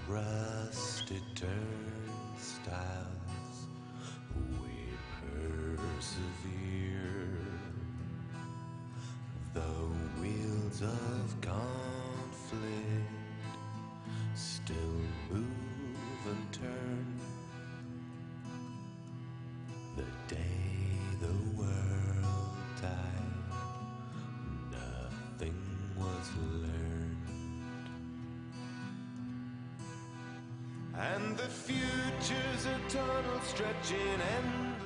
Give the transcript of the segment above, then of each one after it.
rusted turnstiles, we persevere. The wheels of conflict still move and turn. The day the world died, nothing was learned. And the future's a tunnel stretching endless.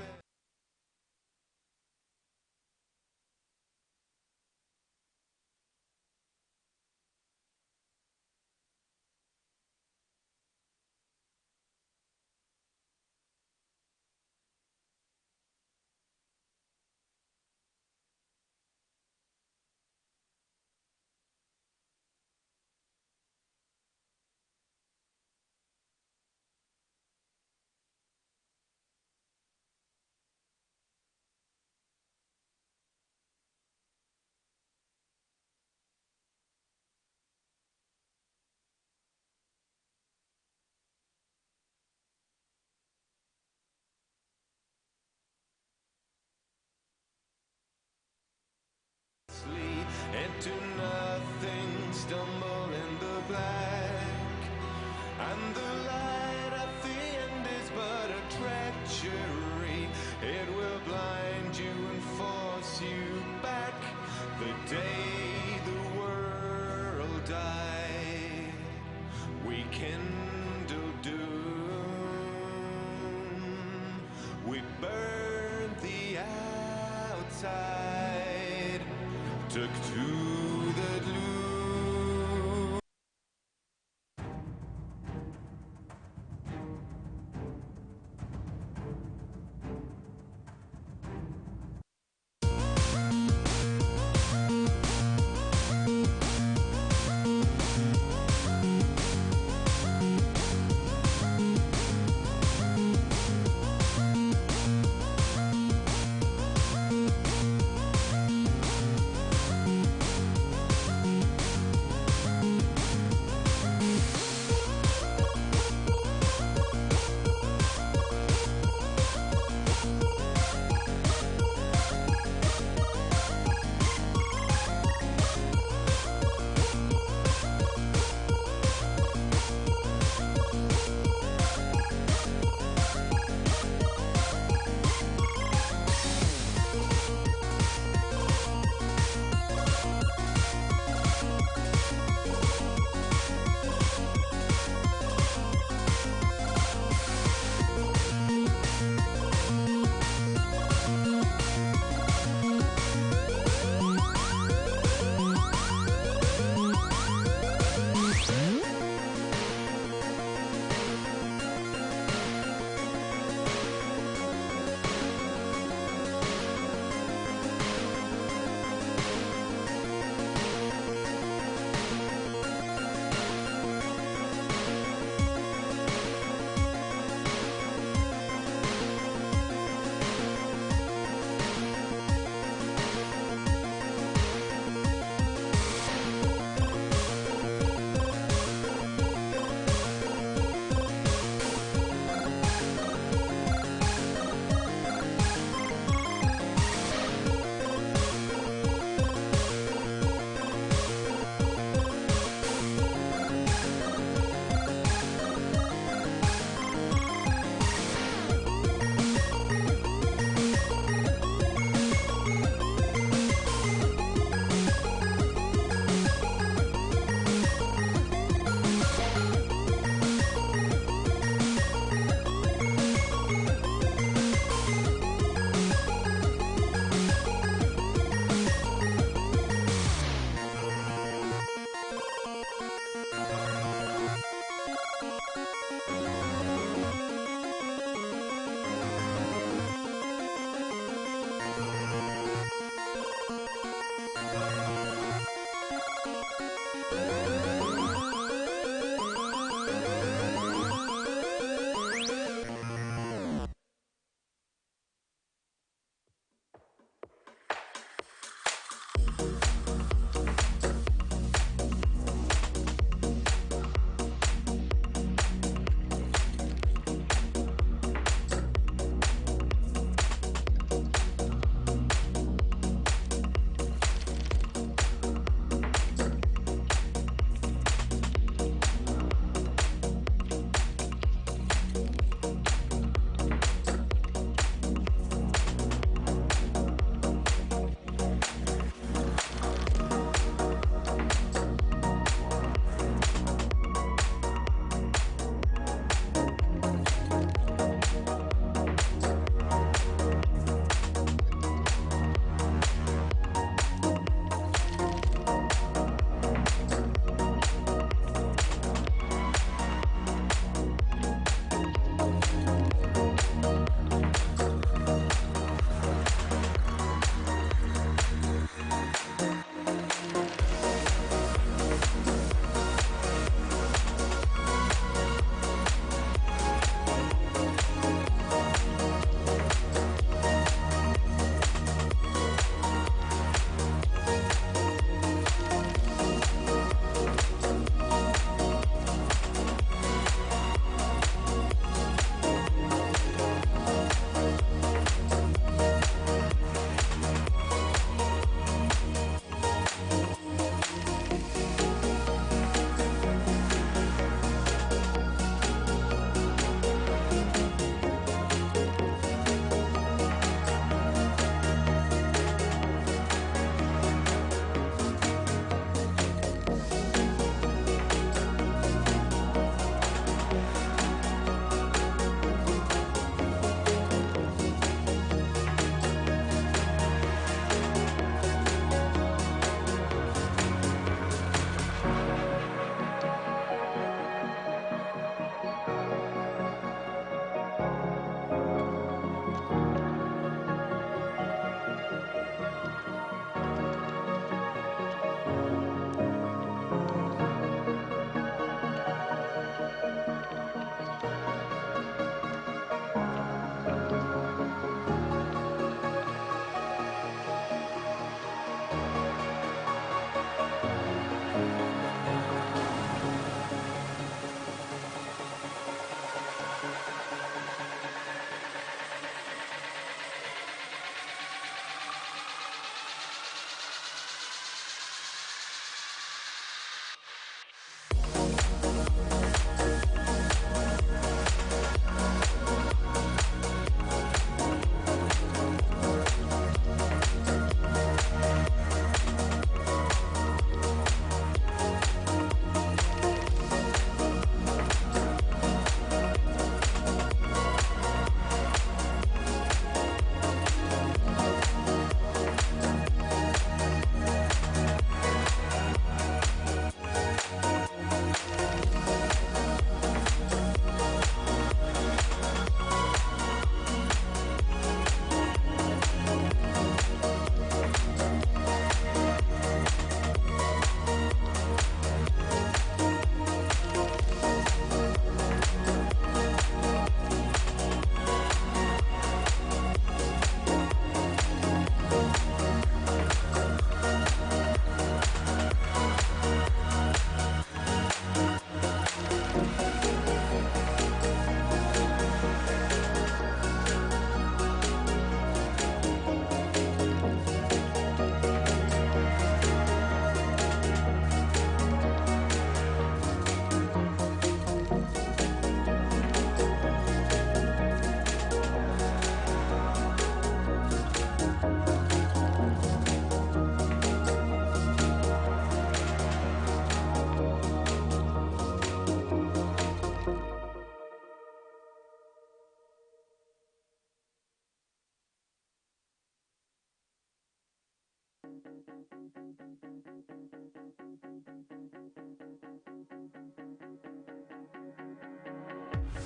Into nothing, stumble in the black, and the light at the end is but a treachery. It will blind you and force you back. The day the world died, we kindled doom. We burned the outside, took to the gloom.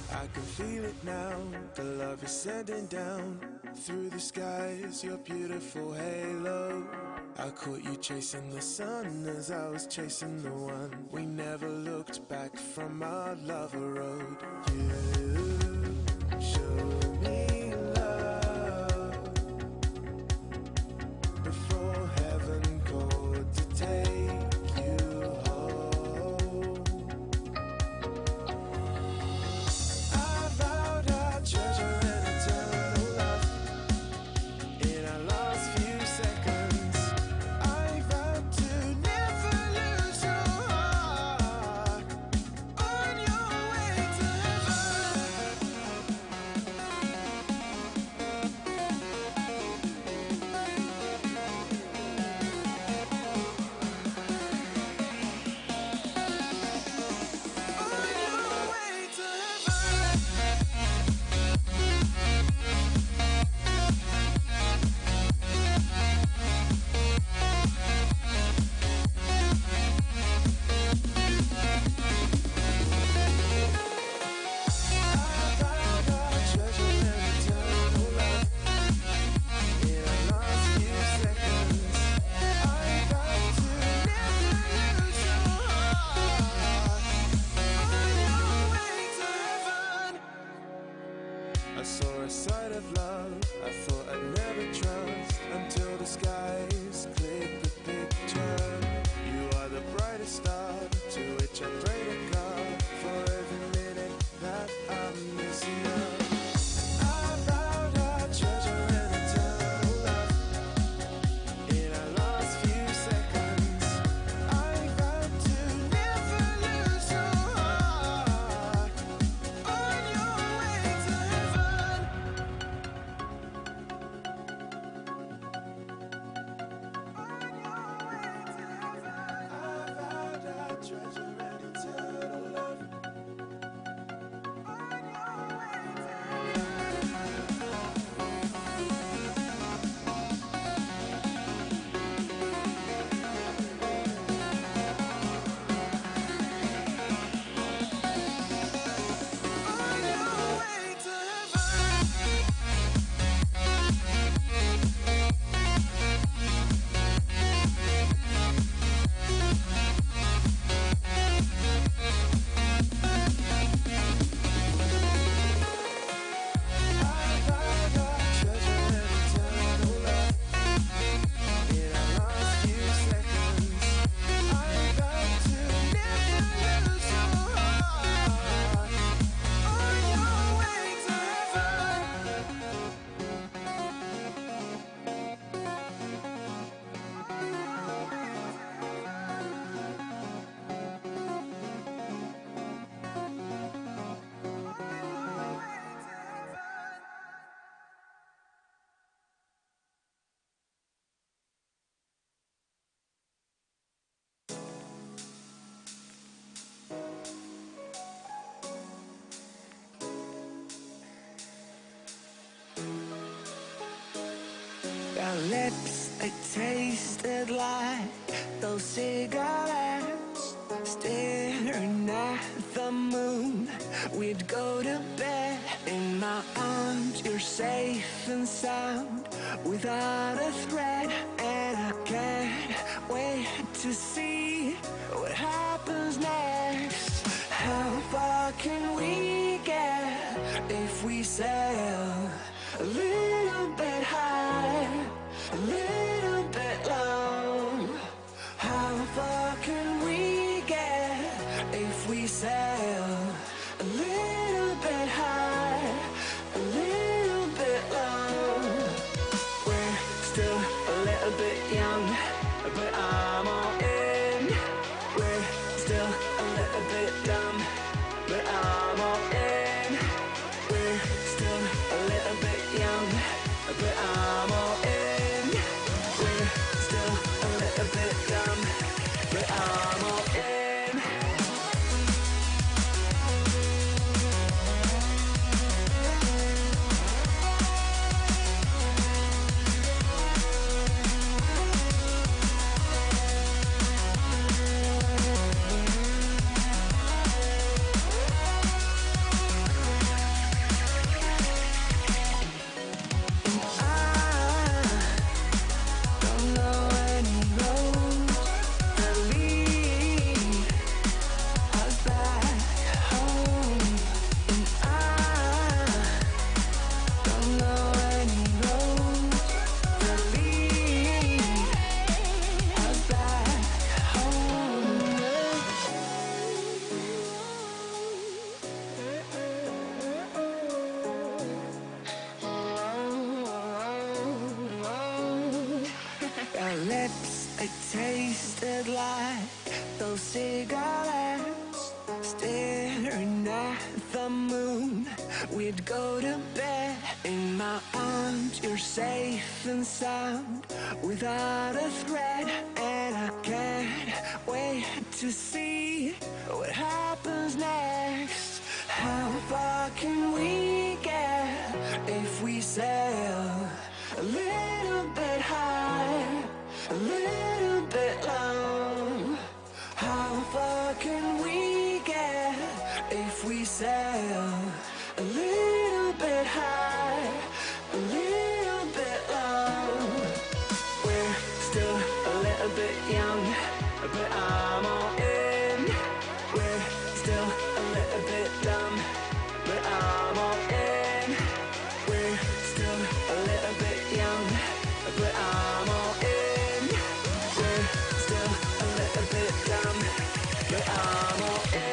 I can feel it now, the love is sending down through the skies, your beautiful halo. I caught you chasing the sun as I was chasing the one. We never looked back from our lover road. You showed me love before heaven called to take you home. I vowed I'd treasure an eternal love in our last few seconds. I vowed to never lose your heart on your way to heaven. On your way to heaven. I vowed I'd treasure an eternal love in our last few seconds. I vowed to never lose your heart on your way to heaven. I saw a side of love I thought I'd never trust until the skies cleared the picture. You are the brightest star to which I pray to God for every minute that I'm missing you. I vowed I'd treasure an eternal love in our last few seconds. I vowed to never lose your heart on your way to heaven. On your way to heaven. I vowed I'd treasure an eternal love on your way to on your way to heaven. I vowed I'd treasure an eternal love in our last few seconds. I vowed to never lose your heart on your way to heaven. Your lips, they tasted like those cigarettes. Staring at the moon, we'd go to bed. In my arms, you're safe and sound, without a threat. And I can't wait to see what happens next. How far can we get if we sail a little bit high, a little bit low? How far can we get if we sail a little bit high, a little bit low? We're still a little bit young, but I'm all in. We're still a little bit dumb, but I'm all in. We're still a little bit young, it tasted like those cigarettes. Staring at the moon, we'd go to bed. In my arms, you're safe and sound, without a threat. And I can't wait to see what happens next. How far can we get if we sail a little bit high, a little bit low? How far can we get if we sail a little bit high, a little bit low? We're still a little bit young, but I'm all in. We're still a little bit dumb, but I'm all in. We're still a little bit young, but I'm all in. We're still a little bit dumb, but I'm all in.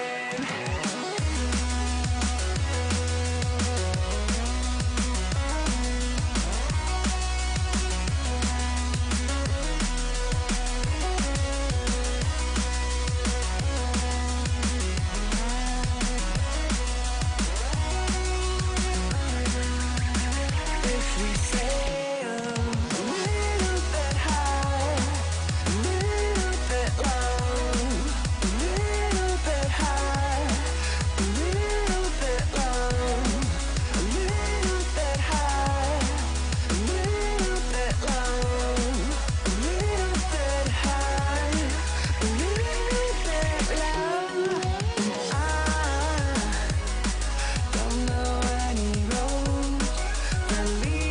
If we sail a little bit high, a little bit low, a little bit high, a little bit low, a little bit high, a little bit low, a little bit high, a little bit low. I don't know any roads that lead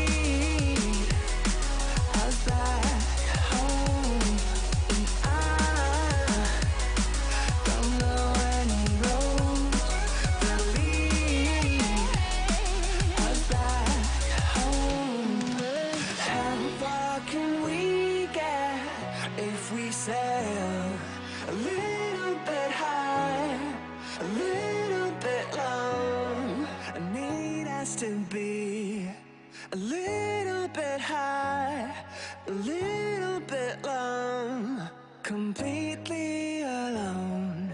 us back home, and I don't know any roads that lead us back home. How far can we get if we sail a little bit high, a little bit low? I need us to be a little bit high, a little bit low, completely alone.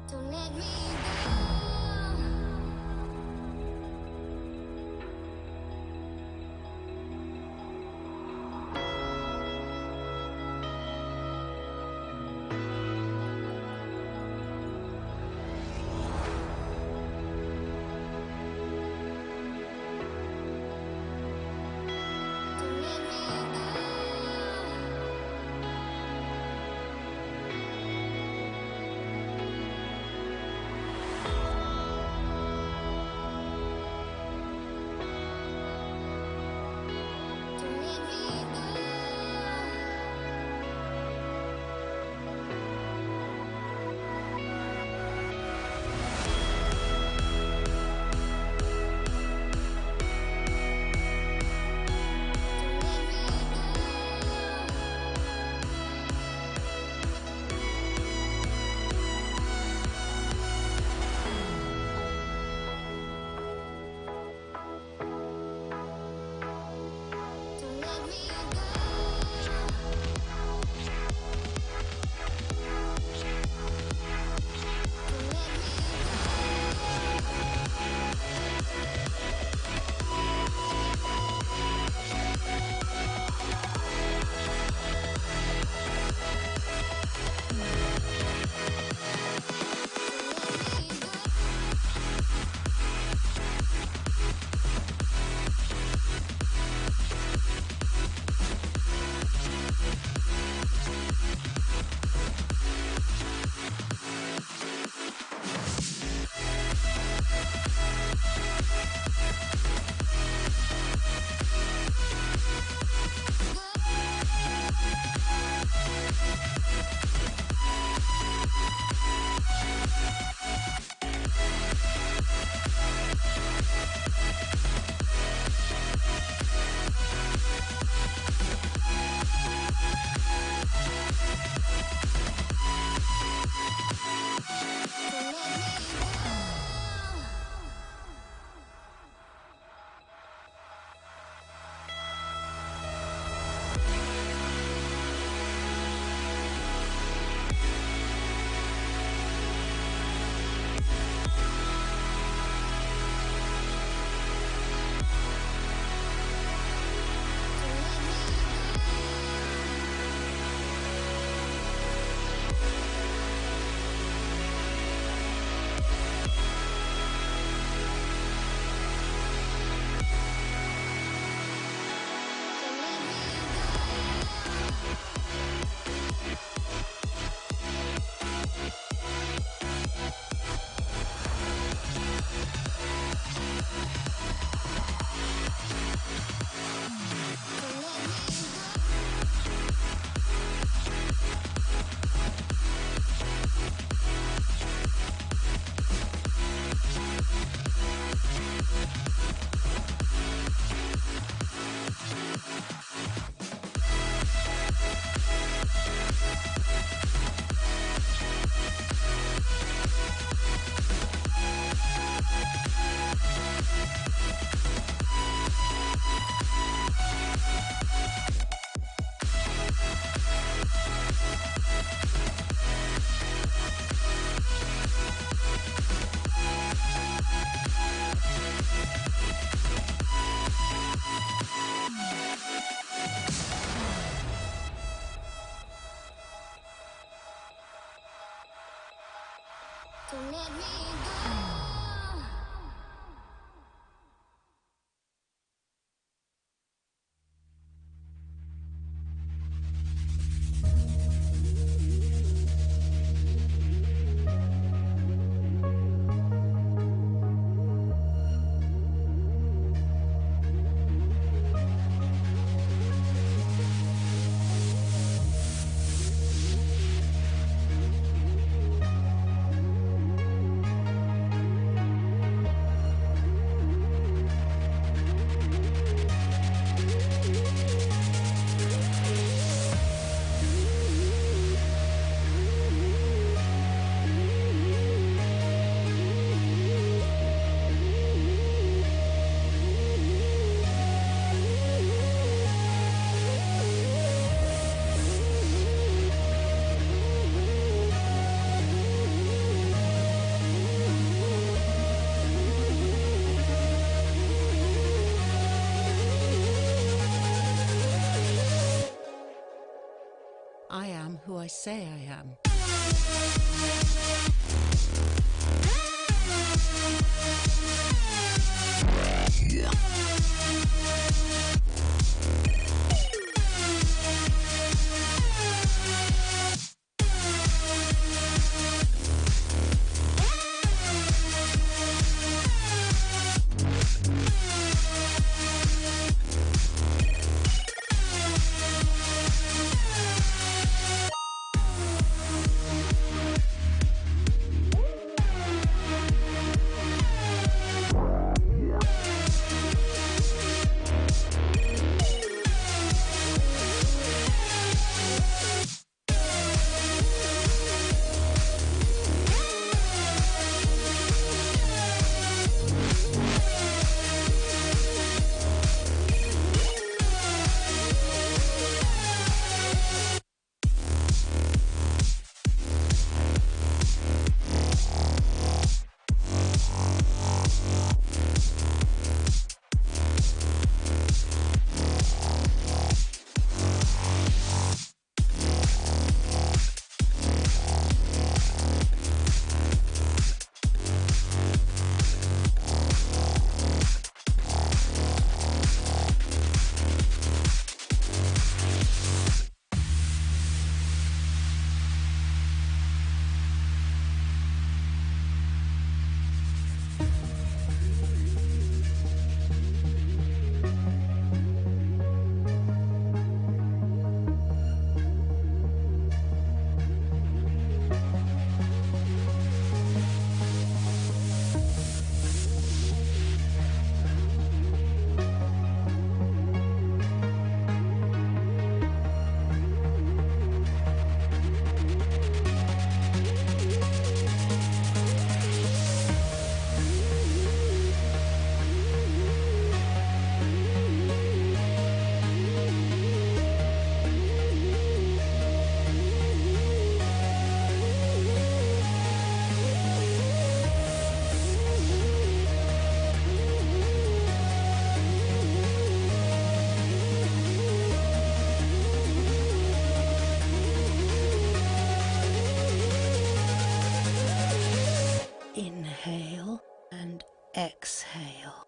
Don't let me go. Don't let me go. I am who I say I am. Inhale and exhale.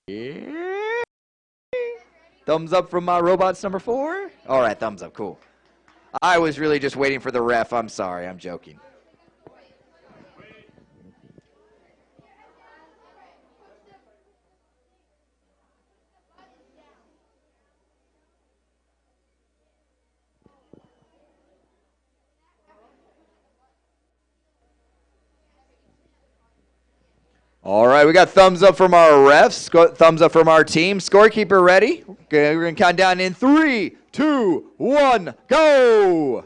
Yeah. Thumbs up from robots number 4. All right, thumbs up. Cool. I was really just waiting for the ref. I'm sorry. I'm joking. All right, we got thumbs up from our refs, thumbs up from our team. Scorekeeper ready? Okay, we're going to count down in 3, 2, 1, go!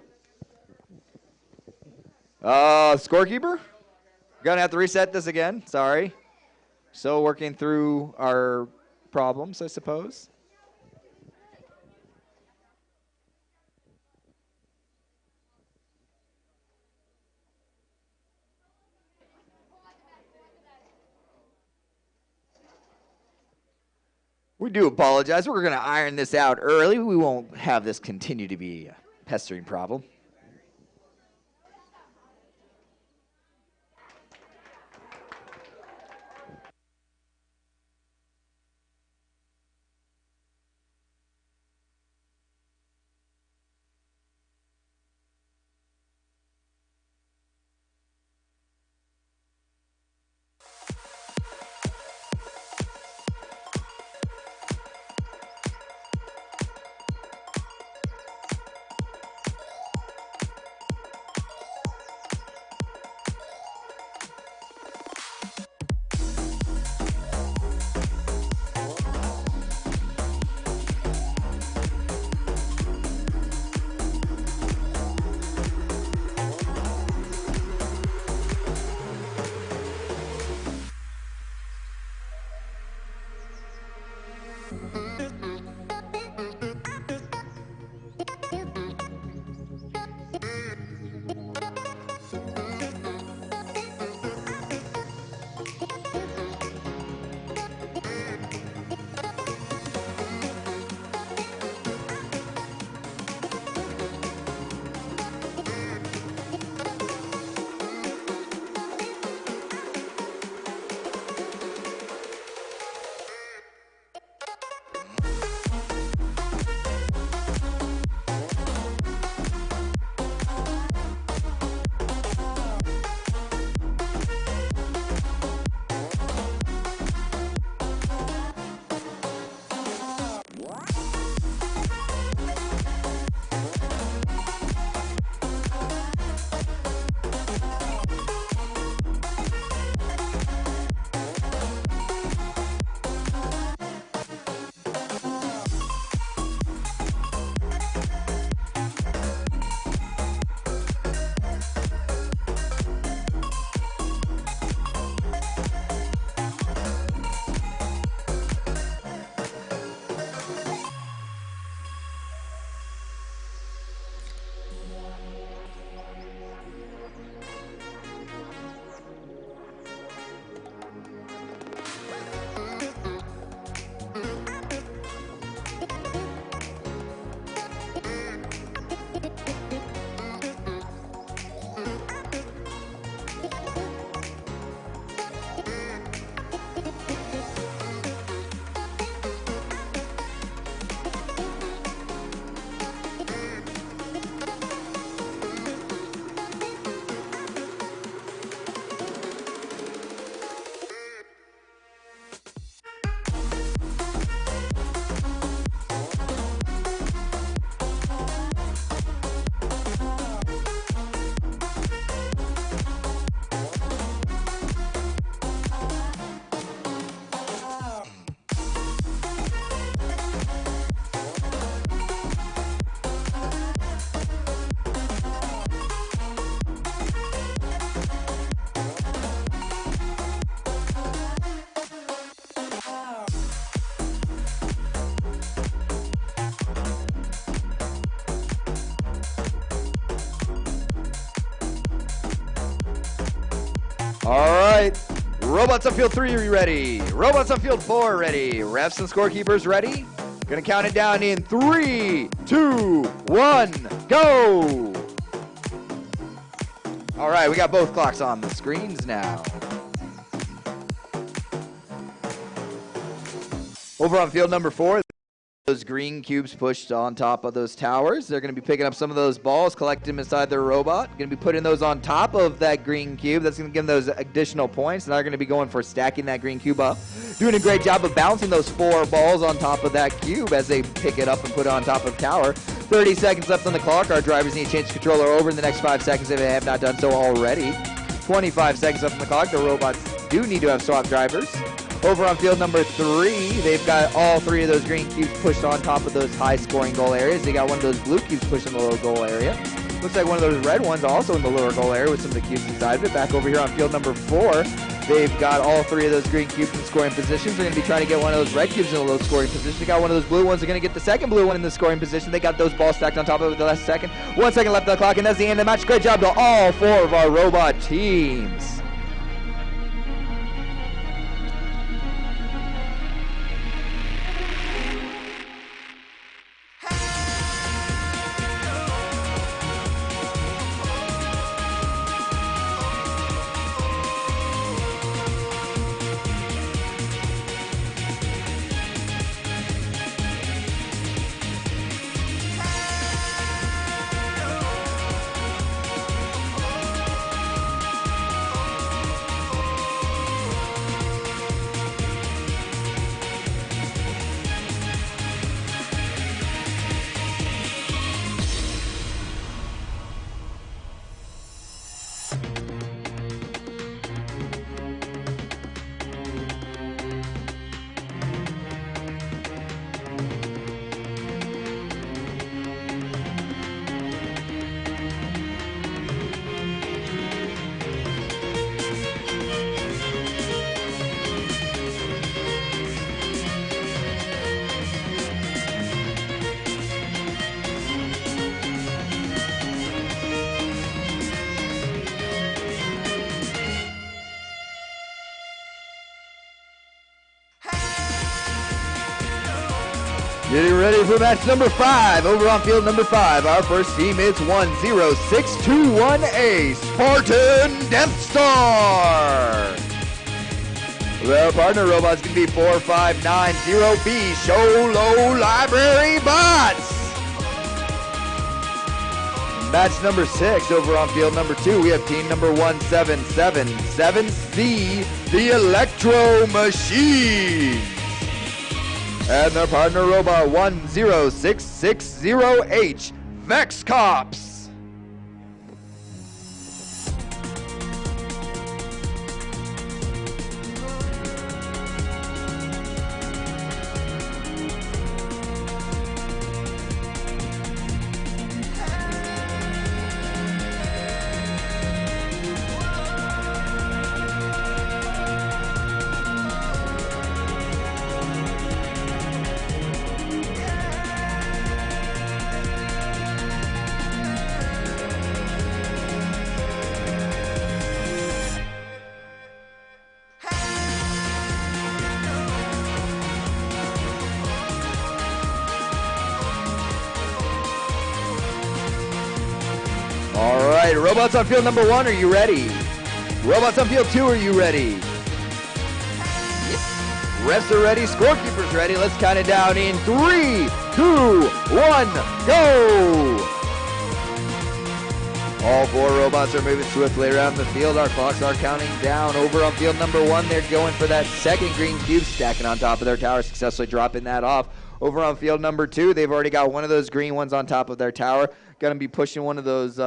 Scorekeeper? Going to have to reset this again. Sorry. Still working through our problems, I suppose. We do apologize. We're going to iron this out early. We won't have this continue to be a pestering problem. All right. Robots on field 3 ready. Robots on field 4 ready. Refs and scorekeepers ready. Gonna count it down in 3, 2, 1, go. All right, we got both clocks on the screens now. Over on field number 4, those green cubes pushed on top of those towers. They're going to be picking up some of those balls, collecting them inside their robot. Going to be putting those on top of that green cube. That's going to give them those additional points. Now they're going to be going for stacking that green cube up. Doing a great job of bouncing those 4 balls on top of that cube as they pick it up and put it on top of the tower. 30 seconds left on the clock. Our drivers need to change the controller over in the next 5 seconds if they have not done so already. 25 seconds left on the clock. The robots do need to have swap drivers. Over on field number 3, they've got all 3 of those green cubes pushed on top of those high-scoring goal areas. They got one of those blue cubes pushed in the low goal area. Looks like one of those red ones also in the lower goal area with some of the cubes inside of it. Back over here on field number 4, they've got all 3 of those green cubes in scoring positions. They're going to be trying to get one of those red cubes in a low scoring position. They got one of those blue ones. They're going to get the second blue one in the scoring position. They got those balls stacked on top of it the last second. 1 second left on the clock, and that's the end of the match. Great job to all 4 of our robot teams. Getting ready for match number 5. Over on field number 5, our first team is 10621A Spartan Death Star. Their partner robot's going to be 4590B Sholo Library Bots. Match number 6, over on field number 2, we have team number 1777C, the Electro Machine. And their partner robot 10660H, VEX Cops. All right, robots on field number 1, are you ready? Robots on field 2, are you ready? Refs are ready, scorekeepers ready. Let's count it down in 3, 2, 1, go! All 4 robots are moving swiftly around the field. Our clocks are counting down. Over on field number 1, they're going for that second green cube, stacking on top of their tower, successfully dropping that off. Over on field number 2, they've already got one of those green ones on top of their tower. Going to be pushing one of those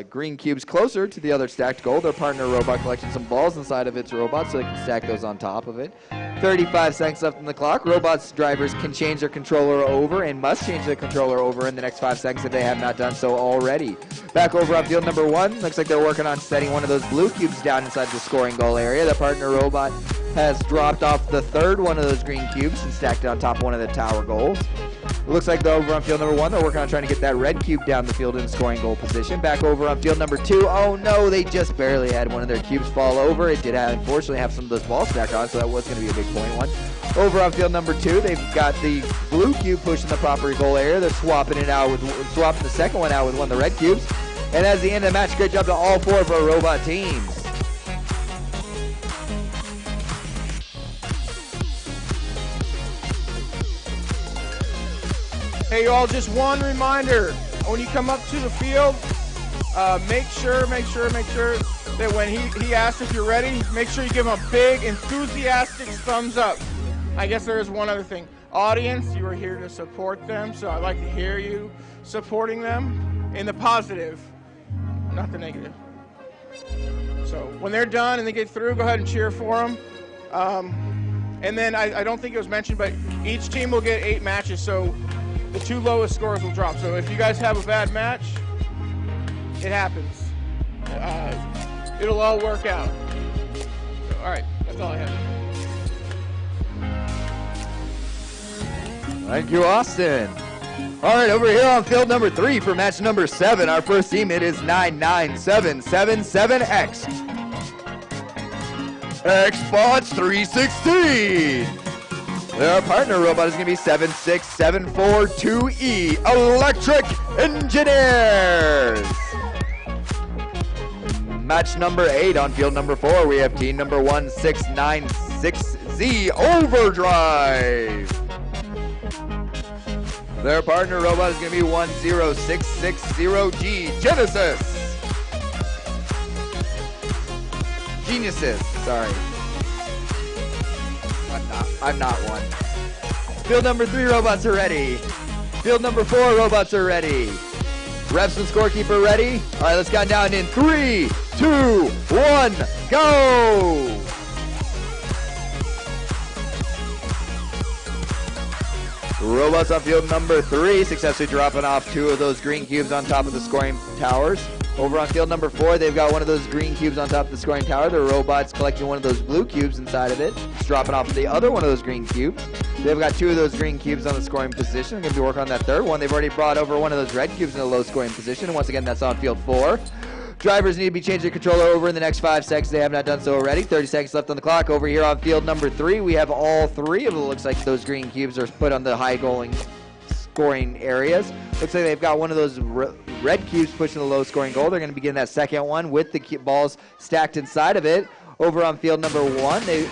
green cubes closer to the other stacked goal. Their partner robot collecting some balls inside of its robot so they can stack those on top of it. 35 seconds left on the clock. Robots drivers can change their controller over and must change their controller over in the next 5 seconds if they have not done so already. Back over on field number 1. Looks like they're working on setting one of those blue cubes down inside the scoring goal area. The partner robot has dropped off the third one of those green cubes and stacked it on top of one of the tower goals. It looks like they're over on field number 1. They're working on trying to get that red cube down the field in scoring goal position. Back over on field number 2. Oh no, they just barely had one of their cubes fall over. It did unfortunately have some of those balls stacked on, so that was going to be a big point one. Over on field number 2, they've got the blue cube pushing the proper goal area. They're swapping it out with swapping the second one out with one of the red cubes. And that's the end of the match. Great job to all 4 of our robot teams. Hey, y'all, just one reminder. When you come up to the field, make sure that when he asks if you're ready, make sure you give him a big, enthusiastic thumbs up. I guess there is one other thing. Audience, you are here to support them, so I'd like to hear you supporting them in the positive, not the negative. So when they're done and they get through, go ahead and cheer for them. And then I don't think it was mentioned, but each team will get 8 matches, so the 2 lowest scores will drop. So if you guys have a bad match, it happens. It'll all work out. So, all right, that's all I have. Thank you, Austin. All right, over here on field number 3 for match number 7, our first team, it is 99777X. Xbox 316. Their partner robot is going to be 76742E, Electric Engineers. Match number 8 on field number 4, we have team number 1696Z, Overdrive. Their partner robot is going to be 10660G, Genesis. Geniuses, sorry. I'm not one. Field number 3 robots are ready. Field number 4 robots are ready. Refs and scorekeeper ready? All right, let's count down in 3, 2, 1, go! Robots on field number 3 successfully dropping off 2 of those green cubes on top of the scoring towers. Over on field number 4, they've got one of those green cubes on top of the scoring tower. The robot's collecting one of those blue cubes inside of it. It's dropping off the other one of those green cubes. They've got 2 of those green cubes on the scoring position. They're going to be working on that third one. They've already brought over one of those red cubes in a low scoring position. And once again, that's on field 4. Drivers need to be changing their controller over in the next 5 seconds. They have not done so already. 30 seconds left on the clock. Over here on field number 3, we have all 3 of it. Looks like those green cubes are put on the high scoring areas. Looks like they've got one of those red cubes pushing the low scoring goal. They're going to begin that second one with the balls stacked inside of it. Over on field number 3, they're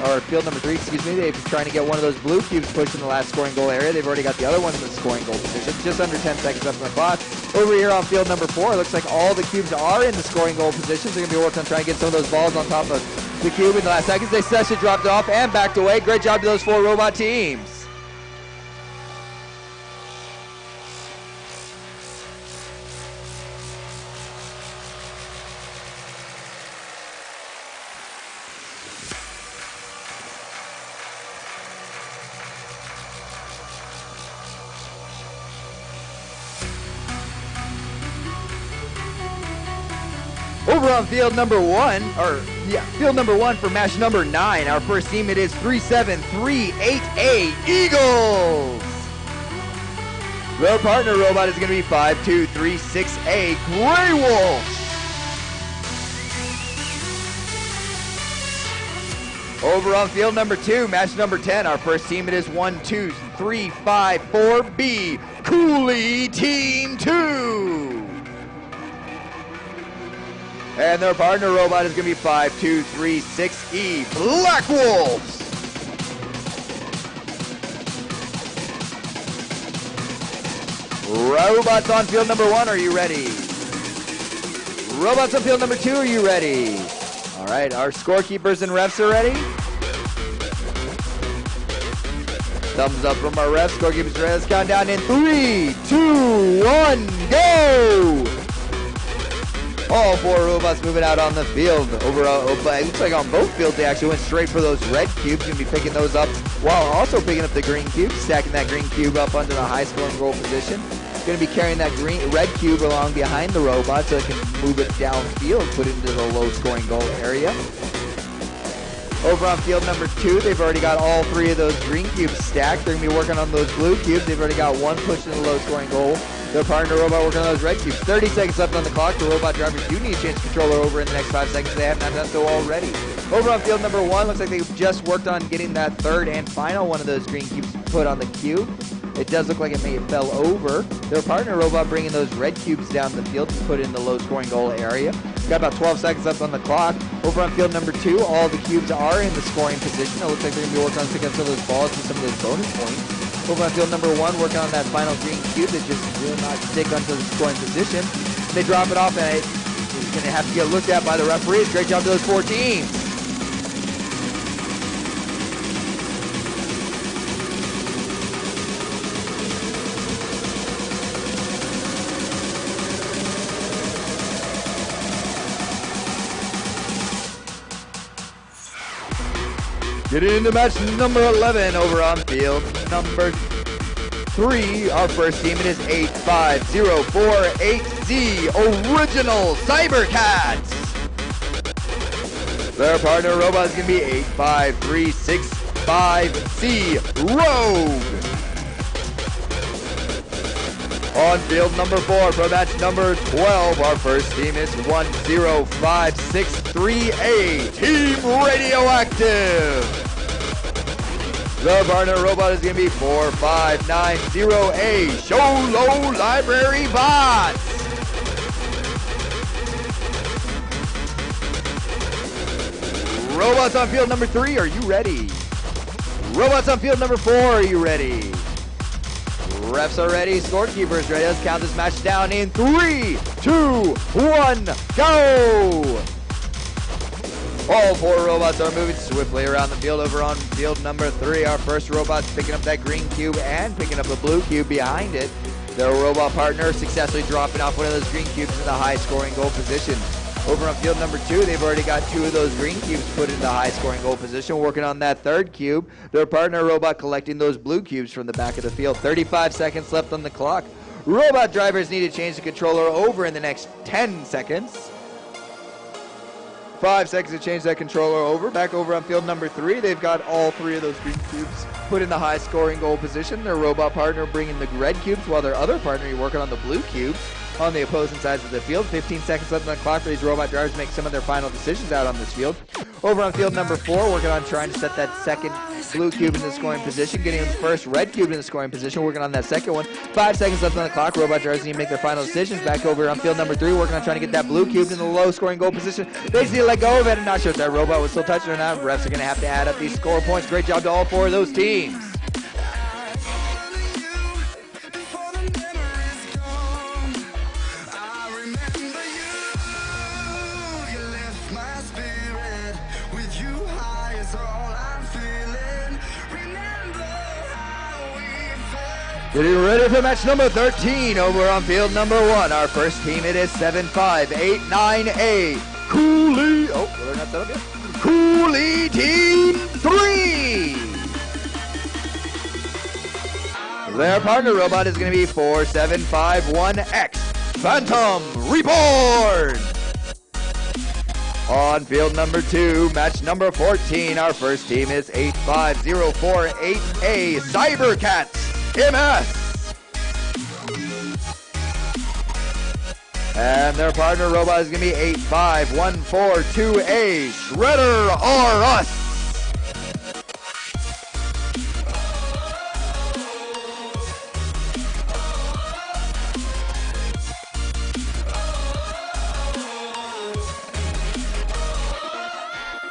trying to get one of those blue cubes pushed in the last scoring goal area. They've already got the other one in the scoring goal position. Just under 10 seconds left on the clock. Over here on field number 4, it looks like all the cubes are in the scoring goal positions. They're going to be working on trying to get some of those balls on top of the cube in the last seconds. They successfully dropped off and backed away. Great job to those 4 robot teams. Over on field number 1, field number 1 for match number 9, our first team, it is 3738A Eagles. Their partner robot is going to be 5236A Grey Wolf. Over on field number 2, match number 10, our first team, it is 12354B Cooley Team 2. And their partner robot is going to be 5236E Black Wolves. Robots on field number 1, are you ready? Robots on field number 2, are you ready? All right, our scorekeepers and refs are ready. Thumbs up from our refs, scorekeepers are ready. Let's count down in 3, 2, 1, go! All 4 robots moving out on the field. It looks like on both fields they actually went straight for those red cubes. Going to be picking those up while also picking up the green cube, stacking that green cube up under the high scoring goal position. Going to be carrying that red cube along behind the robot so it can move it downfield, put it into the low scoring goal area. Over on field number 2, they've already got all 3 of those green cubes stacked. They're going to be working on those blue cubes. They've already got one pushed in the low scoring goal. Their partner robot working on those red cubes. 30 seconds left on the clock. The robot drivers do need to change controller over in the next 5 seconds. They have not done so already. Over on field number 1, looks like they've just worked on getting that third and final one of those green cubes put on the cube. It does look like it may have fell over. Their partner robot bringing those red cubes down the field to put in the low scoring goal area. Got about 12 seconds left on the clock. Over on field number 2, all the cubes are in the scoring position. It looks like they're going to be working on picking up some of those balls and some of those bonus points. Over on field number 1, working on that final green cube that just will not stick onto the scoring position. They drop it off, and it's going to have to get looked at by the referees. Great job to those 4 teams. Getting into match number 11 over on field number 3. Our first team, it is 85048Z Original Cybercats. Their partner robot is going to be 85365C Rogue. On field number 4 for match number 12, our first team is 10563A Team Radioactive. The partner robot is going to be 4590A Sholo Library Bots. Robots on field number 3, are you ready? Robots on field number 4, are you ready? Refs are ready, scorekeepers ready. Let's count this match down in 3, 2, 1, go! All 4 robots are moving swiftly around the field. Over on field number 3, our first robot's picking up that green cube and picking up the blue cube behind it. Their robot partner successfully dropping off one of those green cubes in the high-scoring goal position. Over on field number 2, they've already got 2 of those green cubes put into high-scoring goal position, working on that 3rd cube. Their partner robot collecting those blue cubes from the back of the field. 35 seconds left on the clock. Robot drivers need to change the controller over in the next 10 seconds. 5 seconds to change that controller over. Back over on field number 3, they've got all 3 of those green cubes put in the high-scoring goal position. Their robot partner bringing the red cubes, while their other partner working on the blue cubes on the opposing sides of the field. 15 seconds left on the clock for these robot drivers to make some of their final decisions out on this field. Over on field number 4, working on trying to set that second blue cube in the scoring position, getting the first red cube in the scoring position, working on that second one. 5 seconds left on the clock. Robot drivers need to make their final decisions. Back over on field number 3, working on trying to get that blue cube in the low scoring goal position. They just need to let go of it. I'm not sure if that robot was still touching or not. Refs are going to have to add up these score points. Great job to all 4 of those teams. Getting ready for match number 13 over on field number 1. Our first team, it is 7589A Cooley. Oh, well, they're not set up yet. Cooley Team 3. Their partner robot is going to be 4751X Phantom Reborn. On field number 2, match number 14, our first team is 85048A Cybercats MS. And their partner robot is going to be 85142A Shredder R Us.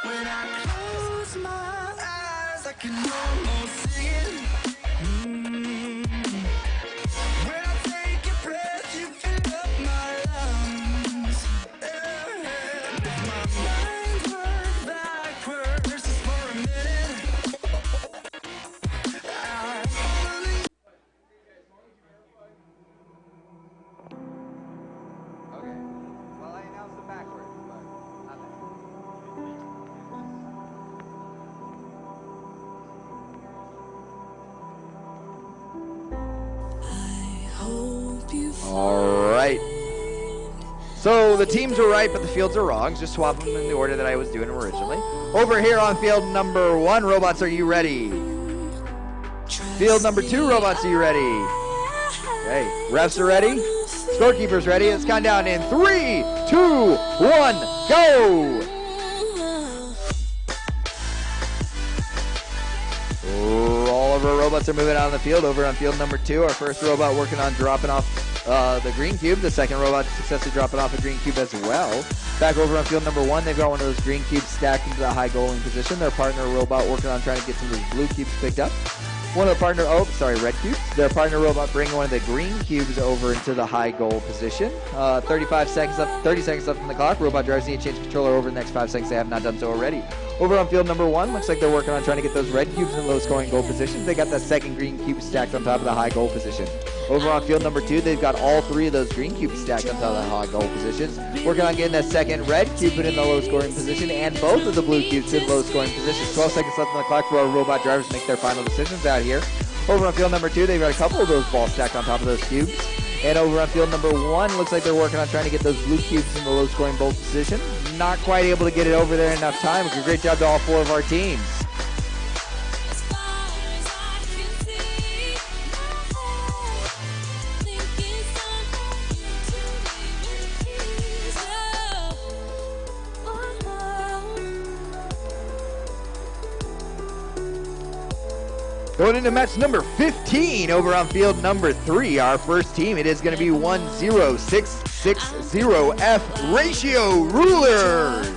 When I close my eyes, I can almost see it. When I take your breath, you fill up my lungs. And if my mind works backwards just for a minute, I only Okay, well, I announced it backwards, but not that. All right. So the teams were right, but the fields are wrong. Just swap them in the order that I was doing originally. Over here on field number 1, robots, are you ready? Field number 2, robots, are you ready? Okay, refs are ready. Scorekeepers ready. Let's count down in 3, 2, 1, go! All of our robots are moving out on the field. Over on field number 2, our first robot working on dropping off the green cube. The second robot successfully dropping off a green cube as well. Back over on field number 1, they've got one of those green cubes stacked into the high goaling position. Their partner robot working on trying to get some of those blue cubes picked up. one of the red cubes. Their partner robot bringing one of the green cubes over into the high goal position. 30 seconds left on the clock. Robot drivers need to change controller over the next 5 seconds. They have not done so already. Over on field number 1, looks like they're working on trying to get those red cubes in low scoring goal positions. They got that second green cube stacked on top of the high goal position. Over on field number 2, they've got all 3 of those green cubes stacked on top of the high goal positions. Working on getting that second red cube put in the low scoring position and both of the blue cubes in low scoring positions. 12 seconds left on the clock for our robot drivers to make their final decisions out here. Over on field number 2, they've got a couple of those balls stacked on top of those cubes. And over on field number 1, looks like they're working on trying to get those blue cubes in the low scoring bowl position. Not quite able to get it over there in enough time. Great job to all 4 of our teams. Going into match number 15 over on field number 3, our first team, it is going to be 10660F Ratio Rulers.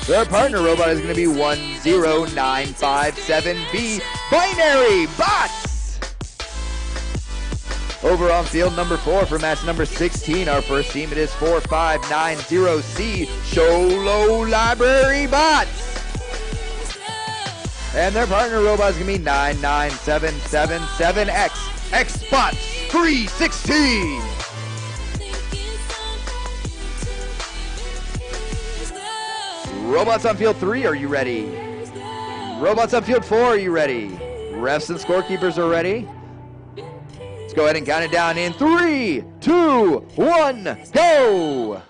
Their partner robot is going to be 10957B Binary Bots. Over on field number 4 for match number 16, our first team, it is 4590C Sholo Library Bots. And their partner robot is going to be 99777X Xbox 316. Robots on field 3, are you ready? Robots on field 4, are you ready? Refs and scorekeepers are ready. Let's go ahead and count it down in 3, 2, 1, go!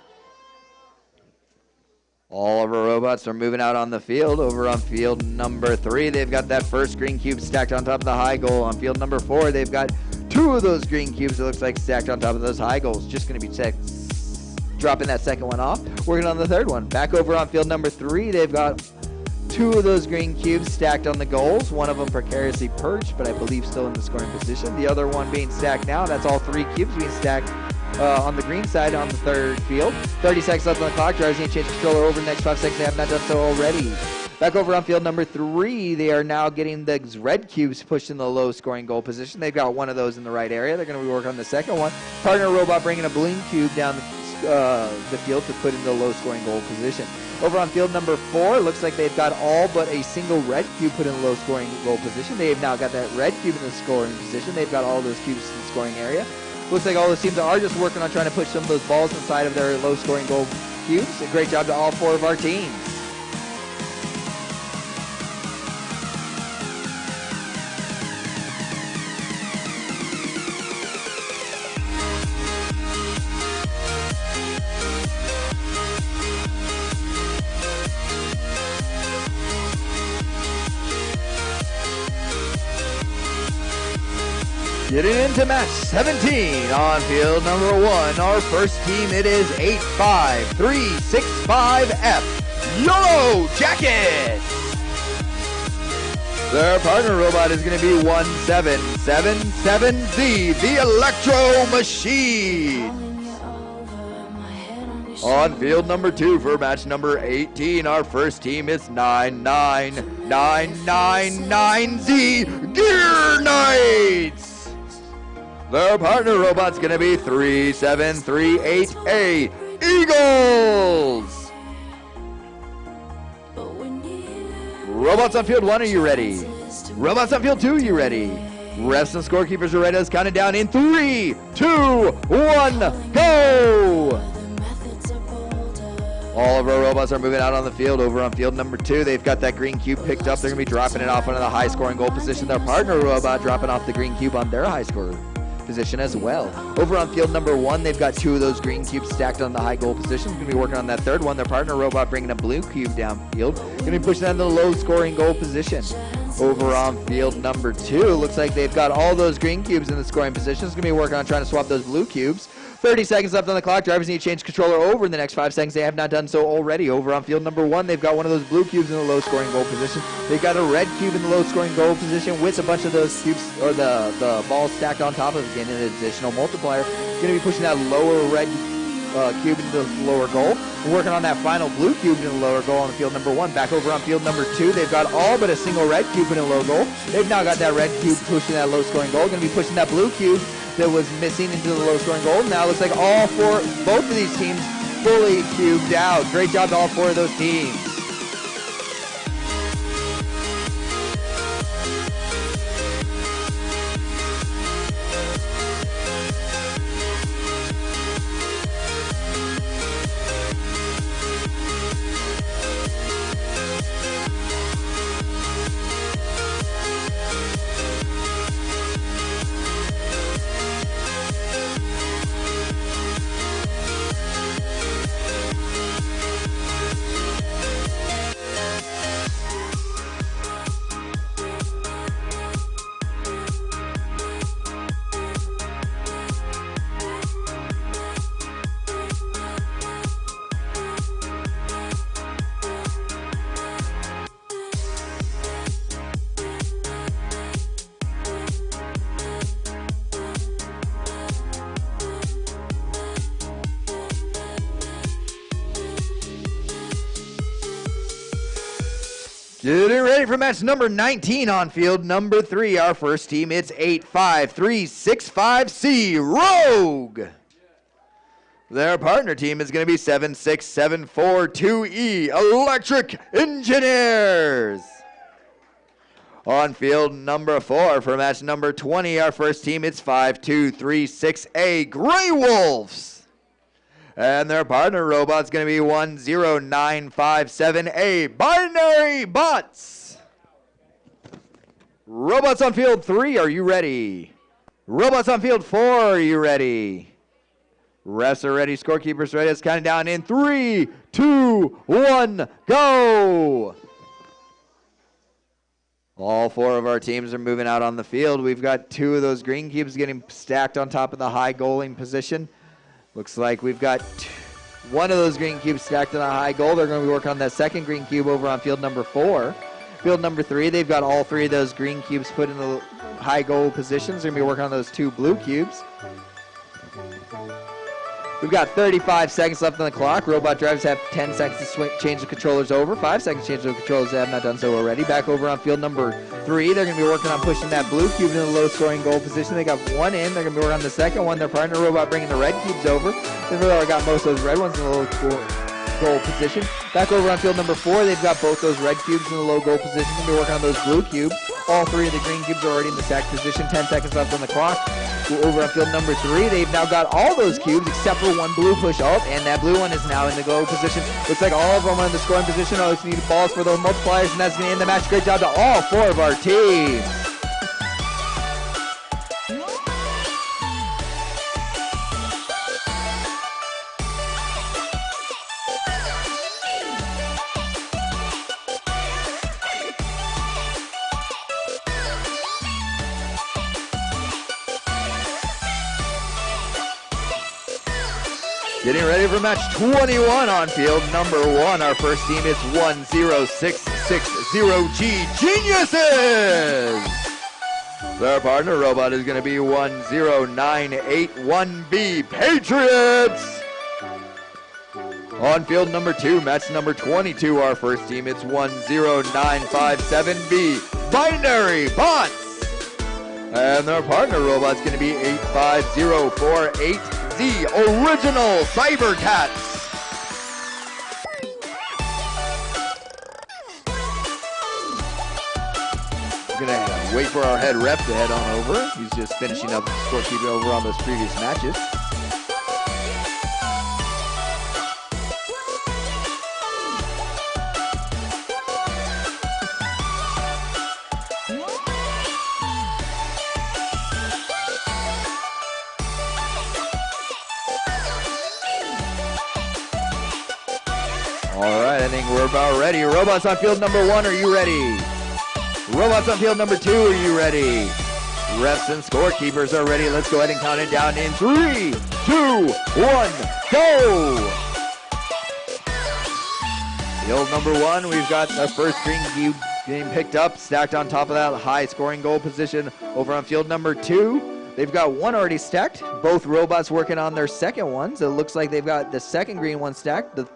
All of our robots are moving out on the field. Over on field number 3, they've got that first green cube stacked on top of the high goal. On field number 4, they've got 2 of those green cubes, it looks like, stacked on top of those high goals. Just going to be dropping that second one off. Working on the third one. Back over on field number 3, they've got 2 of those green cubes stacked on the goals. One of them precariously perched, but I believe still in the scoring position. The other one being stacked now. That's all 3 cubes being stacked on the green side on the third field. 30 seconds left on the clock. Drivers need to change controller over the next 5 seconds. They have not done so already. Back over on field number 3, they are now getting the red cubes pushed in the low scoring goal position. They've got one of those in the right area. They're going to be working on the second one. Partner robot bringing a balloon cube down the field to put in the low scoring goal position. Over on field number 4, looks like they've got all but a single red cube put in the low scoring goal position. They have now got that red cube in the scoring position. They've got all those cubes in the scoring area. Looks like all those teams are just working on trying to push some of those balls inside of their low-scoring goal cubes. A great job to all 4 of our teams. Getting into match 17 on field number 1. Our first team, it is 85365F Yellow Jackets. Their partner robot is going to be 1777Z, the Electro Machine. On field number 2 for match number 18, our first team is 99999Z Gear Knights. Their partner robot's going to be 3738A Eagles. Robots on field 1, are you ready? Robots on field 2, are you ready? Refs and scorekeepers are ready. Let's count it down in 3, 2, 1, go! All of our robots are moving out on the field. Over on field number 2, they've got that green cube picked up. They're going to be dropping it off into the high-scoring goal position. Their partner robot dropping off the green cube on their high-score position as well. Over on field number 1, they've got 2 of those green cubes stacked on the high goal position. Going to be working on that third one. Their partner robot bringing a blue cube downfield. Going to be pushing that in the low-scoring goal position. Over on field number 2, looks like they've got all those green cubes in the scoring positions. Going to be working on trying to swap those blue cubes. 30 seconds left on the clock. Drivers need to change controller over in the next 5 seconds. They have not done so already. Over on field number 1, they've got one of those blue cubes in the low-scoring goal position. They've got a red cube in the low-scoring goal position with a bunch of those cubes, or the balls stacked on top of it, again, an additional multiplier. Going to be pushing that lower red cube into the lower goal. We're working on that final blue cube into the lower goal on field number 1. Back over on field number 2, they've got all but a single red cube in the low goal. They've now got that red cube pushing that low-scoring goal. Going to be pushing that blue cube that was missing into the low-scoring goal. Now it looks like both of these teams fully cubed out. Great job to all 4 of those teams. Getting ready for match number 19 on field number 3. Our first team, it's 85365C Rogue. Their partner team is going to be 76742E Electric Engineers. On field number 4 for match number 20, our first team, it's 5236A Grey Wolves. And their partner robot's going to be 10957A Binary Bots. Robots on field 3, are you ready? Robots on field 4, are you ready? Refs are ready, scorekeepers ready. Let's count it down in 3, 2, 1, go! All 4 of our teams are moving out on the field. We've got 2 of those green cubes getting stacked on top of the high goaling position. Looks like we've got 1 of those green cubes stacked in a high goal. They're going to be working on that second green cube over on field number 4. Field number 3, they've got all 3 of those green cubes put in the high goal positions. They're going to be working on those 2 blue cubes. We've got 35 seconds left on the clock. Robot drivers have 10 seconds to change the controllers over. 5 seconds to change the controllers. They have not done so already. Back over on field number 3. They're going to be working on pushing that blue cube into the low-scoring goal position. They got 1 in. They're going to be working on the second one. Their partner robot bringing the red cubes over. They've already got most of those red ones in the low goal position. Back over on field number 4. They've got both those red cubes in the low goal position. They're going to be working on those blue cubes. All 3 of the green cubes are already in the stack position. 10 seconds left on the clock. Over on field number 3, they've now got all those cubes except for 1 blue push up, and that blue one is now in the goal position. Looks like all of them are in the scoring position. All just need balls for those multipliers, and that's going to end the match. Great job to all 4 of our teams. Getting ready for match 21 on field number 1. Our first team is 10660G Geniuses. Their partner robot is going to be 10981B Patriots. On field number 2, match number 22, our first team, it's 10957B Binary Bots. And their partner robot's going to be 85048 the original Cyber Cats. We're gonna wait for our head rep to head on over. He's just finishing up the scorekeeping over on those previous matches. All right, I think we're about ready. Robots on field number 1, are you ready? Robots on field number 2, are you ready? Refs and scorekeepers are ready. Let's go ahead and count it down in 3, 2, 1, go! Field number 1, we've got the first green cube being picked up, stacked on top of that high scoring goal position. Over on field number 2, They've got one already stacked. Both robots working on their second ones. It looks like they've got the second green one stacked. The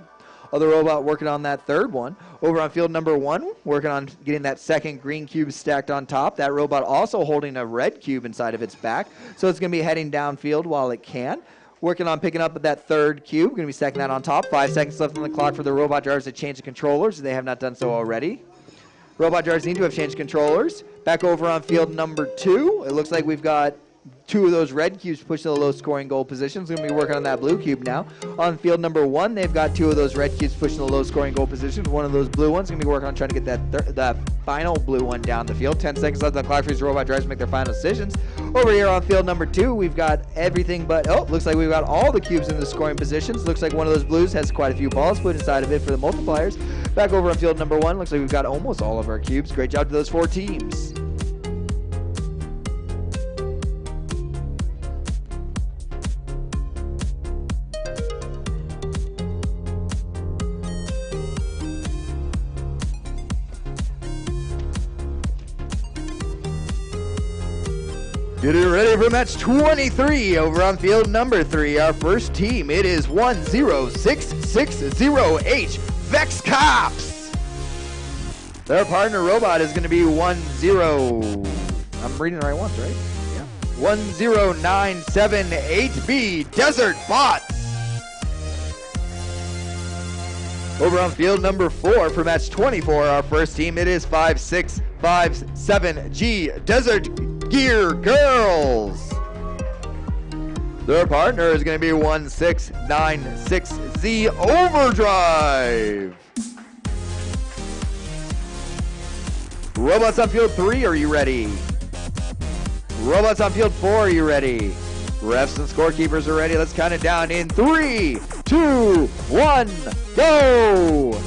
other robot working on that third one. Over on field number 1, working on getting that second green cube stacked on top. That robot also holding a red cube inside of its back. So it's going to be heading downfield while it can. Working on picking up that third cube. Going to be stacking that on top. 5 seconds left on the clock for the robot drivers to change the controllers. They have not done so already. Robot drivers need to have changed controllers. Back over on field number 2. It looks like we've got 2 of those red cubes pushed to the low-scoring goal positions. Going to be working on that blue cube now. On field number 1, they've got 2 of those red cubes pushed to the low-scoring goal positions. One of those blue ones going to be working on trying to get that final blue one down the field. 10 seconds left on the clock for these robot drivers to make their final decisions. Over here on field number 2, we've got everything but, looks like we've got all the cubes in the scoring positions. Looks like one of those blues has quite a few balls put inside of it for the multipliers. Back over on field number 1, looks like we've got almost all of our cubes. Great job to those 4 teams. Getting ready for match 23 over on field number 3. Our first team, it is 10660H VEX Cops. Their partner robot is going to be 10. I'm reading the right ones, right? Yeah. 10978B Desert Bots. Over on field number 4 for match 24, our first team, it is 5657G Desert Gear Girls. Their partner is going to be 1696Z Overdrive. Robots on field 3, are you ready? Robots on field 4, are you ready? Refs and scorekeepers are ready. Let's count it down in 3, 2, 1, go!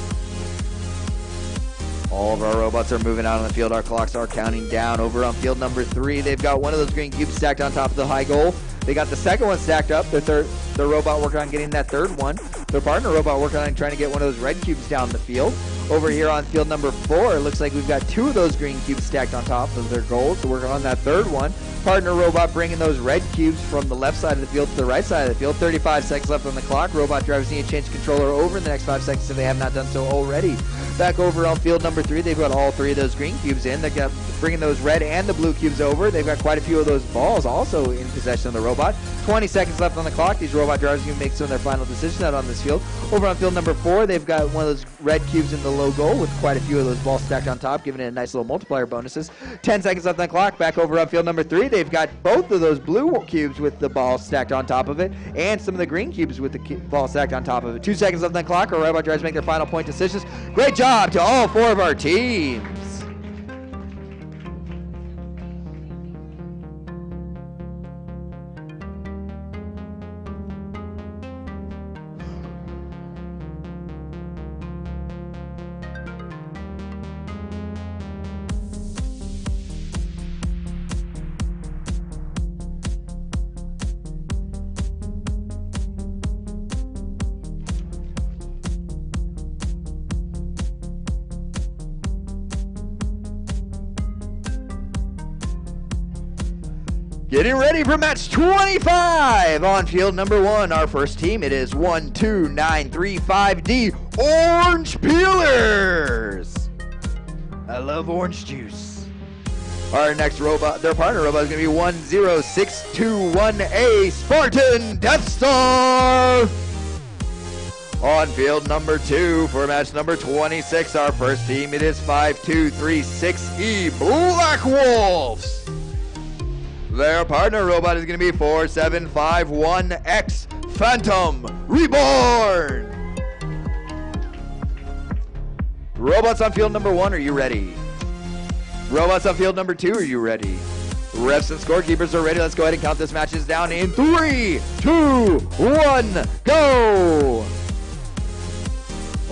All of our robots are moving out on the field. Our clocks are counting down. Over on field number 3, they've got one of those green cubes stacked on top of the high goal. They got the second one stacked up. Their robot working on getting that third one. Their partner robot working on trying to get one of those red cubes down the field. Over here on field number 4, it looks like we've got 2 of those green cubes stacked on top of their goals. So working on that third one. Partner robot bringing those red cubes from the left side of the field to the right side of the field. 35 seconds left on the clock. Robot drivers need to change controller over in the next 5 seconds if they have not done so already. Back over on field number 3, they've got all 3 of those green cubes in. They've got bringing those red and the blue cubes over. They've got quite a few of those balls also in possession of the robot. 20 seconds left on the clock. These robot drivers can make some of their final decisions out on this field. Over on field number 4, they've got one of those red cubes in the low goal with quite a few of those balls stacked on top, giving it a nice little multiplier bonuses. 10 seconds left on the clock. Back over on field number 3, they've got both of those blue cubes with the ball stacked on top of it and some of the green cubes with the ball stacked on top of it. 2 seconds left on the clock. Our robot drivers make their final point decisions. Great job to all 4 of our teams. Getting ready for match 25 on field number 1. Our first team, it is 12935D Orange Peelers. I love orange juice. Our next robot, their partner robot, is going to be 10621A Spartan Death Star. On field number 2 for match number 26, our first team, it is 5236E Black Wolves. Their partner robot is going to be 4751X Phantom Reborn. Robots on field number 1, are you ready? Robots on field number 2, are you ready? Refs and scorekeepers are ready. Let's go ahead and count this matches down in 3, 2, 1, go!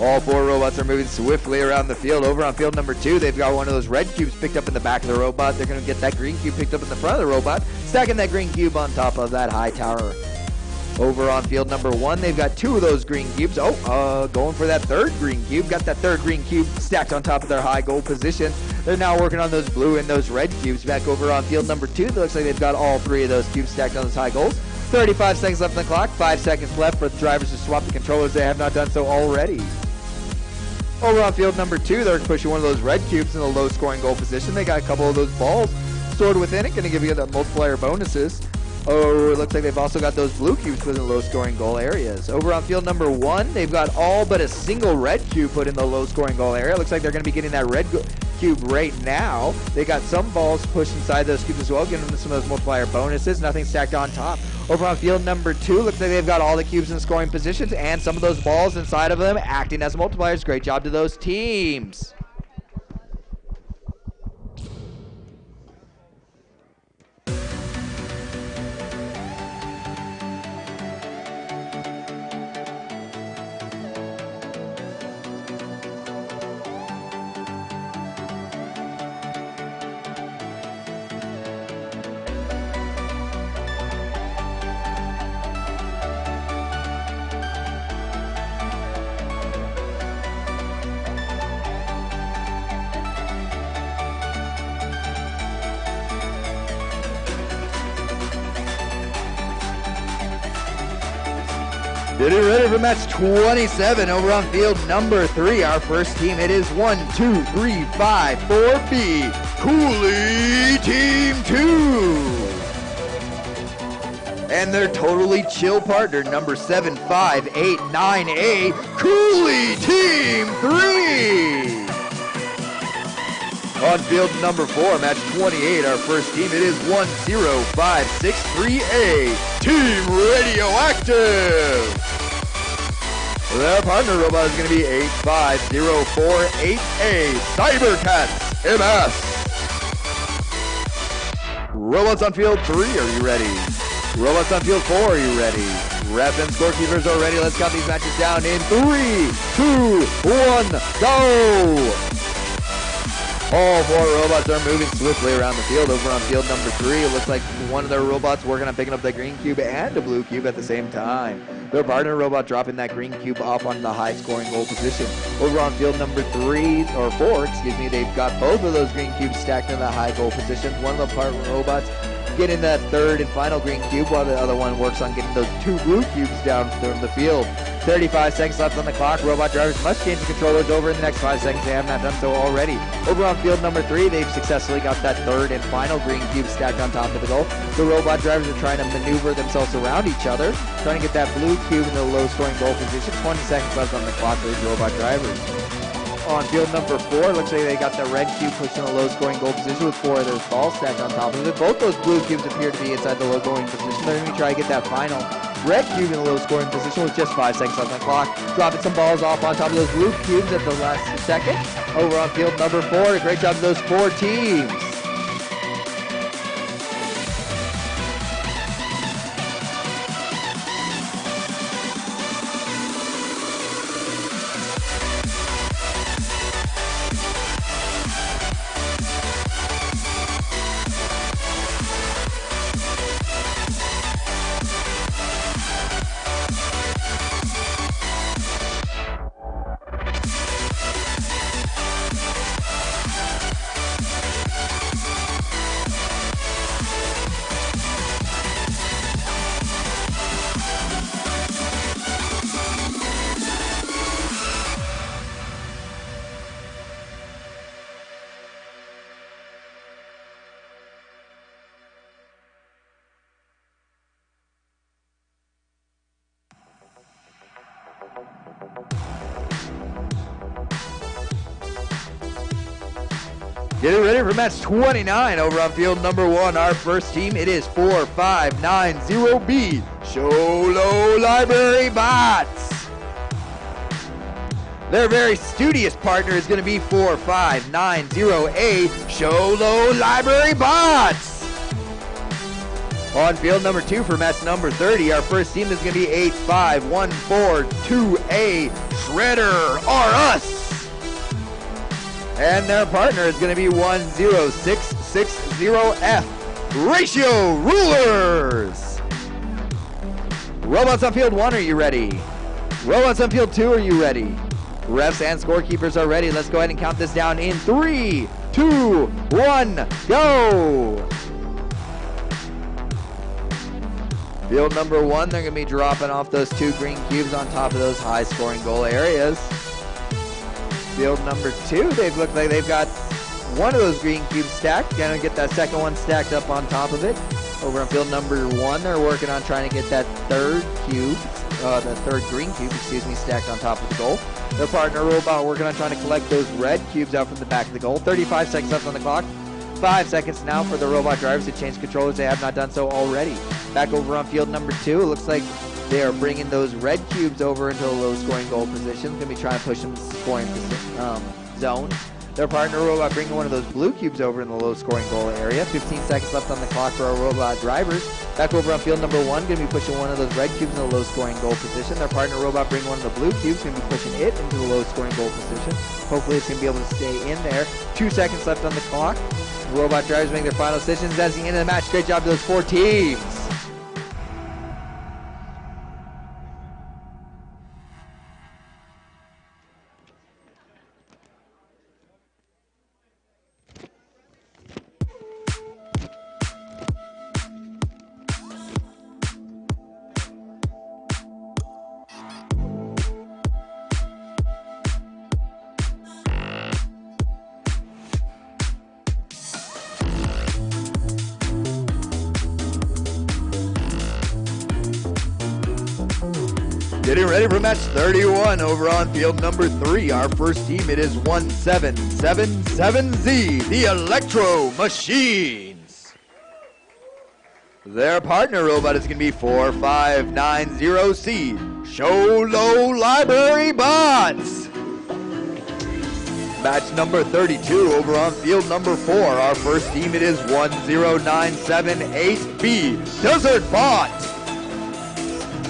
All 4 robots are moving swiftly around the field. Over on field number 2, they've got one of those red cubes picked up in the back of the robot. They're going to get that green cube picked up in the front of the robot, stacking that green cube on top of that high tower. Over on field number 1, they've got 2 of those green cubes. Going for that third green cube. Got that third green cube stacked on top of their high goal position. They're now working on those blue and those red cubes. Back over on field number 2, it looks like they've got all 3 of those cubes stacked on those high goals. 35 seconds left on the clock, 5 seconds left for the drivers to swap the controllers. They have not done so already. Over on field number 2, they're pushing one of those red cubes in a low scoring goal position. They got a couple of those balls stored within it, going to give you the multiplier bonuses. Oh, it looks like they've also got those blue cubes put in low scoring goal areas. Over on field number 1, they've got all but a single red cube put in the low scoring goal area. It looks like they're going to be getting that red cube right now. They got some balls pushed inside those cubes as well, giving them some of those multiplier bonuses. Nothing stacked on top. Over on field number 2, looks like they've got all the cubes in scoring positions and some of those balls inside of them acting as multipliers. Great job to those teams. Getting ready for match 27 over on field number 3. Our first team, it is 1, 2, 3, 5, 4B. Cooley Team 2. And their totally chill partner, number 7589A, Cooley Team 3. On field number 4, match 28, our first team, it is 10563A, Team Radioactive. Their partner robot is going to be 85048A, Cybercats MS. Robots on field 3, are you ready? Robots on field 4, are you ready? Ref and scorekeepers are ready. Let's count these matches down in 3, 2, 1, go! All 4 robots are moving swiftly around the field. Over on field number 3, it looks like one of their robots working on picking up the green cube and the blue cube at the same time. Their partner robot dropping that green cube off on the high scoring goal position. Over on field number 3, or 4, excuse me, they've got both of those green cubes stacked in the high goal positions. One of the partner robots getting that third and final green cube, while the other one works on getting those 2 blue cubes down from the field. 35 seconds left on the clock. Robot drivers must change the controllers over in the next 5 seconds. They have not done so already. Over on field number 3, they've successfully got that third and final green cube stacked on top of the goal. The robot drivers are trying to maneuver themselves around each other, trying to get that blue cube in the low scoring goal position. 20 seconds left on the clock for these robot drivers. On field number 4, looks like they got the red cube pushed in a low scoring goal position with 4 of those balls stacked on top of it. Both those blue cubes appear to be inside the low scoring position. They're going to try to get that final red cube in the low scoring position with just 5 seconds left on the clock. Dropping some balls off on top of those blue cubes at the last second. Over on field number 4, great job to those 4 teams. Getting ready for match 29 over on field number 1. Our first team, it is 4590B, Sholo Library Bots. Their very studious partner is going to be 4590A, Sholo Library Bots. On field number 2 for match number 30, our first team is going to be 85142A, Shredder R Us. And their partner is going to be 10660F, Ratio Rulers. Robots on field 1, are you ready? Robots on field 2, are you ready? Refs and scorekeepers are ready. Let's go ahead and count this down in 3, 2, 1, go! Field number 1, they're going to be dropping off those 2 green cubes on top of those high-scoring goal areas. Field number 2, they look like they've got one of those green cubes stacked. Going to get that second one stacked up on top of it. Over on field number 1, they're working on trying to get that third green cube, stacked on top of the goal. Their partner robot working on trying to collect those red cubes out from the back of the goal. 35 seconds left on the clock. 5 seconds now for the robot drivers to change controllers. They have not done so already. Back over on field number 2, it looks like they are bringing those red cubes over into a low-scoring goal position. Going to be trying to push them to the scoring zone. Their partner robot bringing one of those blue cubes over in the low-scoring goal area. 15 seconds left on the clock for our robot drivers. Back over on field number 1, going to be pushing one of those red cubes in the low-scoring goal position. Their partner robot bringing one of the blue cubes, going to be pushing it into the low-scoring goal position. Hopefully it's going to be able to stay in there. 2 seconds left on the clock. The robot drivers make their final decisions. That's the end of the match. Great job to those 4 teams. Getting ready for match 31 over on field number 3. Our first team, it is 1777Z, the Electro Machines. Their partner robot is going to be 4590C, Show Low Library Bots. Match number 32 over on field number 4. Our first team, it is 10978B, Desert Bot.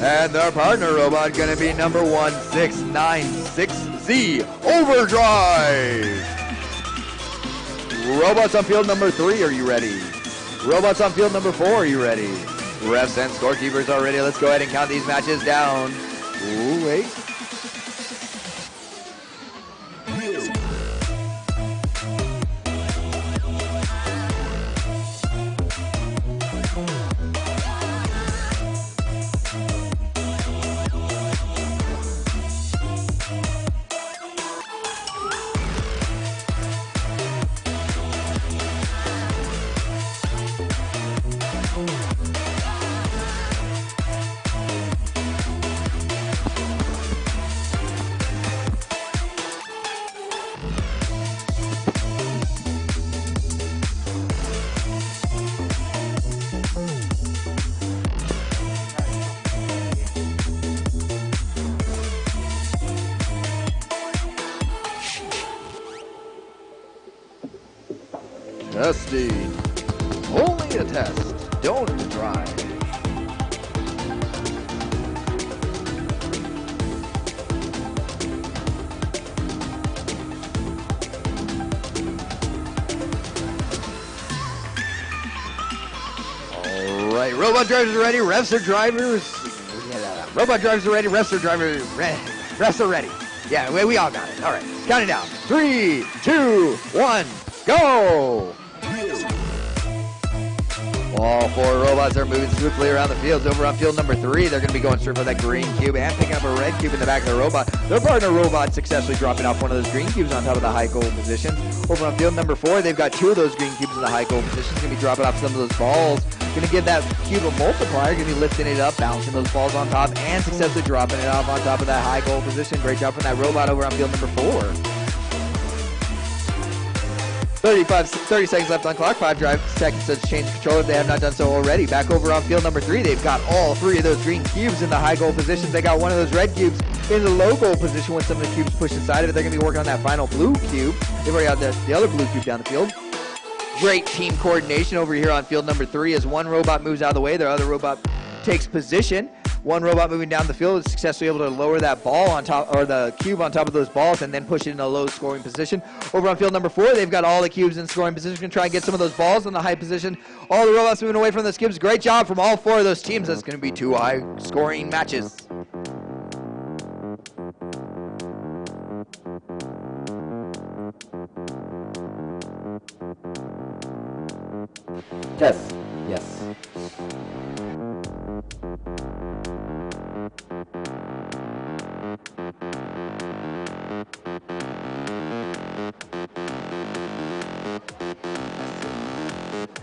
And their partner robot going to be number 1696Z, Overdrive. Robots on field number 3, are you ready? Robots on field number 4, are you ready? Refs and scorekeepers are ready. Let's go ahead and count these matches down. Ooh, wait. Testing. Only a test. Don't drive. All right, robot drivers are ready. Refs are drivers. Robot drivers are ready. Refs are drivers. Refs are ready. Yeah, we all got it. All right, count it down. 3, 2, 1, go! All 4 robots are moving swiftly around the fields. Over on field number 3, they're going to be going straight for that green cube and picking up a red cube in the back of the robot. Their partner robot successfully dropping off one of those green cubes on top of the high goal position. Over on field number 4, they've got 2 of those green cubes in the high goal position. Going to be dropping off some of those balls. Going to give that cube a multiplier. Going to be lifting it up, bouncing those balls on top, and successfully dropping it off on top of that high goal position. Great job from that robot over on field number 4. 30 seconds left on clock. 5 seconds to change control if they have not done so already. Back over on field number 3, they've got all 3 of those green cubes in the high goal positions. They got one of those red cubes in the low goal position with some of the cubes pushed inside of it. They're going to be working on that final blue cube. They've already got the other blue cube down the field. Great team coordination over here on field number 3 as one robot moves out of the way. Their other robot takes position. One robot moving down the field is successfully able to lower that ball on top, or the cube on top of those balls, and then push it in a low scoring position. Over on field number 4, they've got all the cubes in scoring position. Going to try and get some of those balls in the high position. All the robots moving away from those cubes. Great job from all 4 of those teams. That's going to be 2 high scoring matches. Test. Yes.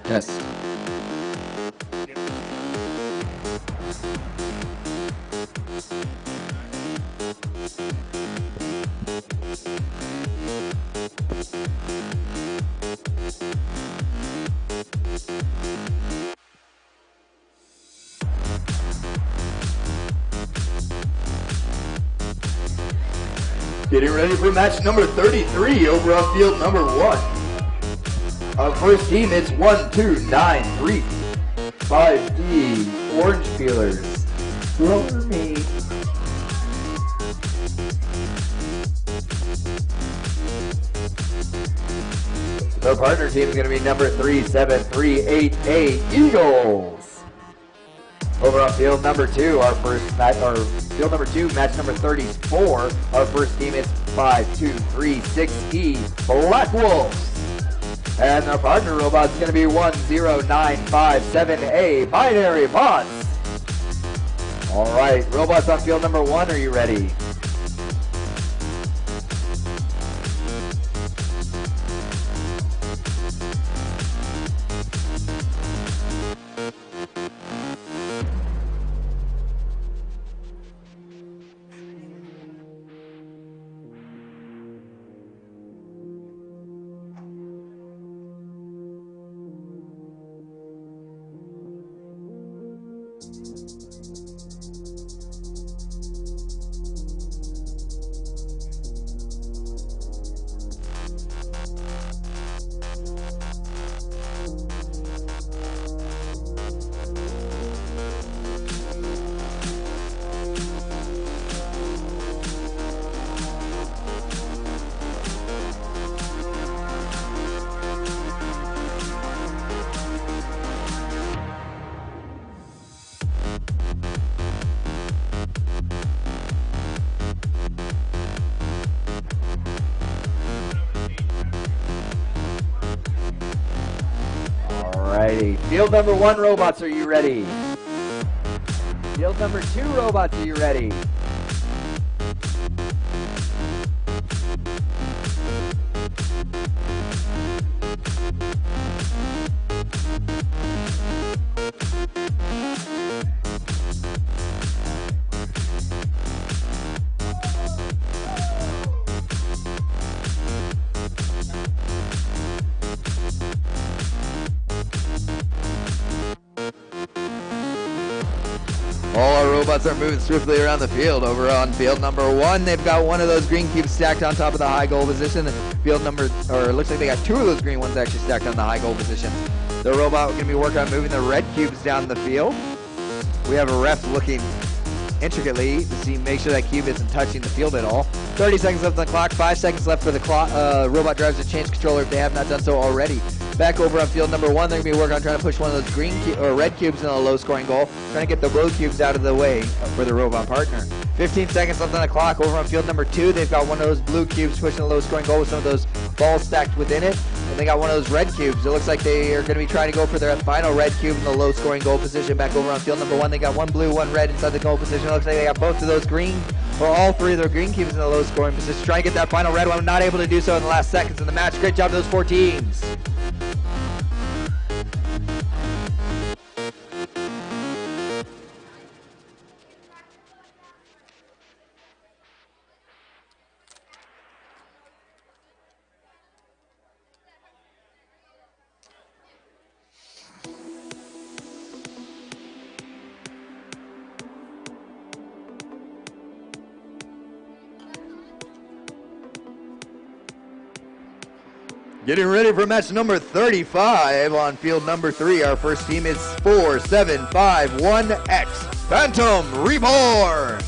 Test. Getting ready for match number 33 over on field number 1. Our first team is 1, 2, 9, 3, 5D Orange Peelers. Slower me. Their partner team is going to be number 3738A Eagles. Over on field number 2, our first match, or field number 2, match number 34. Our first team is 5236E Black Wolves. And our partner robot is going to be 10957A Binary Bots. All right, robots on field number 1, are you ready? Alrighty, field number 1 robots, are you ready? Field number 2 robots, are you ready? All our robots are moving swiftly around the field. Over on field number 1, they've got one of those green cubes stacked on top of the high goal position. Field number, or it looks like they got 2 of those green ones actually stacked on the high goal position. The robot going to be working on moving the red cubes down the field. We have a ref looking intricately to make sure that cube isn't touching the field at all. 30 seconds left on the clock, 5 seconds left for the clock. Robot drives to change controller if they have not done so already. Back over on field number 1, they're going to be working on trying to push one of those green or red cubes in a low-scoring goal, trying to get the blue cubes out of the way for the robot partner. 15 seconds left on the clock. Over on field number 2, they've got one of those blue cubes pushing a low-scoring goal with some of those balls stacked within it, and they got one of those red cubes. It looks like they are going to be trying to go for their final red cube in the low-scoring goal position. Back over on field number 1, they got one blue, one red inside the goal position. It looks like they got both of those green, or all 3 of their green cubes in the low-scoring position. Trying to get that final red one, not able to do so in the last seconds of the match. Great job to those 4 teams. Getting ready for match number 35 on field number 3. Our first team is 4751X Phantom Reborn.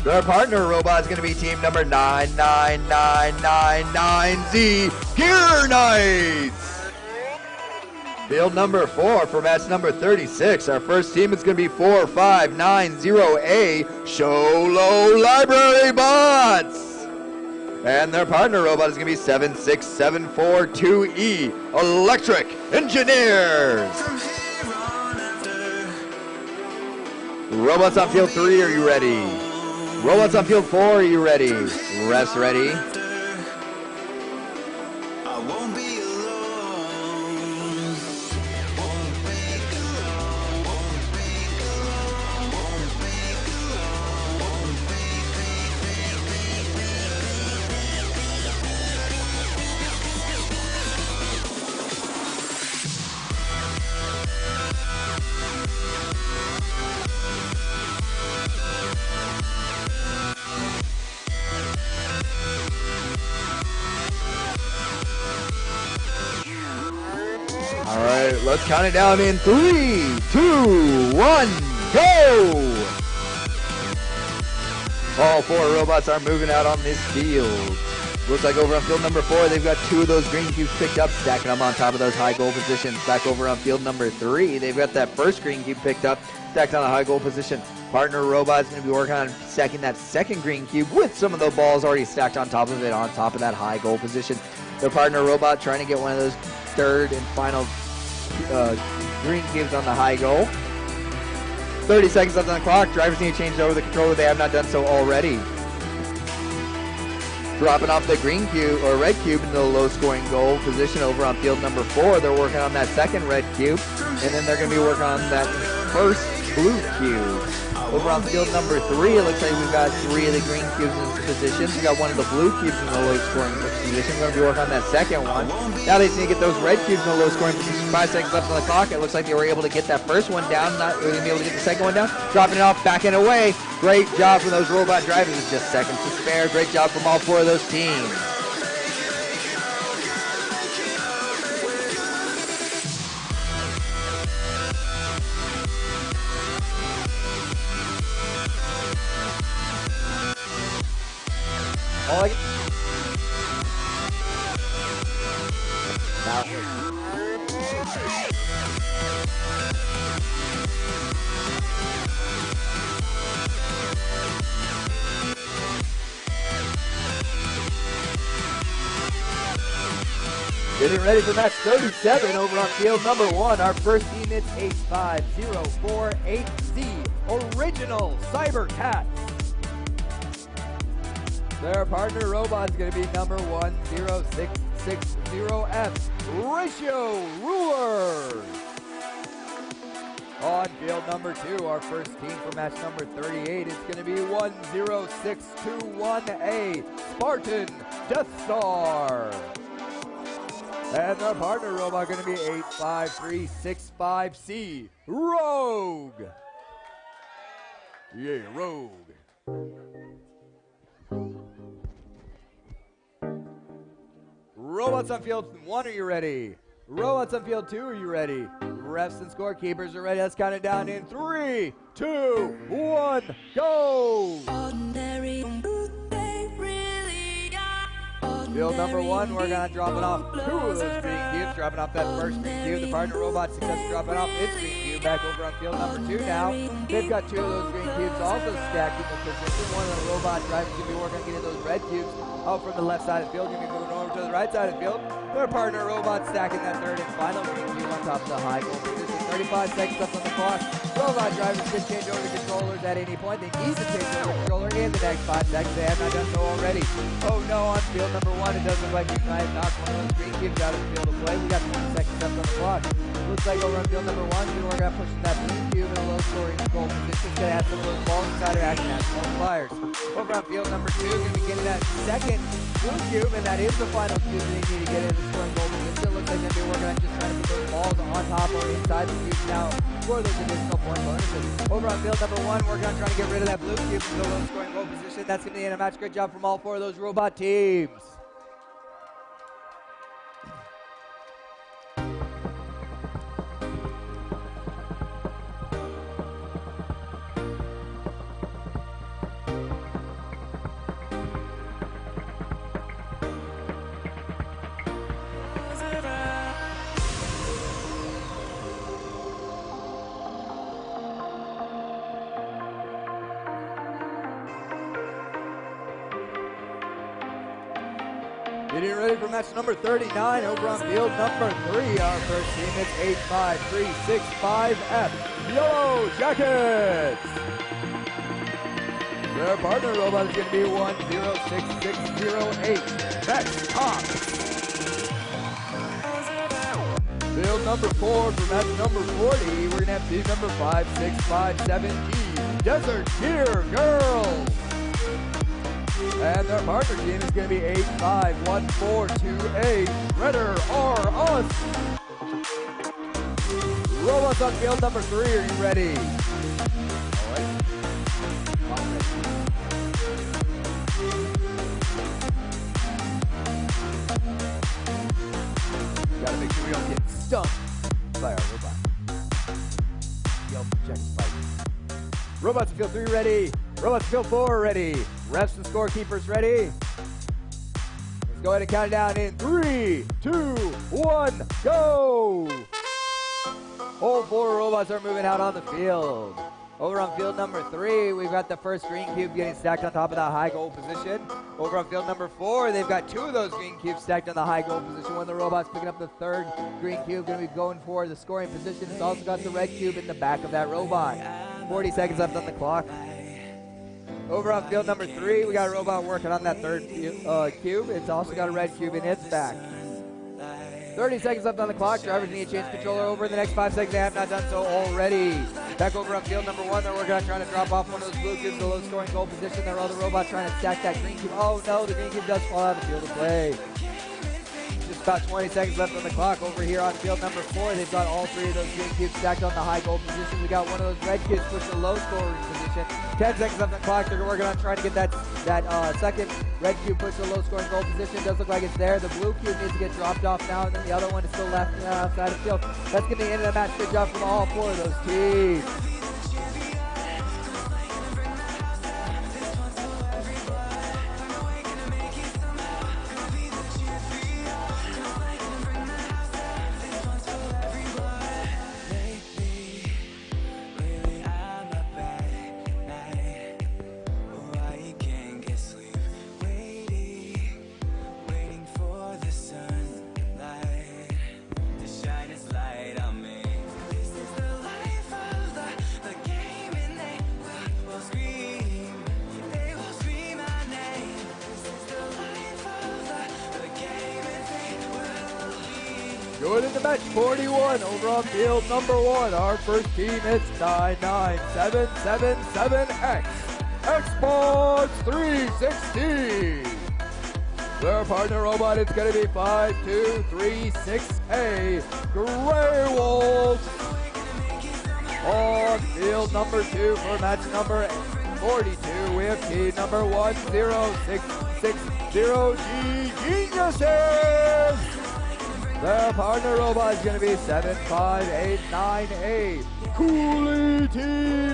Their partner robot is going to be team number 99999Z Gear Knights. Field number 4 for match number 36. Our first team is going to be 4590A Show Low Library Bots. And their partner robot is going to be 76742E, Electric Engineers. Robots on field 3, are you ready? Robots on field 4, are you ready? Refs ready? All right, let's count it down in 3, 2, 1, go! All 4 robots are moving out on this field. Looks like over on field number 4, they've got 2 of those green cubes picked up, stacking them on top of those high goal positions. Back over on field number 3, they've got that first green cube picked up, stacked on a high goal position. Partner robot's going to be working on stacking that second green cube with some of the balls already stacked on top of it, on top of that high goal position. The partner robot trying to get one of those third and final green cubes on the high goal. 30 seconds left on the clock. Drivers need to change over the controller. They have not done so already. Dropping off the green cube or red cube into the low scoring goal position over on field number 4. They're working on that second red cube, and then they're going to be working on that first blue cube. Over on field number 3, it looks like we've got 3 of the green cubes in position. We've got one of the blue cubes in the low scoring position. We're going to be working on that second one. Now they just need to get those red cubes in the low scoring position. 5 seconds left on the clock. It looks like they were able to get that first one down. Not really able to get the second one down. Dropping it off, back and away. Great job from those robot drivers. It's just seconds to spare. Great job from all 4 of those teams. All I can... Now. Getting ready for match 37 over on field number 1. Our first team is 85048C, Original Cyber Cat. Their partner robot is going to be number 10660F, Ratio Ruler. On field number 2, our first team for match number 38 is going to be 10621A, Spartan Death Star. And their partner robot going to be 85365C, Rogue. Yeah, Rogue. Robots on field 1, are you ready? Robots on field 2, are you ready? Refs and scorekeepers are ready. Let's count it down in 3, 2, 1, go! Field number 1, we're gonna drop it off 2 of those green cubes, dropping off that first green cube. The partner robot successfully dropping off its green cube. Back over on field number 2 now. They've got 2 of those green cubes also stacked in the position. One of the robot drivers gonna be working on getting those red cubes out from the left side of the field. Gonna be moving over to the right side of the field. Their partner robot stacking that third and final green cube on top of the high goal position. 35 seconds left on the clock. Robot drivers can change over the controllers at any point. They need to change over the controller in the next 5 seconds. They have not done so already. Oh no, on field number 1, it does look like we might have knocked one of those green cubes out of the field of play. We got 20 seconds left on the clock. Looks like over on field number 1, we're going to push that blue cube in a low scoring goal position. Going to have some of those balls inside of action as multipliers. Over on field number 2, going to be getting that second blue cube, and that is the final cube they need to get in the scoring goal position. It looks like they're going to be working on just trying to put those balls on top or inside the cube now for those additional point bonuses. Over on field number 1, working on trying to get rid of that blue cube in the low scoring goal position. That's going to be in a match. Great job from all 4 of those robot teams. Getting ready for match number 39 over on field number 3. Our first team is 85365F Yellow Jackets. Their partner robot is going to be 106608 VEX Top. Field number 4 for match number 40. We're going to have team number 5657E Desert Deer Girls. And their partner team is going to be 851428 Redder R Us. Robots on field number 3, are you ready? All right. Gotta make sure we don't get stumped by our robot. Yellow Jackets fight. Robots on field 3 ready. Robots on field 4 ready. Refs and scorekeepers ready. Let's go ahead and count it down in 3, 2, 1, go! All 4 robots are moving out on the field. Over on field number 3, we've got the first green cube getting stacked on top of that high goal position. Over on field number 4, they've got 2 of those green cubes stacked on the high goal position. One of the robots picking up the third green cube, going to be going for the scoring position. It's also got the red cube in the back of that robot. 40 seconds left on the clock. Over on field number 3, we got a robot working on that third cube. It's also got a red cube in its back. 30 seconds left on the clock. Drivers need to change controller over in the next 5 seconds. They have not done so already. Back over on field number 1, they're working on trying to drop off one of those blue cubes to low scoring goal position. Their other robot trying to stack that green cube. Oh no, the green cube does fall out of the field of play. Just about 20 seconds left on the clock. Over here on field number 4, they've got all 3 of those green cubes stacked on the high goal position. We got one of those red cubes pushed to low scoring position. 10 seconds left on the clock. They're working on trying to get that second red cube pushed to low scoring goal position. Does look like it's there. The blue cube needs to get dropped off now, and then the other one is still left outside of the field. That's going to be the end of the match. Good job from all 4 of those teams. Going into match 41 over on field number 1. Our first team is 99777X Xbox 360. Their partner robot is going to be 5236A Grey Wolf. On field number 2 for match number 42, we have team number 10660G Geniuses. Their partner robot is going to be 75898 Cooley Team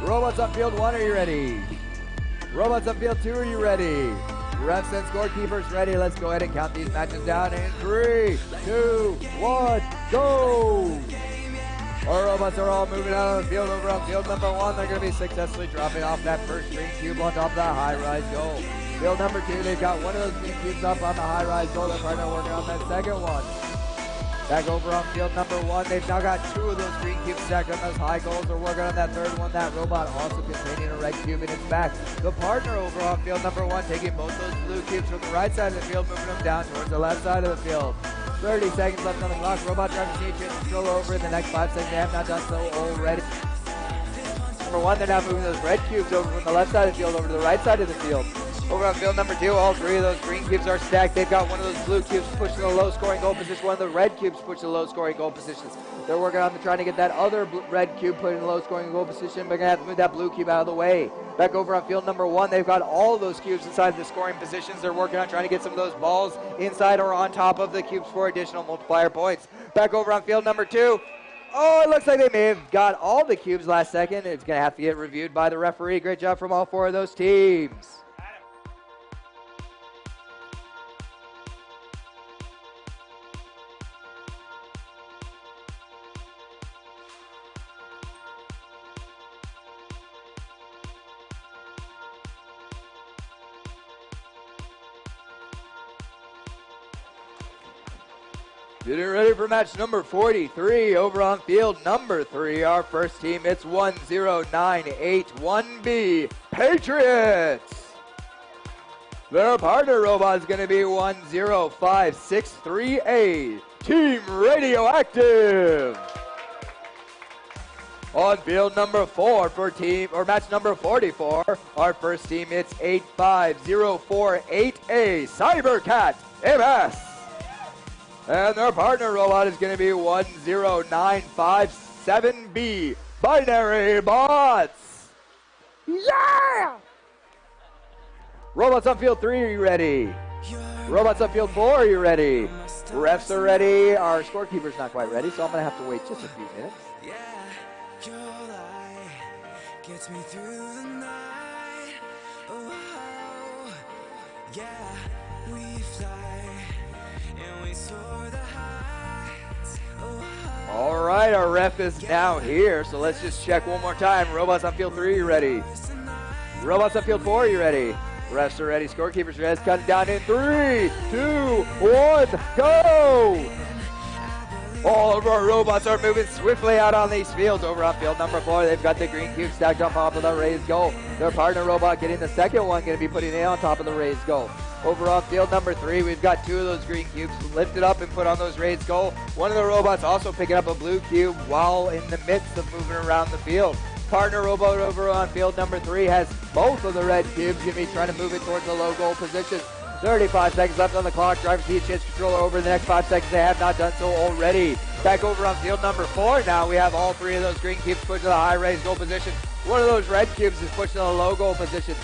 3. Robots on field 1, are you ready? Robots on field 2, are you ready? Refs and scorekeepers ready. Let's go ahead and count these matches down in 3, 2, 1, go! Our robots are all moving out on the field. Over on field number 1, they're going to be successfully dropping off that first green cube on top of that high-rise goal. Field number 2, they've got one of those green cubes up on the high-rise goal. They're partner working on that second one. Back over on field number 1, they've now got 2 of those green cubes stacked on those high goals. They're working on that third one. That robot also containing a red cube in its back. The partner over on field number 1 taking both those blue cubes from the right side of the field, moving them down towards the left side of the field. 30 seconds left on the clock. Robot drivers need to change control over in the next 5 seconds. They have not done so already. Number 1, they're now moving those red cubes over from the left side of the field over to the right side of the field. Over on field number 2, all 3 of those green cubes are stacked. They've got one of those blue cubes pushed to the low-scoring goal position, one of the red cubes pushed to the low-scoring goal positions. They're working on trying to get that other red cube put in the low-scoring goal position, but they're going to have to move that blue cube out of the way. Back over on field number 1, they've got all of those cubes inside the scoring positions. They're working on trying to get some of those balls inside or on top of the cubes for additional multiplier points. Back over on field number 2, oh, it looks like they may have got all the cubes last second. It's going to have to get reviewed by the referee. Great job from all 4 of those teams. Getting ready for match number 43 over on field number 3. Our first team, it's 10981B Patriots. Their partner robot is going to be 10563A Team Radioactive. On field number 4 for match number 44, our first team, it's 85048A Cybercat MS. And their partner robot is going to be 10957B Binary Bots. Yeah! Robots on field 3, are you ready? Robots on field 4, are you ready? Refs are ready. Our scorekeeper's not quite ready, so I'm going to have to wait just a few minutes. Your light gets me through the night. Oh, yeah, we fly and we soar the heights. Oh, All right, our ref is now here, so let's just check one more time. Robots on field 3, you ready? Robots on field 4, you ready? Refs are ready, scorekeepers ready. Let's cut it down in 3, 2, 1, go! All of our robots are moving swiftly out on these fields. Over on field number 4, they've got the green cube stacked on top of the raised goal. Their partner robot getting the second one, going to be putting it on top of the raised goal. Over on field number 3, we've got 2 of those green cubes lifted up and put on those raised goal. One of the robots also picking up a blue cube while in the midst of moving around the field. Partner robot over on field number 3 has both of the red cubes, going to be trying to move it towards the low goal position. 35 seconds left on the clock. Driver seat chance controller over the next 5 seconds. They have not done so already. Back over on field number 4 now. We have all 3 of those green cubes pushed to the high raised goal position. One of those red cubes is pushed to the low goal position.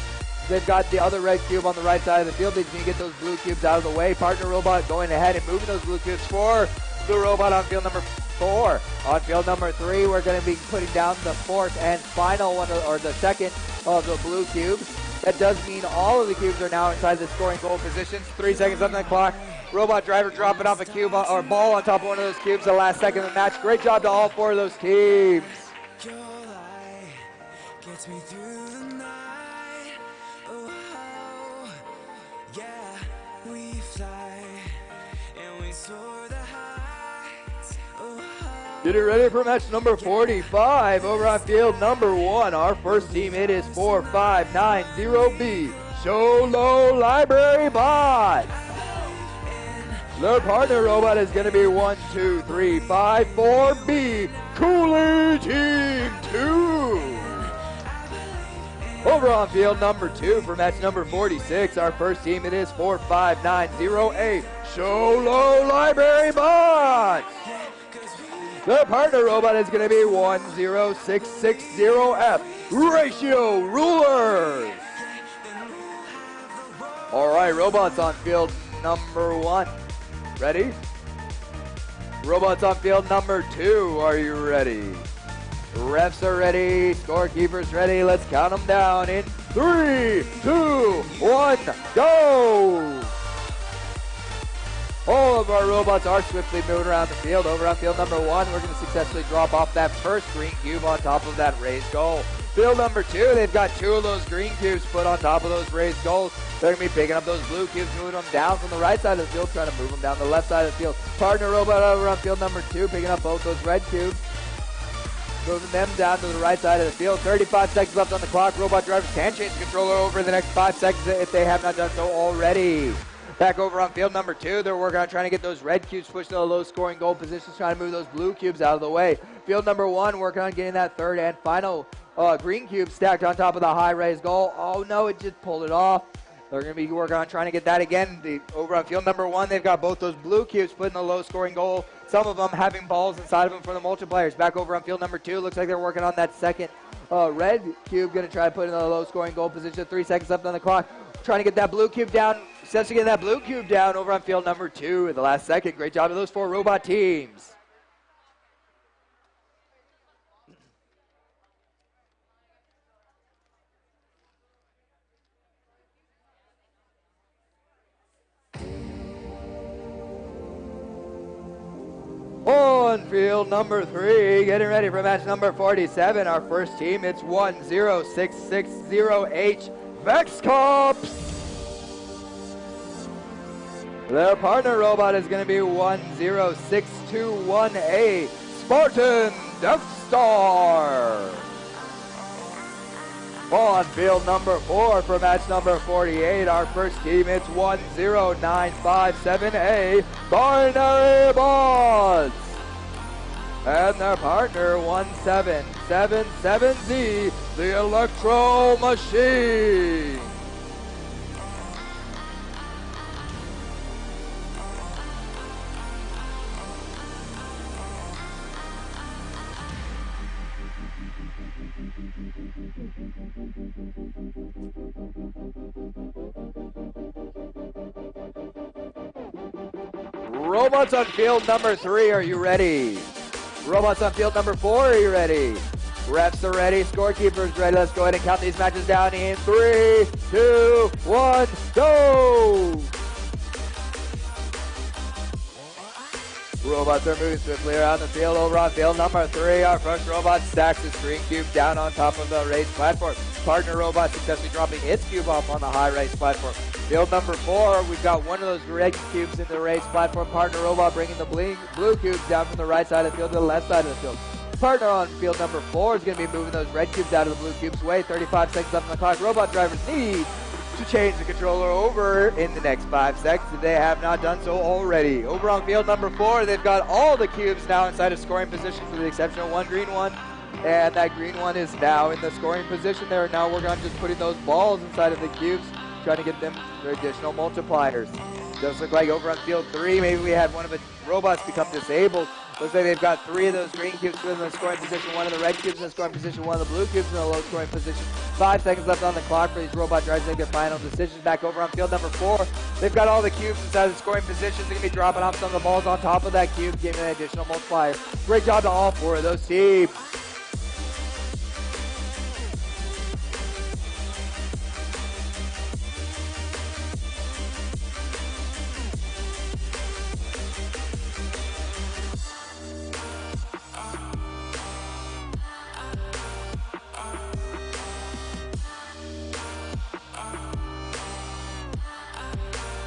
They've got the other red cube on the right side of the field. They need to get those blue cubes out of the way. Partner robot going ahead and moving those blue cubes for the robot on field number 4. On field number 3, we're going to be putting down the 4th and final one, or the second of the blue cubes. That does mean all of the cubes are now inside the scoring goal positions. 3 seconds left on the clock. Robot driver dropping off a cube or ball on top of one of those cubes the last second of the match. Great job to all 4 of those teams. your light gets me through the night. Oh, yeah, we fly and we soar the heights. Oh, Getting ready for match number 45 over on field number 1. Our first team, it is 4590B Solo Library Bots. Their partner robot is going to be 12354B Cooley Team 2. Over on field number 2 for match number 46, our first team, it is 4590A Solo Library Bots. Their partner robot is going to be 10660F Ratio Rulers. All right, robots on field number 1. Ready? Robots on field number 2, are you ready? Refs are ready, scorekeepers ready. Let's count them down in 3, 2, 1, go! All of our robots are swiftly moving around the field. Over on field number 1, we're going to successfully drop off that first green cube on top of that raised goal. Field number 2, they've got 2 of those green cubes put on top of those raised goals. They're going to be picking up those blue cubes, moving them down from the right side of the field, trying to move them down the left side of the field. Partner robot over on field number 2, picking up both those red cubes, moving them down to the right side of the field. 35 seconds left on the clock. Robot drivers can change the controller over the next 5 seconds if they have not done so already. Back over on field number 2, they're working on trying to get those red cubes pushed to the low-scoring goal positions, trying to move those blue cubes out of the way. Field number 1 working on getting that third and final green cube stacked on top of the high raised goal. Oh no, it just pulled it off. They're going to be working on trying to get that again. Over on field number 1, they've got both those blue cubes put in the low-scoring goal. Some of them having balls inside of them for the multipliers. Back over on field number 2, looks like they're working on that second red cube, going to try to put in the low-scoring goal position. 3 seconds left on the clock. Trying to get that blue cube down. Essentially getting that blue cube down over on field number 2 in the last second. Great job to those 4 robot teams. On field number 3, getting ready for match number 47. Our first team, it's 10660H VEX Cups. Their partner robot is going to be 10621A Spartan Death Star. On field number 4 for match number 48, our first team, it's 10957A Binary Bots. And their partner, 1777Z, the Electro Machine. Robots on field number 3, are you ready? Robots on field number 4, are you ready? Refs are ready, scorekeepers ready. Let's go ahead and count these matches down in 3, 2, 1, go! Robots are moving swiftly around the field. Over on field number 3, our first robot stacks his green cube down on top of the raised platform. Partner robot successfully dropping its cube off on the high raised platform. Field number 4, we've got one of those red cubes in the raised platform. Partner robot bringing the blue cubes down from the right side of the field to the left side of the field. Partner on field number 4 is going to be moving those red cubes out of the blue cubes' way. 35 seconds left on the clock. Robot drivers need to change the controller over in the next 5 seconds if they have not done so already. Over on field number 4, they've got all the cubes now inside of scoring position with the exception of one green one. And that green one is now in the scoring position. They're now working on just putting those balls inside of the cubes, trying to get them their additional multipliers. Does look like over on field 3, maybe we had one of the robots become disabled. Looks like they've got 3 of those green cubes in the scoring position, 1 of the red cubes in the scoring position, 1 of the blue cubes in the low scoring position. 5 seconds left on the clock for these robot drivers to make their final decisions. Back over on field number 4, they've got all the cubes inside the scoring positions. They're going to be dropping off some of the balls on top of that cube, giving an additional multiplier. Great job to all 4 of those teams.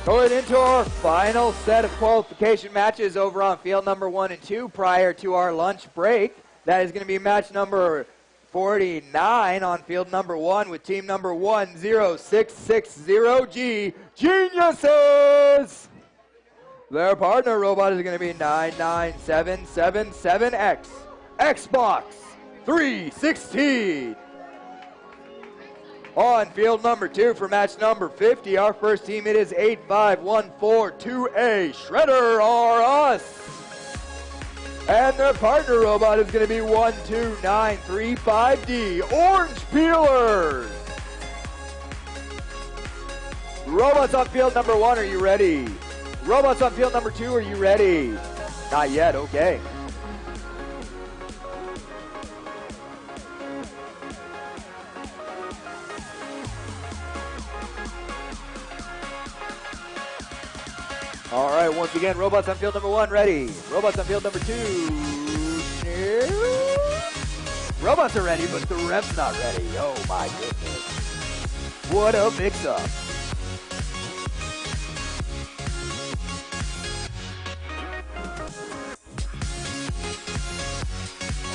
Going into our final set of qualification matches over on field number 1 and 2 prior to our lunch break. That is going to be match number 49 on field number 1 with team number 10660G Geniuses. Their partner robot is going to be 99777X Xbox 316. On field number 2 for match number 50, our first team, it is 85142A Shredder R Us. And their partner robot is going to be 12935D Orange Peelers. Robots on field number 1, are you ready? Robots on field number 2, are you ready? Not yet, okay. All right, once again, robots on field number 1, ready. Robots on field number 2. Robots are ready, but the ref's not ready. Oh my goodness. What a mix-up.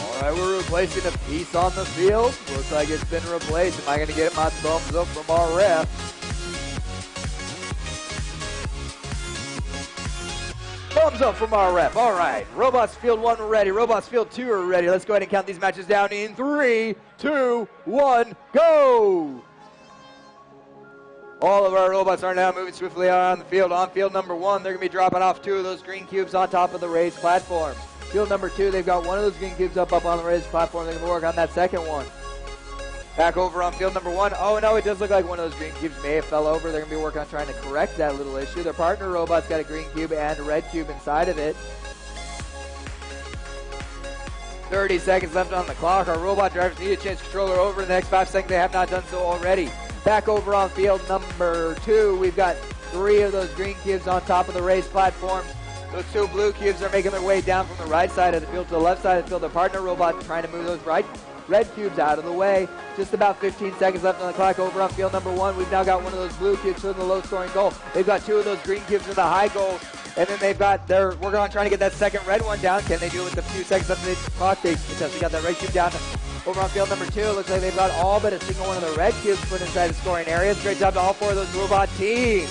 All right, we're replacing a piece on the field. Looks like it's been replaced. Am I going to get my thumbs up from our ref? Thumbs up from our ref. All right. Robots field 1 are ready. Robots field 2 are ready. Let's go ahead and count these matches down in 3, 2, 1, go. All of our robots are now moving swiftly on the field. On field number 1, they're going to be dropping off 2 of those green cubes on top of the raised platform. Field number 2, they've got 1 of those green cubes up on the raised platform. They're going to work on that second one. Back over on field number 1. Oh, no, it does look like one of those green cubes may have fell over. They're going to be working on trying to correct that little issue. Their partner robot's got a green cube and a red cube inside of it. 30 seconds left on the clock. Our robot drivers need to change controller over in the next 5 seconds. They have not done so already. Back over on field number 2, we've got 3 of those green cubes on top of the raised platform. Those 2 blue cubes are making their way down from the right side of the field to the left side of the field. Their partner robot trying to move those red red cubes out of the way. Just about 15 seconds left on the clock over on field number 1. We've now got one of those blue cubes for the low-scoring goal. They've got 2 of those green cubes in the high goal. And then they've got they're working on trying to get that second red one down. Can they do it with a few seconds left on the clock? They successfully got that red cube down over on field number 2. It looks like they've got all but a single one of the red cubes put inside the scoring areas. Great job to all 4 of those robot teams.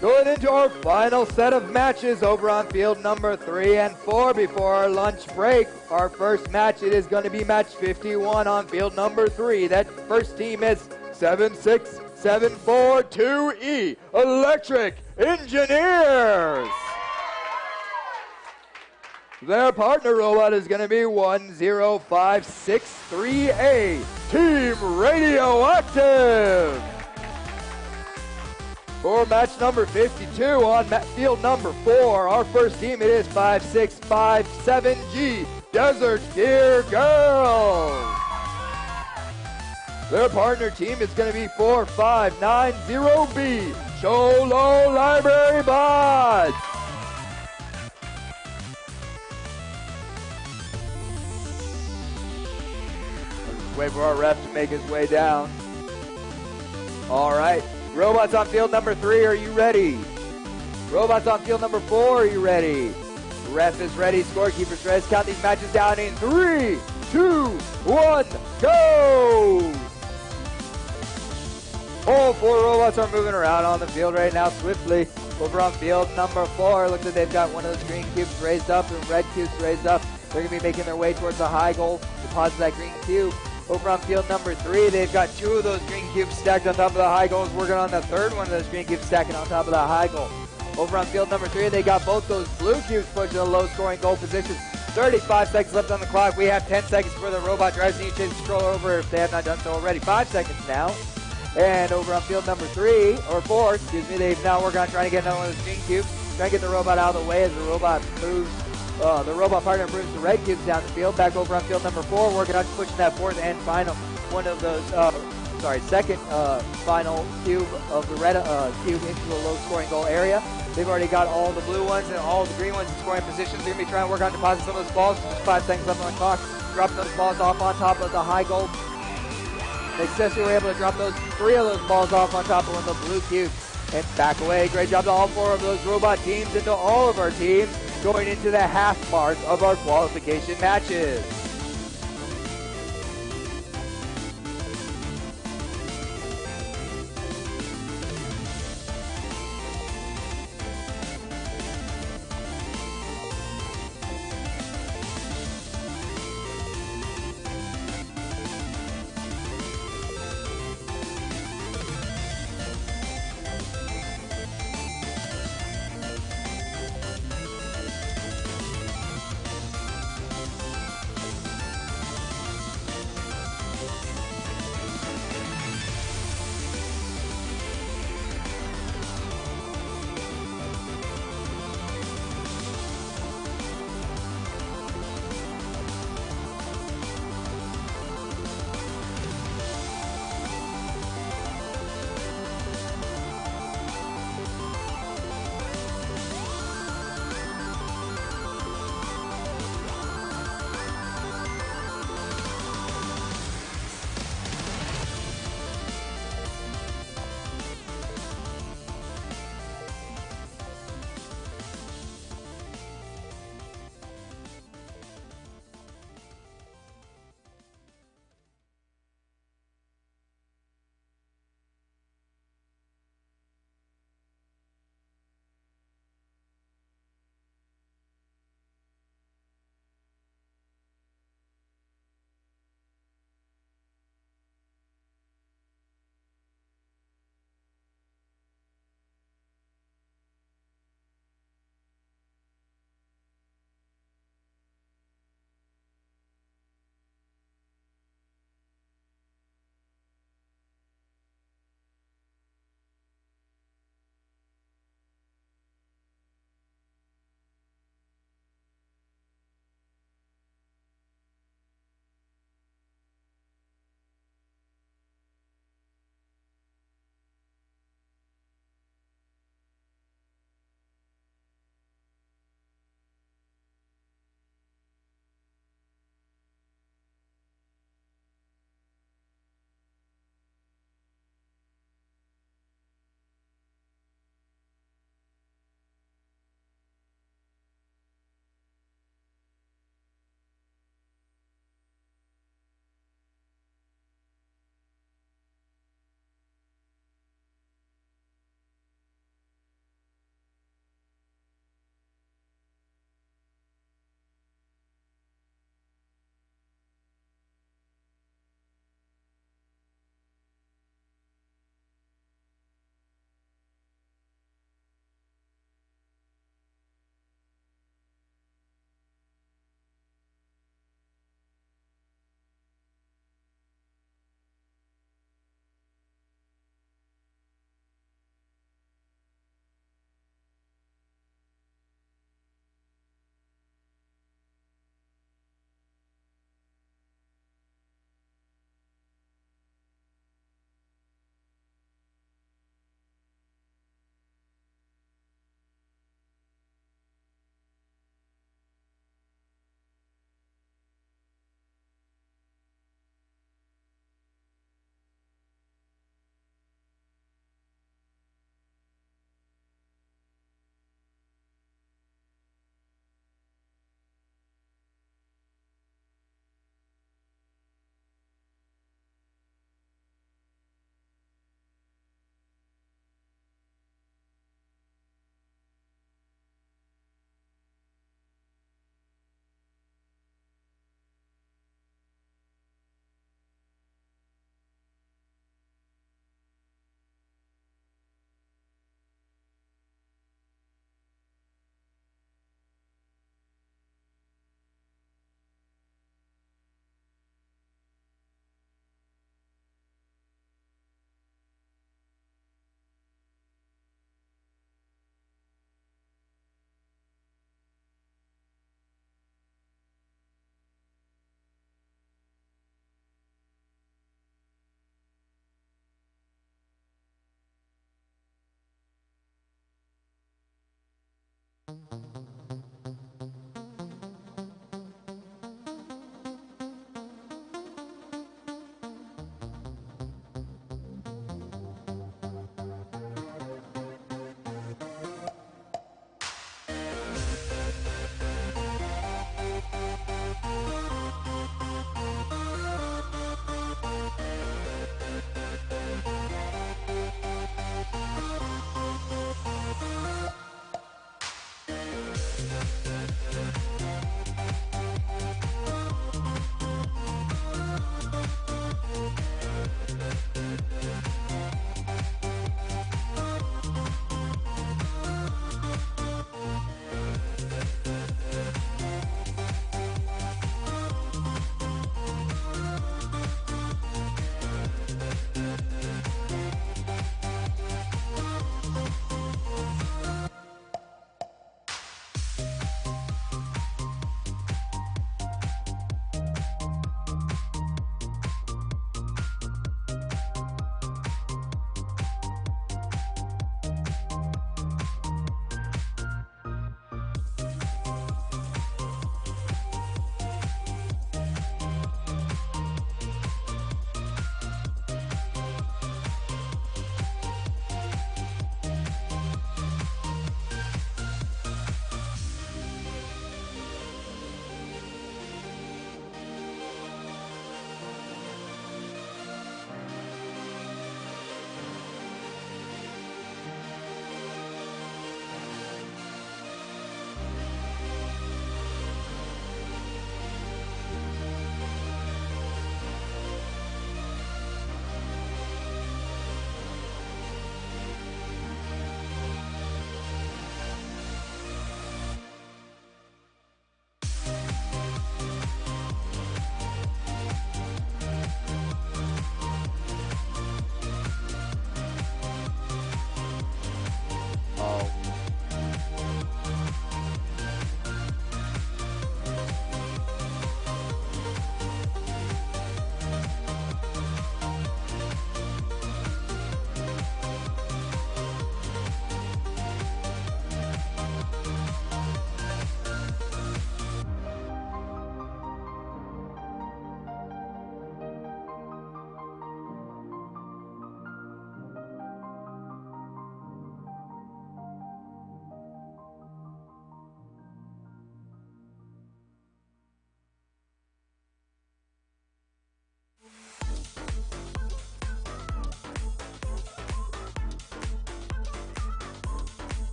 Going into our final set of matches over on field number 3 and 4 before our lunch break. Our first match, it is going to be match 51 on field number 3. That first team is 76742E, Electric Engineers. Their partner robot is going to be 10563A, Team Radioactive. For match number 52 on field number 4, our first team, it is 5657G, Desert Gear Girls. Their partner team is going to be 4590B, Cholo Library Bots. Let's wait for our ref to make his way down. All right. Robots on field number 3, are you ready? Robots on field number 4, are you ready? Ref is ready, scorekeeper's ready. Let's count these matches down in 3, 2, 1, go! All 4 robots are moving around on the field right now swiftly. Over on field number 4, looks like they've got one of those green cubes raised up and red cubes raised up. They're going to be making their way towards the high goal, deposit that green cube. Over on field number 3, they've got 2 of those green cubes stacked on top of the high goals, working on the third one of those green cubes stacking on top of the high goal. Over on field number 3, they got both those blue cubes pushed in a low-scoring goal position. 35 seconds left on the clock. We have 10 seconds before the robot drives need to scroll over if they have not done so already. 5 seconds now. And over on field number 4, they've now worked on trying to get another one of those green cubes, trying to get the robot out of the way as the robot moves. The robot partner moves the red cubes down the field. Back over on field number 4, working on pushing that fourth and final one of those, second final cube of the red cube into a low-scoring goal area. They've already got all the blue ones and all the green ones in scoring positions. They're going to be trying to work on depositing some of those balls. Just 5 seconds left on the clock. Dropping those balls off on top of the high goal. They successfully were able to drop 3 of those balls off on top of one of the blue cubes and back away. Great job to all 4 of those robot teams and to all of our teams going into the half mark of our qualification matches.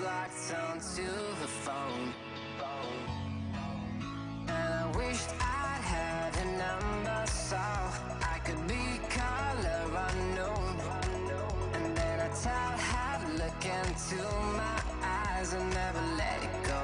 locked onto the phone. And I wished I'd had a number so I could be color unknown. And then I tell her to look into my eyes and never let it go.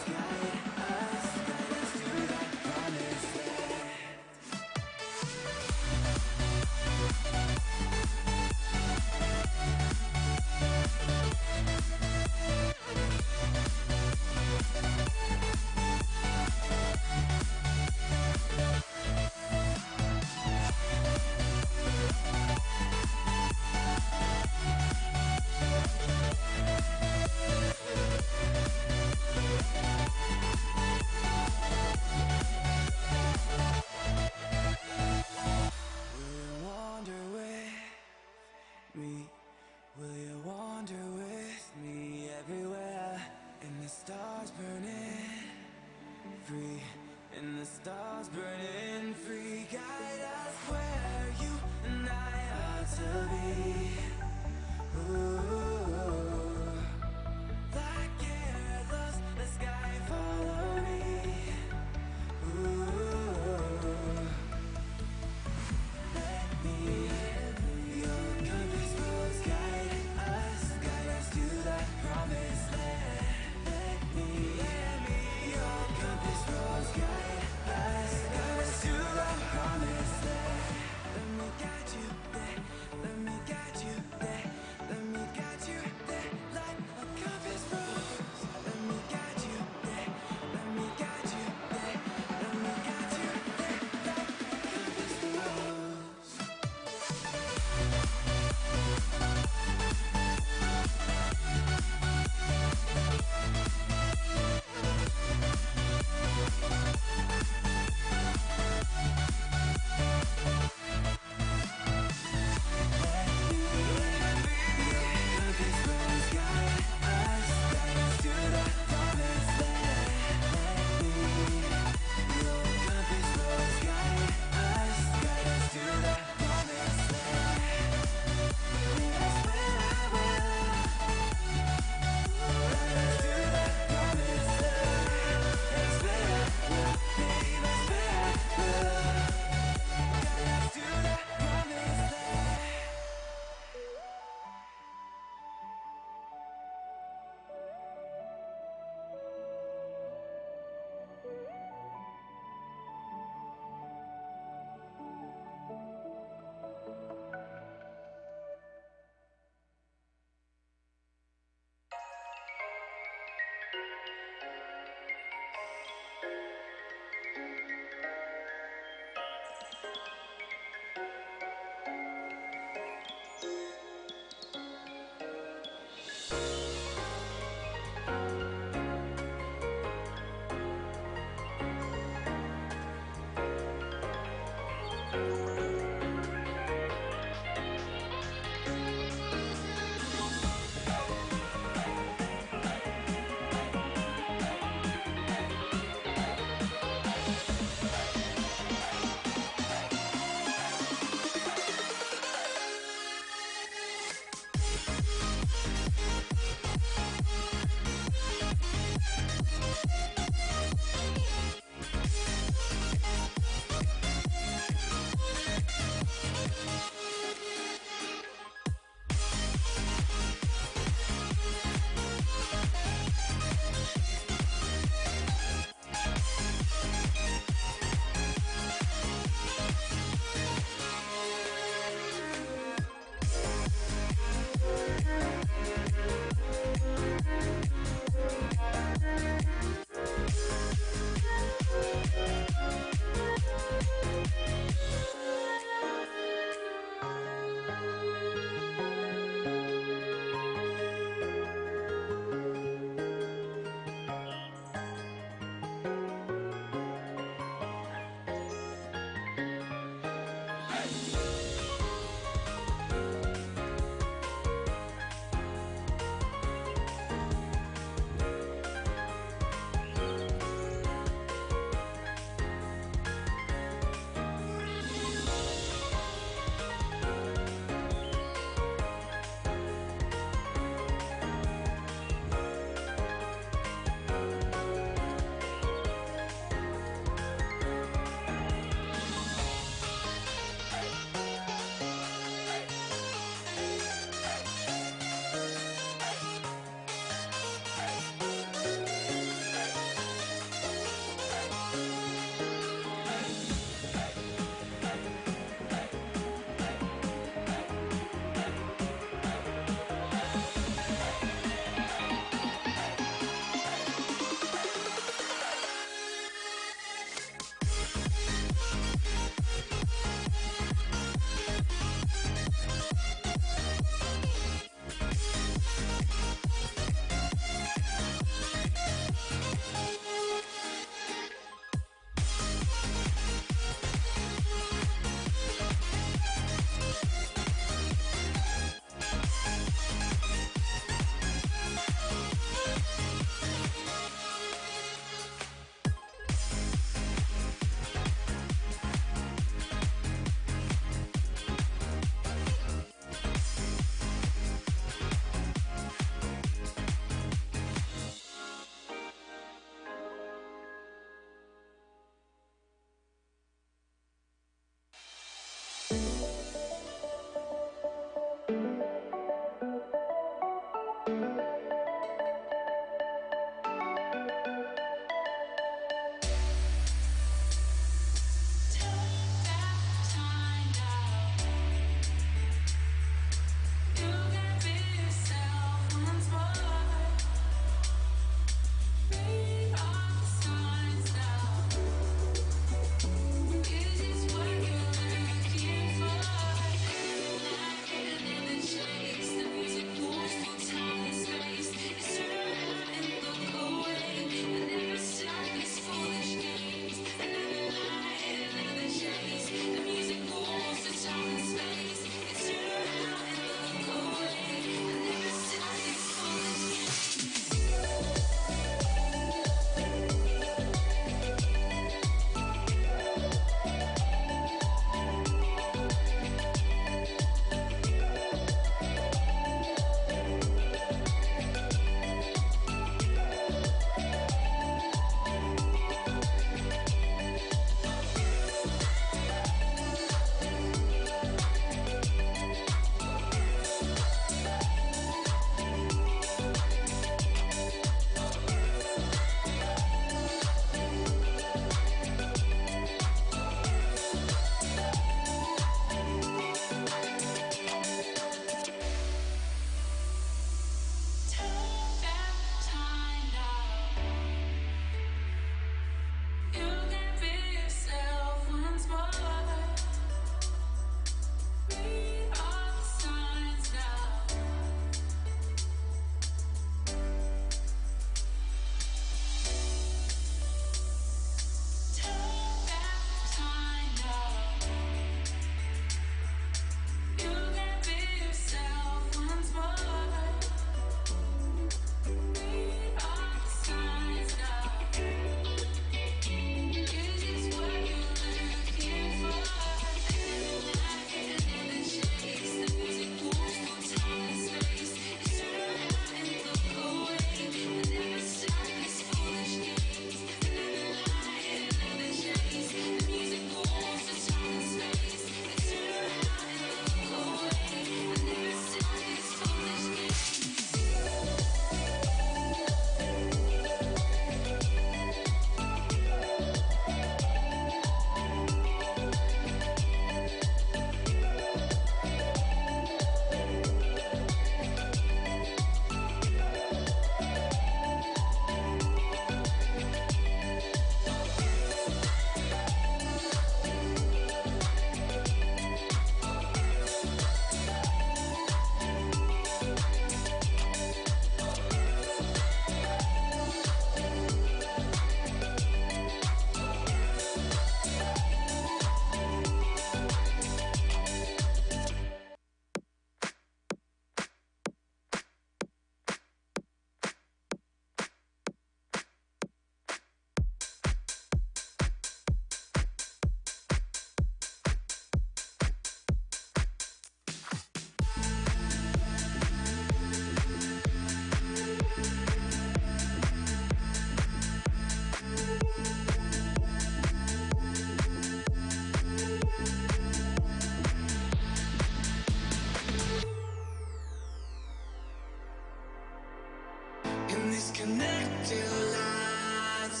disconnected lines.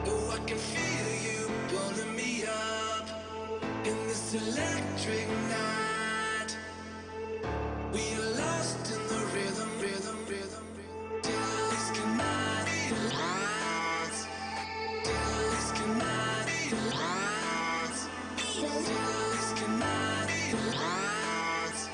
Oh, I can feel you pulling me up in this electric night. We are lost in the rhythm, rhythm, rhythm, rhythm. Disconnected lines. Disconnected lines.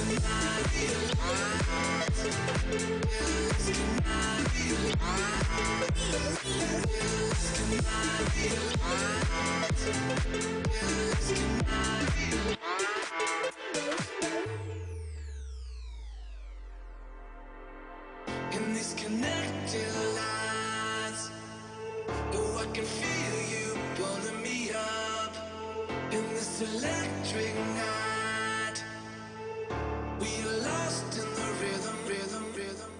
Disconnected lines. Disconnected lines. In these connected lines, oh, I can feel you pulling me up in this electric night. We are lost in the rhythm, rhythm, rhythm,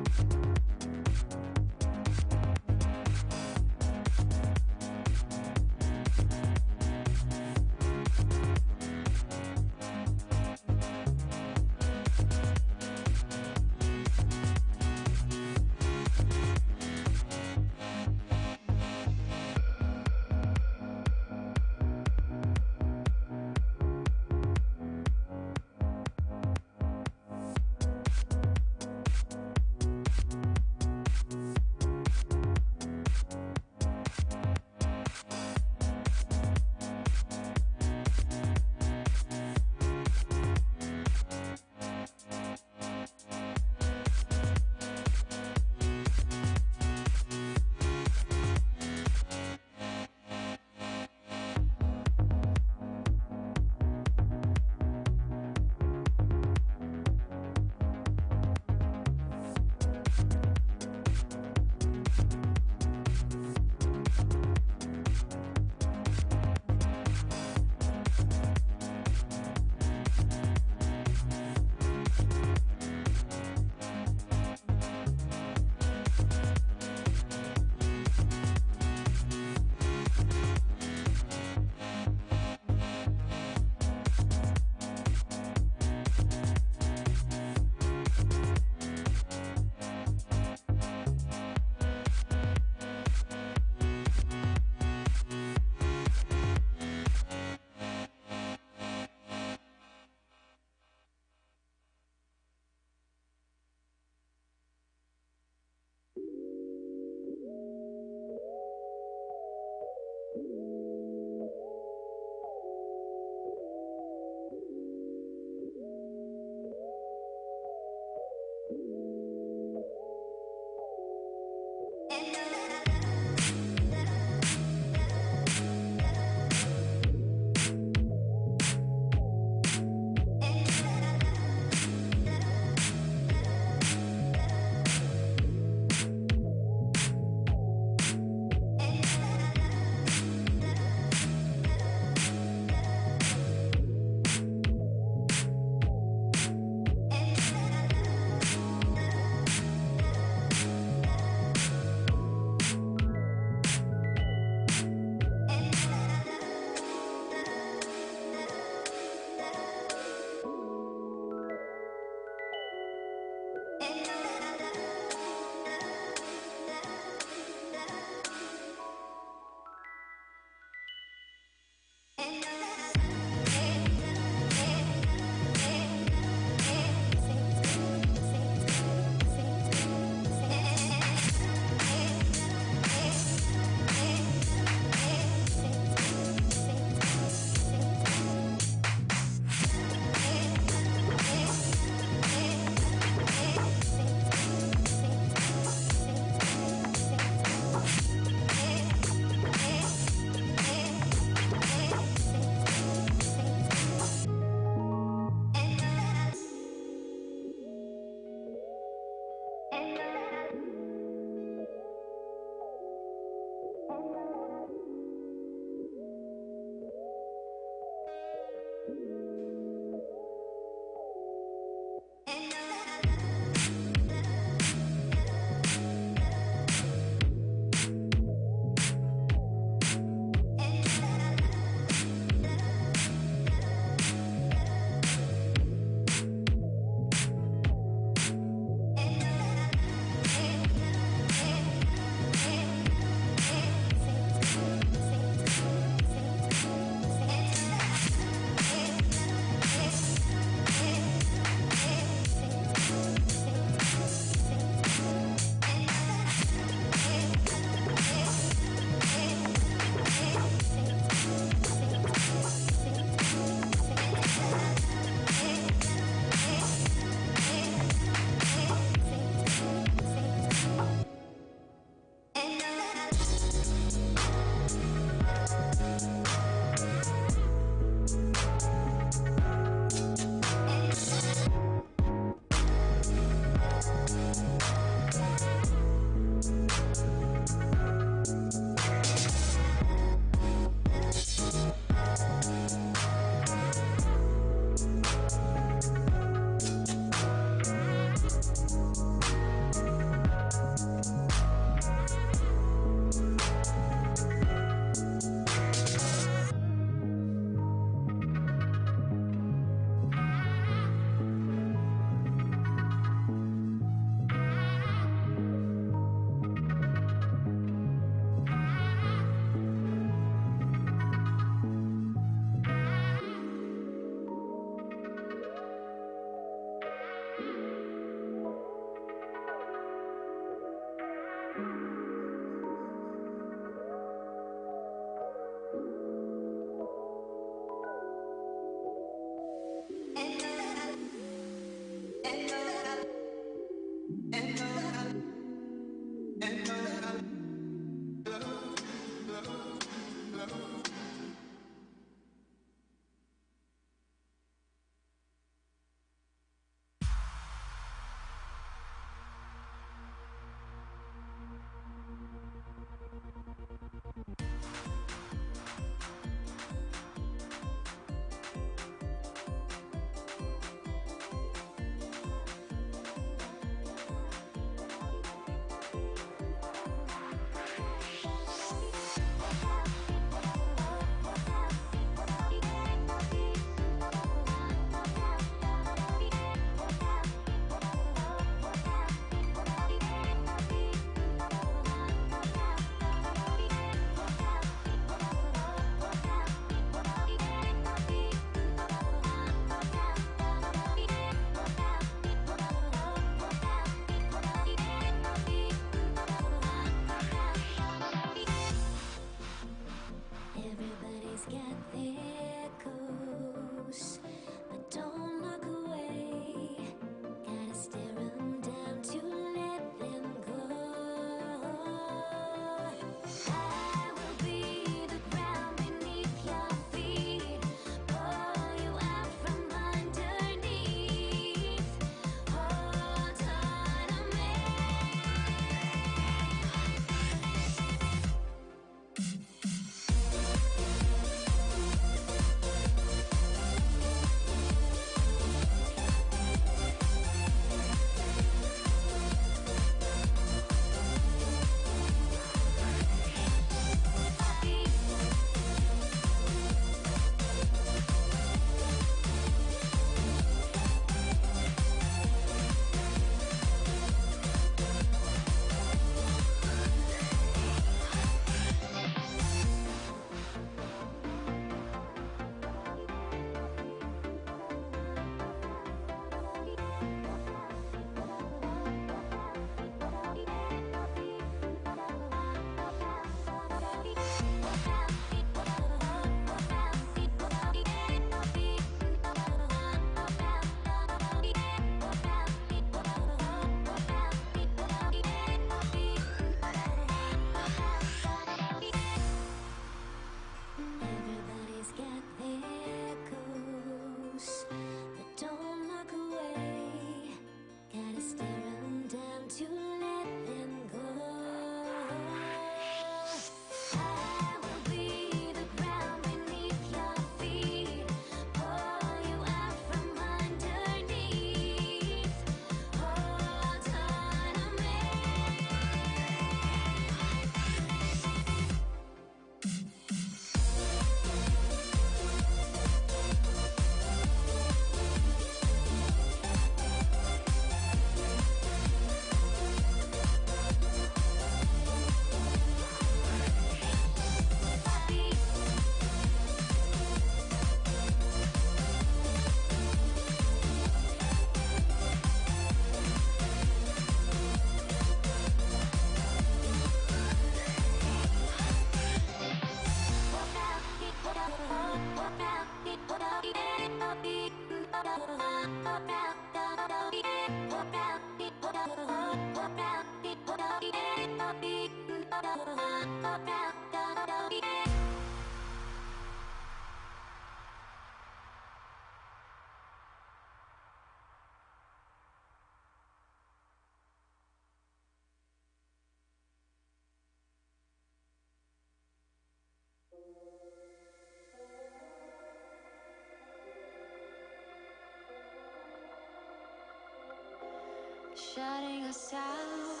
shutting us out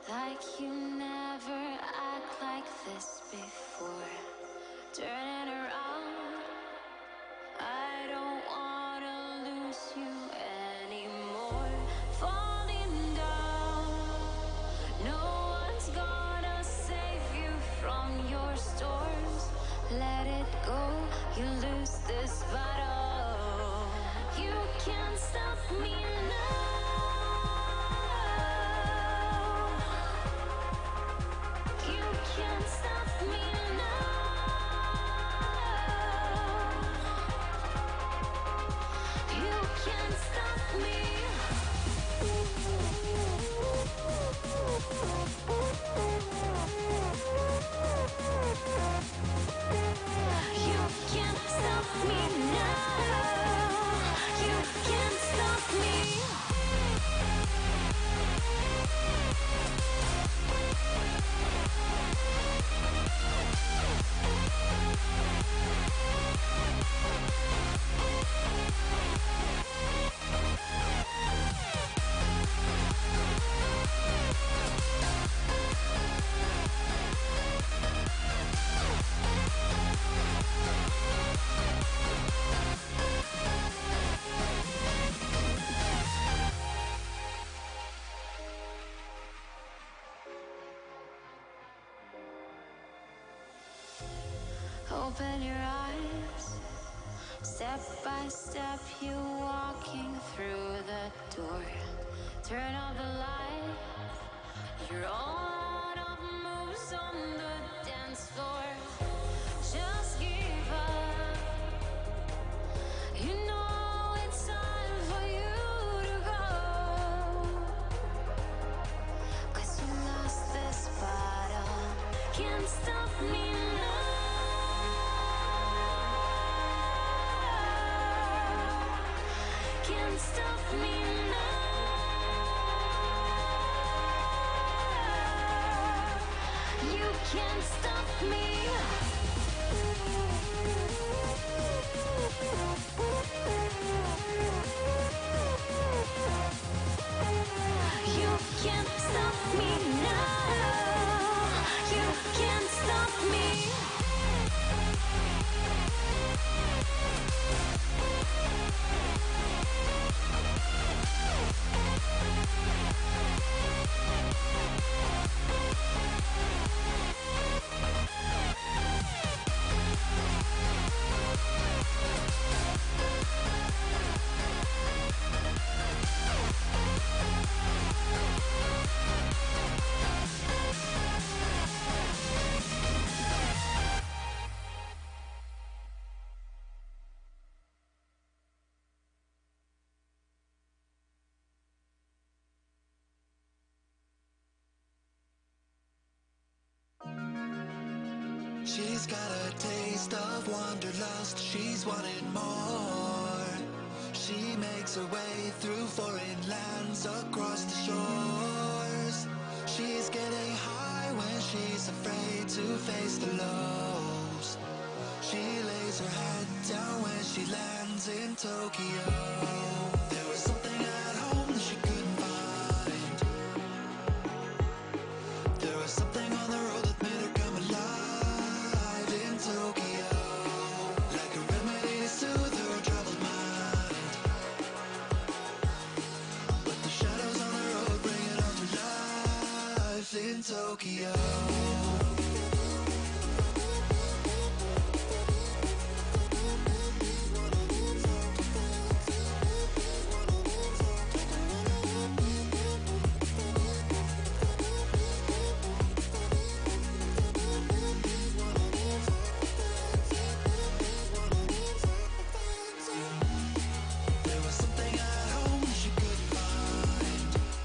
like you never act like this before. Turning around, I don't wanna lose you anymore. Falling down, no one's gonna save you from your storms. Let it go, you lose this battle. You can't stop me now. You can't stop me now. You can't stop me. You can't stop me now. You can't stop me. Open your eyes. Step by step, you walking through the door. Turn off the light. You're all out of moves on the dance floor. Just give up. You know it's time for you to go. 'Cause you lost this battle. Can't stop me now. Can't stop me now. You can't stop me. You can't stop me now. You can't stop me. She's got a taste of wanderlust, she's wanting more. She makes her way through foreign lands across the shores. She's getting high when she's afraid to face the lows. She lays her head down when she lands in Tokyo. There was something at home that she couldn't find. There was something on the road that made her come alive in Tokyo. Like a remedy to soothe her troubled mind. But the shadows on the road bring it all to life in Tokyo.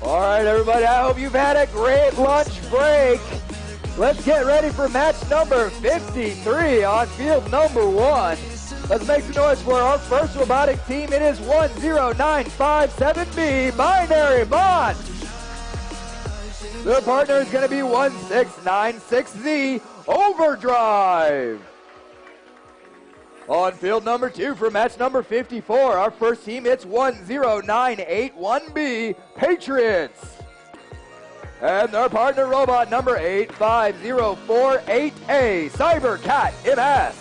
All right, everybody, I hope you've had a great lunch break. Let's get ready for match number 53 on field number 1. Let's make some noise for our first robotic team. It is 10957B, Binary Bond. Their partner is going to be 1696Z, Overdrive. On field number 2 for match number 54, our first team, it's 10981B, Patriots. And their partner robot number 85048A, Cybercat MS.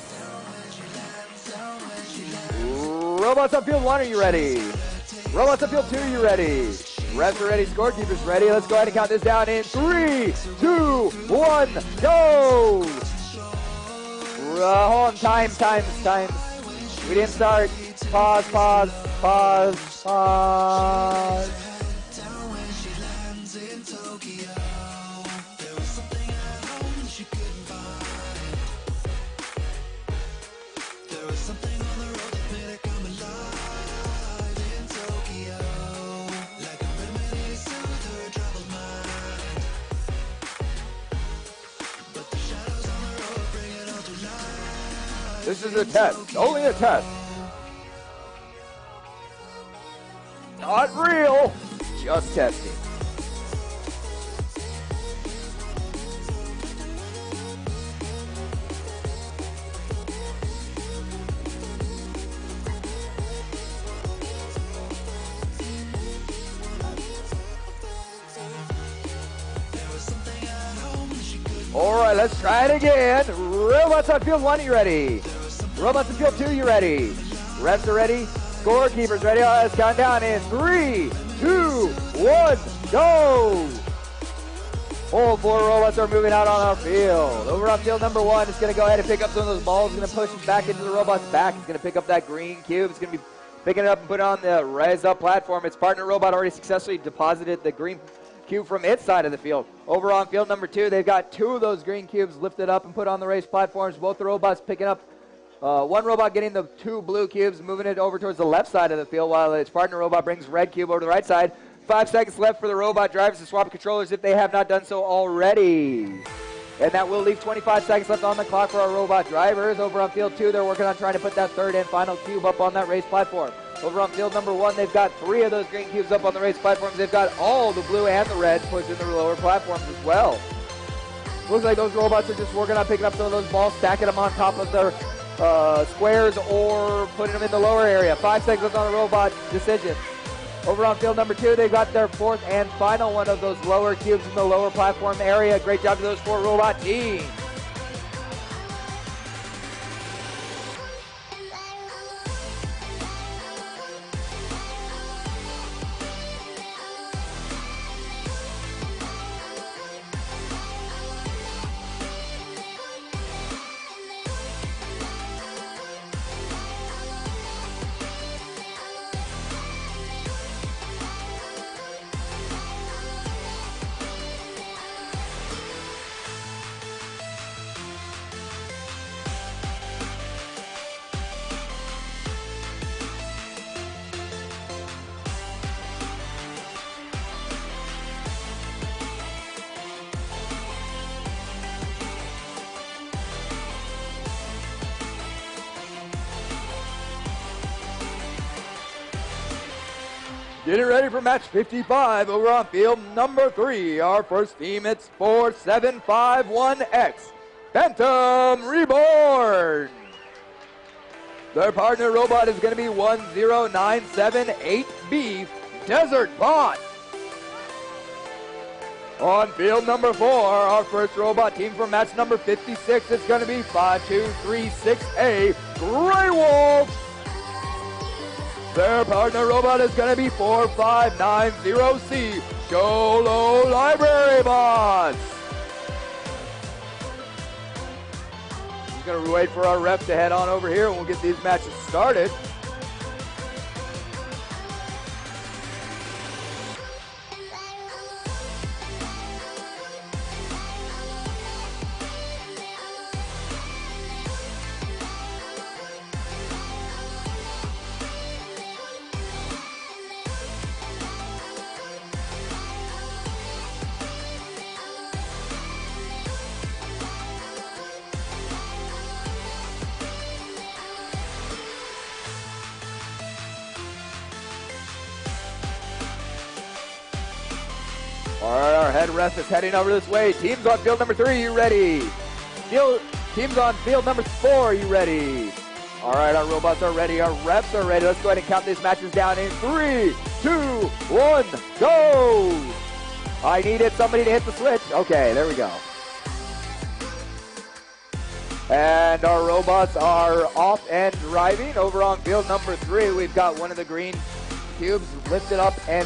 Robots on field 1, are you ready? Robots on field 2, are you ready? Refs are ready, scorekeepers ready. Let's go ahead and count this down in 3, 2, 1, go! Hold on, time. We didn't start. Pause. This is a test, only a test. Not real, just testing. All right, let's try it again. Robots on field 1, are you ready? Robots on field 2, you ready? Refs are ready. Scorekeepers ready. All right, let's count down in 3, 2, 1, go! All 4 robots are moving out on our field. Over on field number 1, it's going to go ahead and pick up some of those balls. It's going to push them back into the robot's back. It's going to pick up that green cube. It's going to be picking it up and put it on the raised up platform. Its partner robot already successfully deposited the green cube from its side of the field. Over on field number 2, they've got 2 of those green cubes lifted up and put on the raised platforms. Both the robots picking up, one robot getting the 2 blue cubes, moving it over towards the left side of the field, while its partner robot brings red cube over to the right side. 5 seconds left for the robot drivers to swap controllers if they have not done so already. And that will leave 25 seconds left on the clock for our robot drivers. Over on field 2, they're working on trying to put that 3rd and final cube up on that raised platform. Over on field number 1, they've got 3 of those green cubes up on the raised platforms. They've got all the blue and the red pushed in the lower platforms as well. Looks like those robots are just working on picking up some of those balls, stacking them on top of their squares, or putting them in the lower area. 5 seconds left on the robot decision. Over on field number 2, they've got their 4th and final one of those lower cubes in the lower platform area. Great job to those 4 robot teams. Getting ready for match 55 over on field number 3. Our first team, it's 4751X, Phantom Reborn. Their partner robot is going to be 10978B, Desert Bot. On field number 4, our first robot team for match number 56 is going to be 5236A, Grey Wolf. Their partner robot is going to be 4590C, Cholo Library Bots. We're going to wait for our ref to head on over here and we'll get these matches started. All right, our head ref is heading over this way. Teams on field number 3, you ready? Teams on field number 4, you ready? All right, our robots are ready. Our refs are ready. Let's go ahead and count these matches down in 3, 2, 1, go! I needed somebody to hit the switch. Okay, there we go. And our robots are off and driving. Over on field number 3, we've got one of the green cubes lifted up and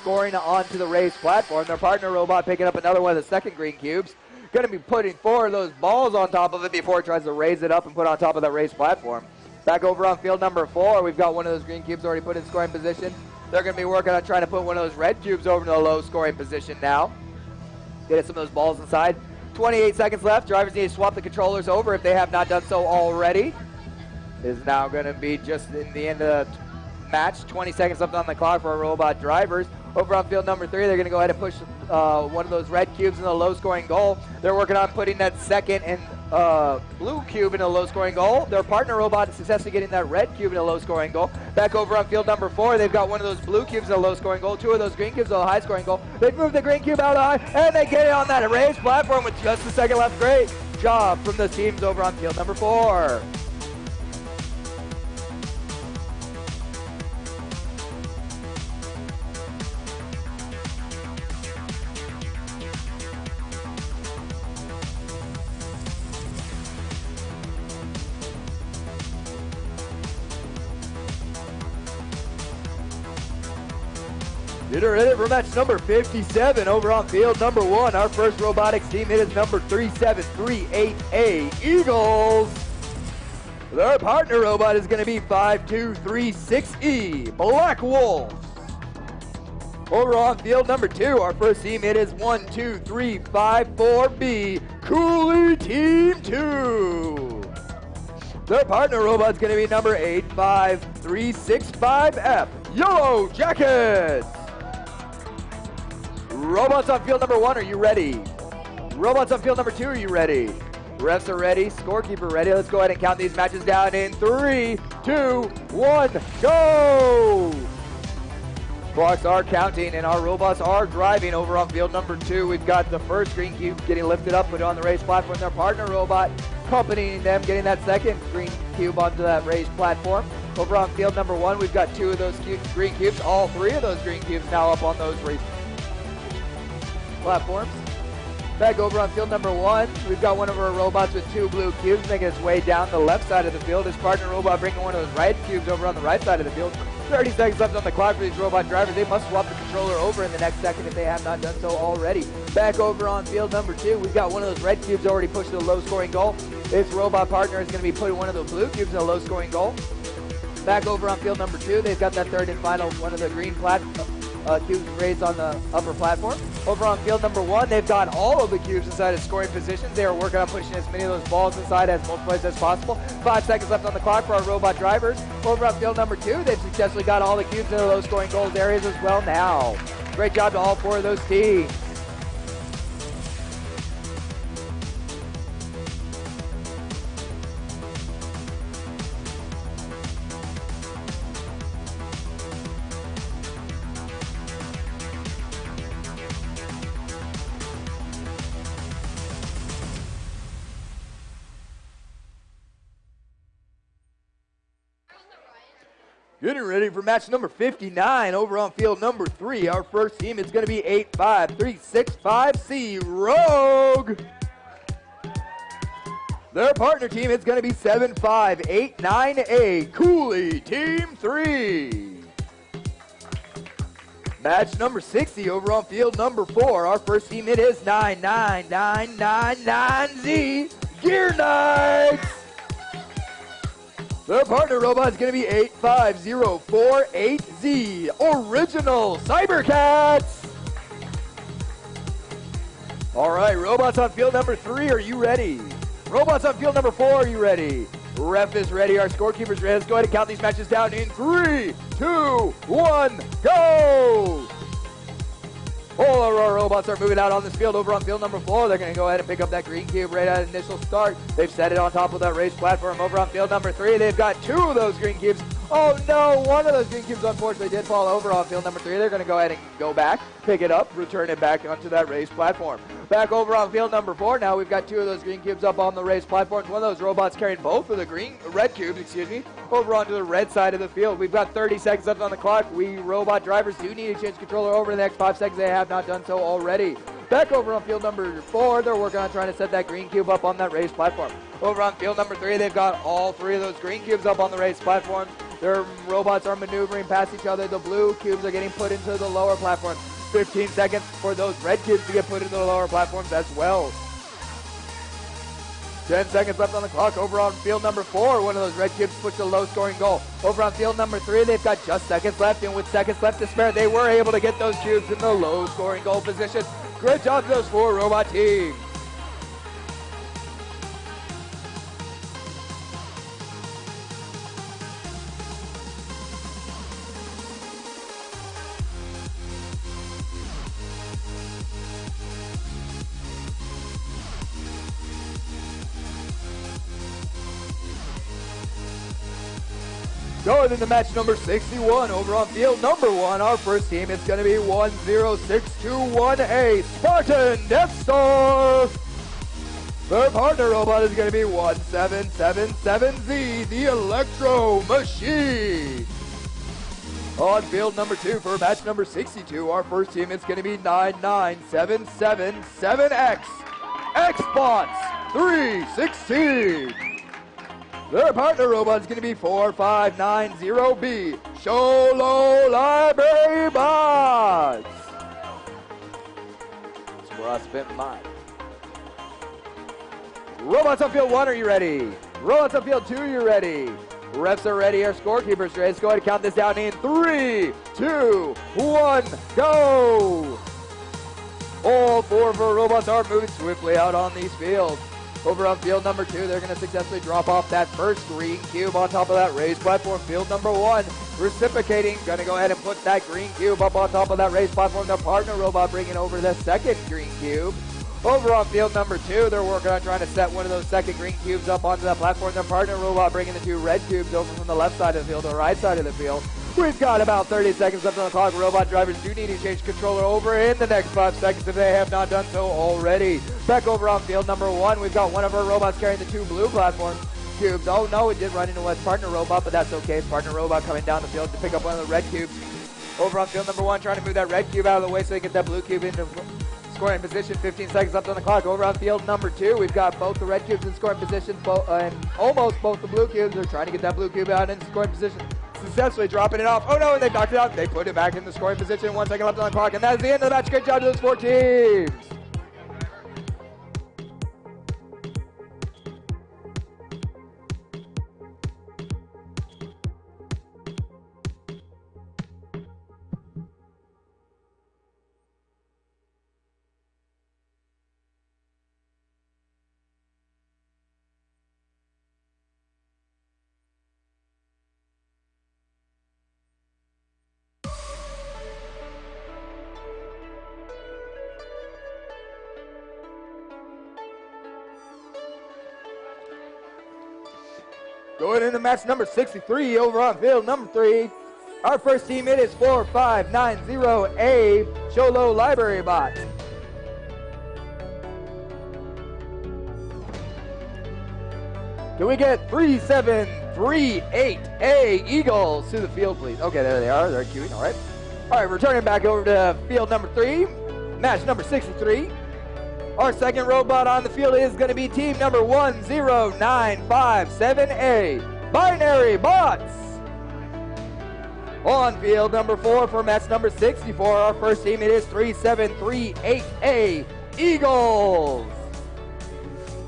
scoring onto the raised platform. Their partner robot picking up another one of the second green cubes. Going to be putting 4 of those balls on top of it before it tries to raise it up and put it on top of that raised platform. Back over on field number 4, we've got one of those green cubes already put in scoring position. They're going to be working on trying to put one of those red cubes over to the low scoring position now. Get some of those balls inside. 28 seconds left. Drivers need to swap the controllers over if they have not done so already. It is now going to be just in the end of the match. 20 seconds left on the clock for our robot drivers. Over on field number 3, they're going to go ahead and push one of those red cubes in the low-scoring goal. They're working on putting that second and blue cube in a low-scoring goal. Their partner robot is successfully getting that red cube in a low-scoring goal. Back over on field number 4, they've got one of those blue cubes in a low-scoring goal, 2 of those green cubes in a high-scoring goal. They've moved the green cube out high, and they get it on that raised platform with just a second left. Great job from the teams over on field number 4. Getting ready for match number 57 over on field number 1. Our first robotics team hit is number 3738A Eagles. Their partner robot is going to be 5236E Black Wolves. Over on field number 2, our first team hit is 12354B Cooley Team 2. Their partner robot is going to be number 85365F Yellow Jackets. Robots on field number 1, are you ready? Robots on field number 2, are you ready? Refs are ready, scorekeeper ready. Let's go ahead and count these matches down in 3, 2, 1, go! Clocks are counting and our robots are driving. Over on field number 2, we've got the first green cube getting lifted up, put on the raised platform. Their partner robot accompanying them, getting that second green cube onto that raised platform. Over on field number 1, we've got 2 of those green cubes, all 3 of those green cubes now up on those raised platforms. Back over on field number 1, we've got one of our robots with 2 blue cubes making its way down the left side of the field. His partner robot bringing one of those red cubes over on the right side of the field. 30 seconds left on the clock for these robot drivers. They must swap the controller over in the next second if they have not done so already. Back over on field number 2, we've got one of those red cubes already pushed to the low-scoring goal. His robot partner is going to be putting one of the blue cubes in a low-scoring goal. Back over on field number 2, they've got that third and final one of the green cubes raised on the upper platform. Over on field number 1, they've got all of the cubes inside of scoring positions. They are working on pushing as many of those balls inside as multiple places as possible. 5 seconds left on the clock for our robot drivers. Over on field number 2, they've successfully got all the cubes in the low scoring goals areas as well now. Great job to all 4 of those teams. Getting ready for match number 59 over on field number 3. Our first team is going to be 85365C Rogue. Their partner team is going to be 7589A Cooley Team 3. Match number 60 over on field number 4. Our first team it is 99999Z Gear Knights. Their partner robot is going to be 85048Z Original Cybercats. All right, robots on field number 3, are you ready? Robots on field number 4, are you ready? Ref is ready, our scorekeeper's ready. Let's go ahead and count these matches down in 3, 2, 1, go! All of our robots are moving out on this field. Over on field number 4, they're going to go ahead and pick up that green cube right at initial start. They've set it on top of that raised platform. Over on field number 3, they've got 2 of those green cubes. Oh no, one of those green cubes unfortunately did fall over on field number 3. They're going to go ahead and go back, pick it up, return it back onto that raised platform. Back over on field number 4 now, we've got 2 of those green cubes up on the race platforms. One of those robots carrying both of the red cubes, over onto the red side of the field. We've got 30 seconds left on the clock. We robot drivers do need to change controller over in the next 5 seconds. They have not done so already. Back over on field number 4, they're working on trying to set that green cube up on that race platform. Over on field number 3, they've got all 3 of those green cubes up on the race platform. Their robots are maneuvering past each other. The blue cubes are getting put into the lower platform. 15 seconds for those red cubes to get put into the lower platforms as well. 10 seconds left on the clock. Over on field number 4, one of those red cubes pushed a low-scoring goal. Over on field number 3, they've got just seconds left, and with seconds left to spare, they were able to get those cubes in the low-scoring goal position. Great job to those 4 robot teams. Going into match number 61 over on field number 1, our first team is going to be 10621A Spartan Death Star. Their partner robot is going to be 1777Z, the Electro Machine. On field number 2 for match number 62, our first team is going to be 99777X Xbox 316. Their partner robot is going to be 4590B, Sholo Library Bots. That's where I spent mine. Robots on field 1, are you ready? Robots on field 2, are you ready? Refs are ready, our scorekeepers ready. Let's go ahead and count this down in 3, 2, 1, go! All 4 of our robots are moving swiftly out on these fields. Over on field number 2, they're going to successfully drop off that first green cube on top of that raised platform. Field number 1, reciprocating, going to go ahead and put that green cube up on top of that raised platform. Their partner robot bringing over the second green cube. Over on field number 2, they're working on trying to set one of those second green cubes up onto that platform. Their partner robot bringing the 2 red cubes over from the left side of the field to the right side of the field. We've got about 30 seconds left on the clock. Robot drivers do need to change controller over in the next 5 seconds if they have not done so already. Back over on field number 1, we've got one of our robots carrying the 2 blue platform cubes. Oh no, it did run into his partner robot, but that's okay. Partner robot coming down the field to pick up one of the red cubes. Over on field number 1, trying to move that red cube out of the way so they can get that blue cube into scoring position. 15 seconds left on the clock. Over on field number 2, we've got both the red cubes in scoring position, and almost both the blue cubes. They're trying to get that blue cube out in scoring position. Successfully dropping it off. Oh no, and they knocked it out. They put it back in the scoring position. 1 second left on the clock, and that is the end of the match. Great job to those 4 teams. Going into match number 63 over on field number 3. Our first team, it is 4590A Cholo Library Bot. Can we get 3738A Eagles to the field, please? Okay, there they are. They're queuing, all right. All right, returning back over to field number 3, match number 63. Our second robot on the field is going to be team number 10957A, Binary Bots. On field number 4 for match number 64, our first team, it is 3738A, Eagles.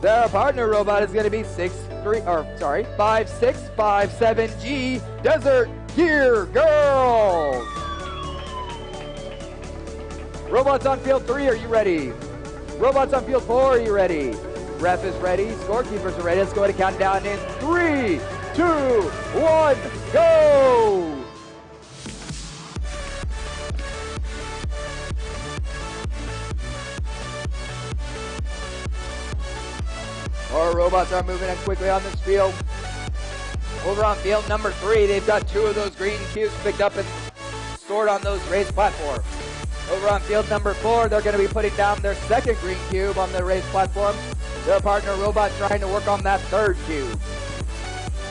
Their partner robot is going to be 5657G, Desert Gear Girls. Robots on field 3, are you ready? Robots on field 4, are you ready? Ref is ready, scorekeepers are ready. Let's go ahead and count down in 3, 2, 1, go! Our robots are moving in quickly on this field. Over on field number 3, they've got 2 of those green cubes picked up and stored on those raised platforms. Over on field number 4, they're going to be putting down their second green cube on the race platform. Their partner robot trying to work on that third cube.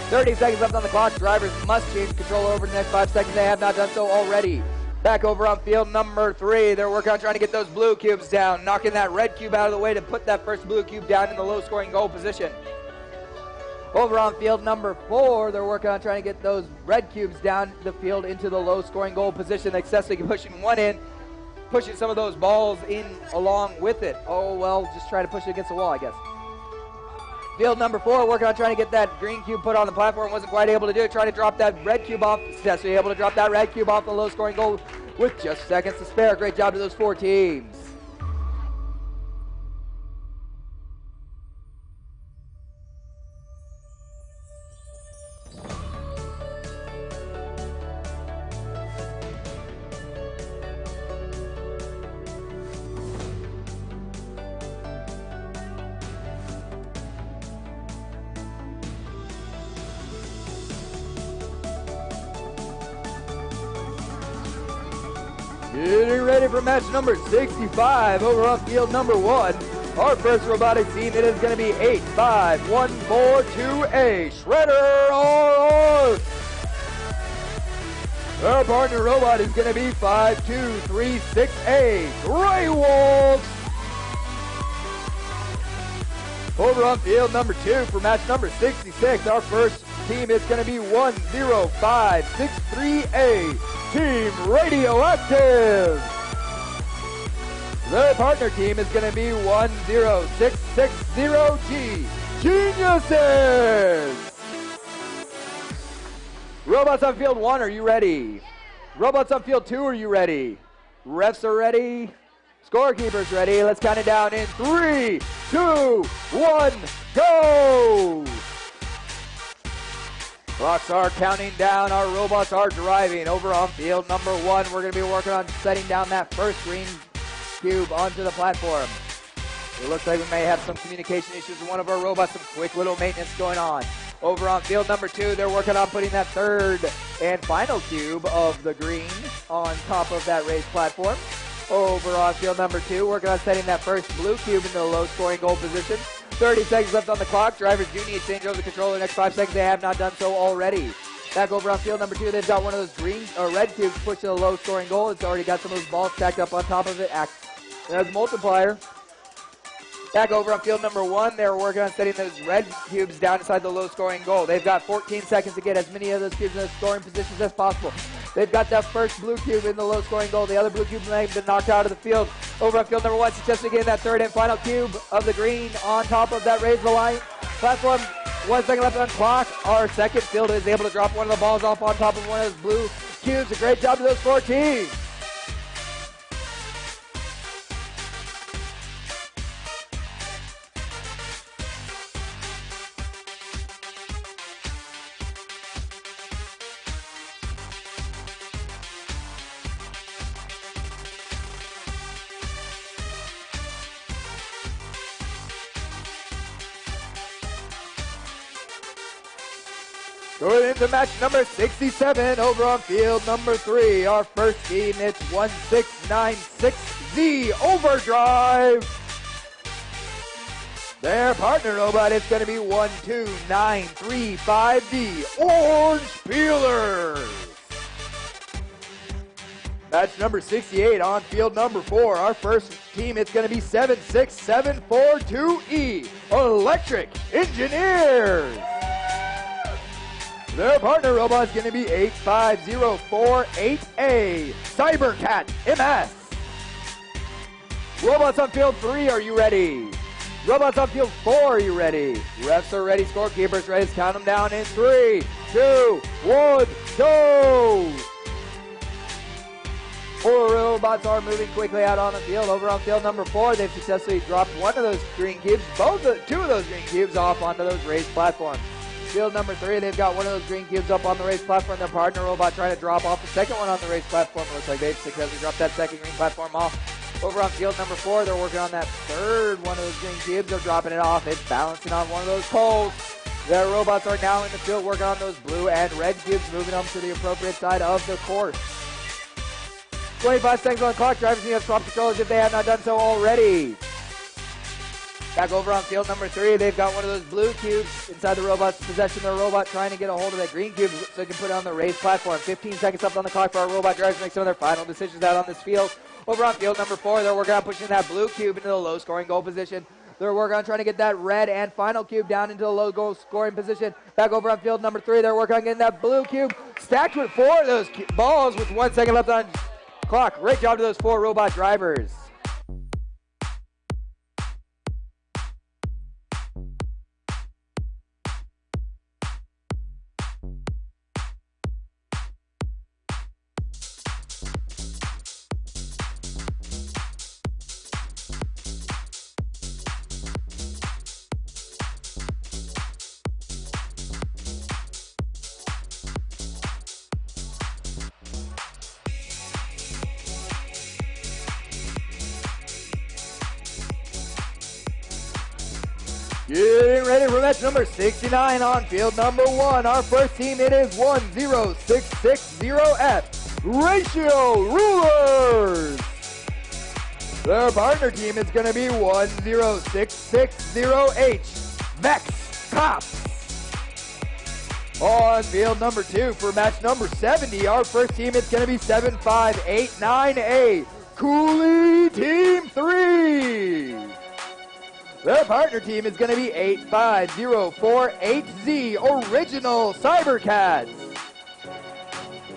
30 seconds left on the clock. Drivers must change control over the next 5 seconds. They have not done so already. Back over on field number 3, they're working on trying to get those blue cubes down, knocking that red cube out of the way to put that first blue cube down in the low-scoring goal position. Over on field number 4, they're working on trying to get those red cubes down the field into the low-scoring goal position, successfully pushing one in, pushing some of those balls in along with it. Oh, well, just try to push it against the wall, I guess. Field number 4 working on trying to get that green cube put on the platform. Wasn't quite able to do it. Trying to drop that red cube off. Successfully able to drop that red cube off the low-scoring goal with just seconds to spare. Great job to those 4 teams. Getting ready for match number 65 over on field number 1. Our first robotic team, it is going to be 85142A Shredder RR. Our partner robot is going to be 5236A Grey Wolves. Over on field number 2 for match number 66, our first team is going to be 10563A Team Radioactive. The partner team is going to be 10660G Geniuses. Robots on field 1, are you ready? Robots on field 2, are you ready? Refs are ready. Scorekeepers ready. Let's count it down in 3, 2, 1, go! Clocks are counting down. Our robots are driving. Over on field number 1, we're going to be working on setting down that first green cube onto the platform. It looks like we may have some communication issues with one of our robots. Some quick little maintenance going on. Over on field number 2, they're working on putting that third and final cube of the green on top of that raised platform. Over on field number 2, working on setting that first blue cube into the low-scoring goal position. 30 seconds left on the clock. Drivers do need to change over the control in the next 5 seconds. They have not done so already. Back over on field number 2, they've got one of those green or red cubes pushed to the low-scoring goal. It's already got some of those balls stacked up on top of it. Acts as a multiplier. Back over on field number 1, they're working on setting those red cubes down inside the low-scoring goal. They've got 14 seconds to get as many of those cubes in the scoring positions as possible. They've got that first blue cube in the low-scoring goal. The other blue cube may have been knocked out of the field. Over on field number 1, successfully getting that third and final cube of the green on top of that raised line platform. 1 second left on the clock. Our second fielder is able to drop one of the balls off on top of one of those blue cubes. A great job to those 4 teams. Going into match number 67 over on field number 3. Our first team, it's 1696Z Overdrive. Their partner robot is going to be 12935D Orange Peelers. Match number 68 on field number 4. Our first team, it's going to be 76742E Electric Engineers. Their partner robot is going to be 85048A Cybercat MS. Robots on field 3, are you ready? Robots on field 4, are you ready? Refs are ready, scorekeepers ready. Let's count them down in 3, 2, 1, go! 4 robots are moving quickly out on the field. Over on field number 4, they've successfully dropped one of those green cubes, two of those green cubes off onto those raised platforms. Field number 3, they've got one of those green cubes up on the raised platform. Their partner robot trying to drop off the second one on the raised platform. Looks like they've successfully dropped that second green platform off. Over on field number 4, they're working on that third one of those green cubes. They're dropping it off. It's balancing on one of those poles. Their robots are now in the field working on those blue and red cubes, moving them to the appropriate side of the course. 25 seconds on the clock. Drivers need to swap controllers if they have not done so already. Back over on field number 3, they've got one of those blue cubes inside the robot's possession. The robot trying to get a hold of that green cube so they can put it on the race platform. 15 seconds left on the clock for our robot drivers to make some of their final decisions out on this field. Over on field number 4, they're working on pushing that blue cube into the low-scoring goal position. They're working on trying to get that red and final cube down into the low goal scoring position. Back over on field number 3, they're working on getting that blue cube stacked with 4 of those balls with 1 second left on the clock. Great job to those 4 robot drivers. Getting ready for match number 69 on field number 1. Our first team, it is 10660F Ratio Rulers. Their partner team is going to be 10660H VEX Cops. On field number 2 for match number 70, our first team is going to be 7589A Cooley Team 3. Their partner team is going to be 85048Z Original Cybercats.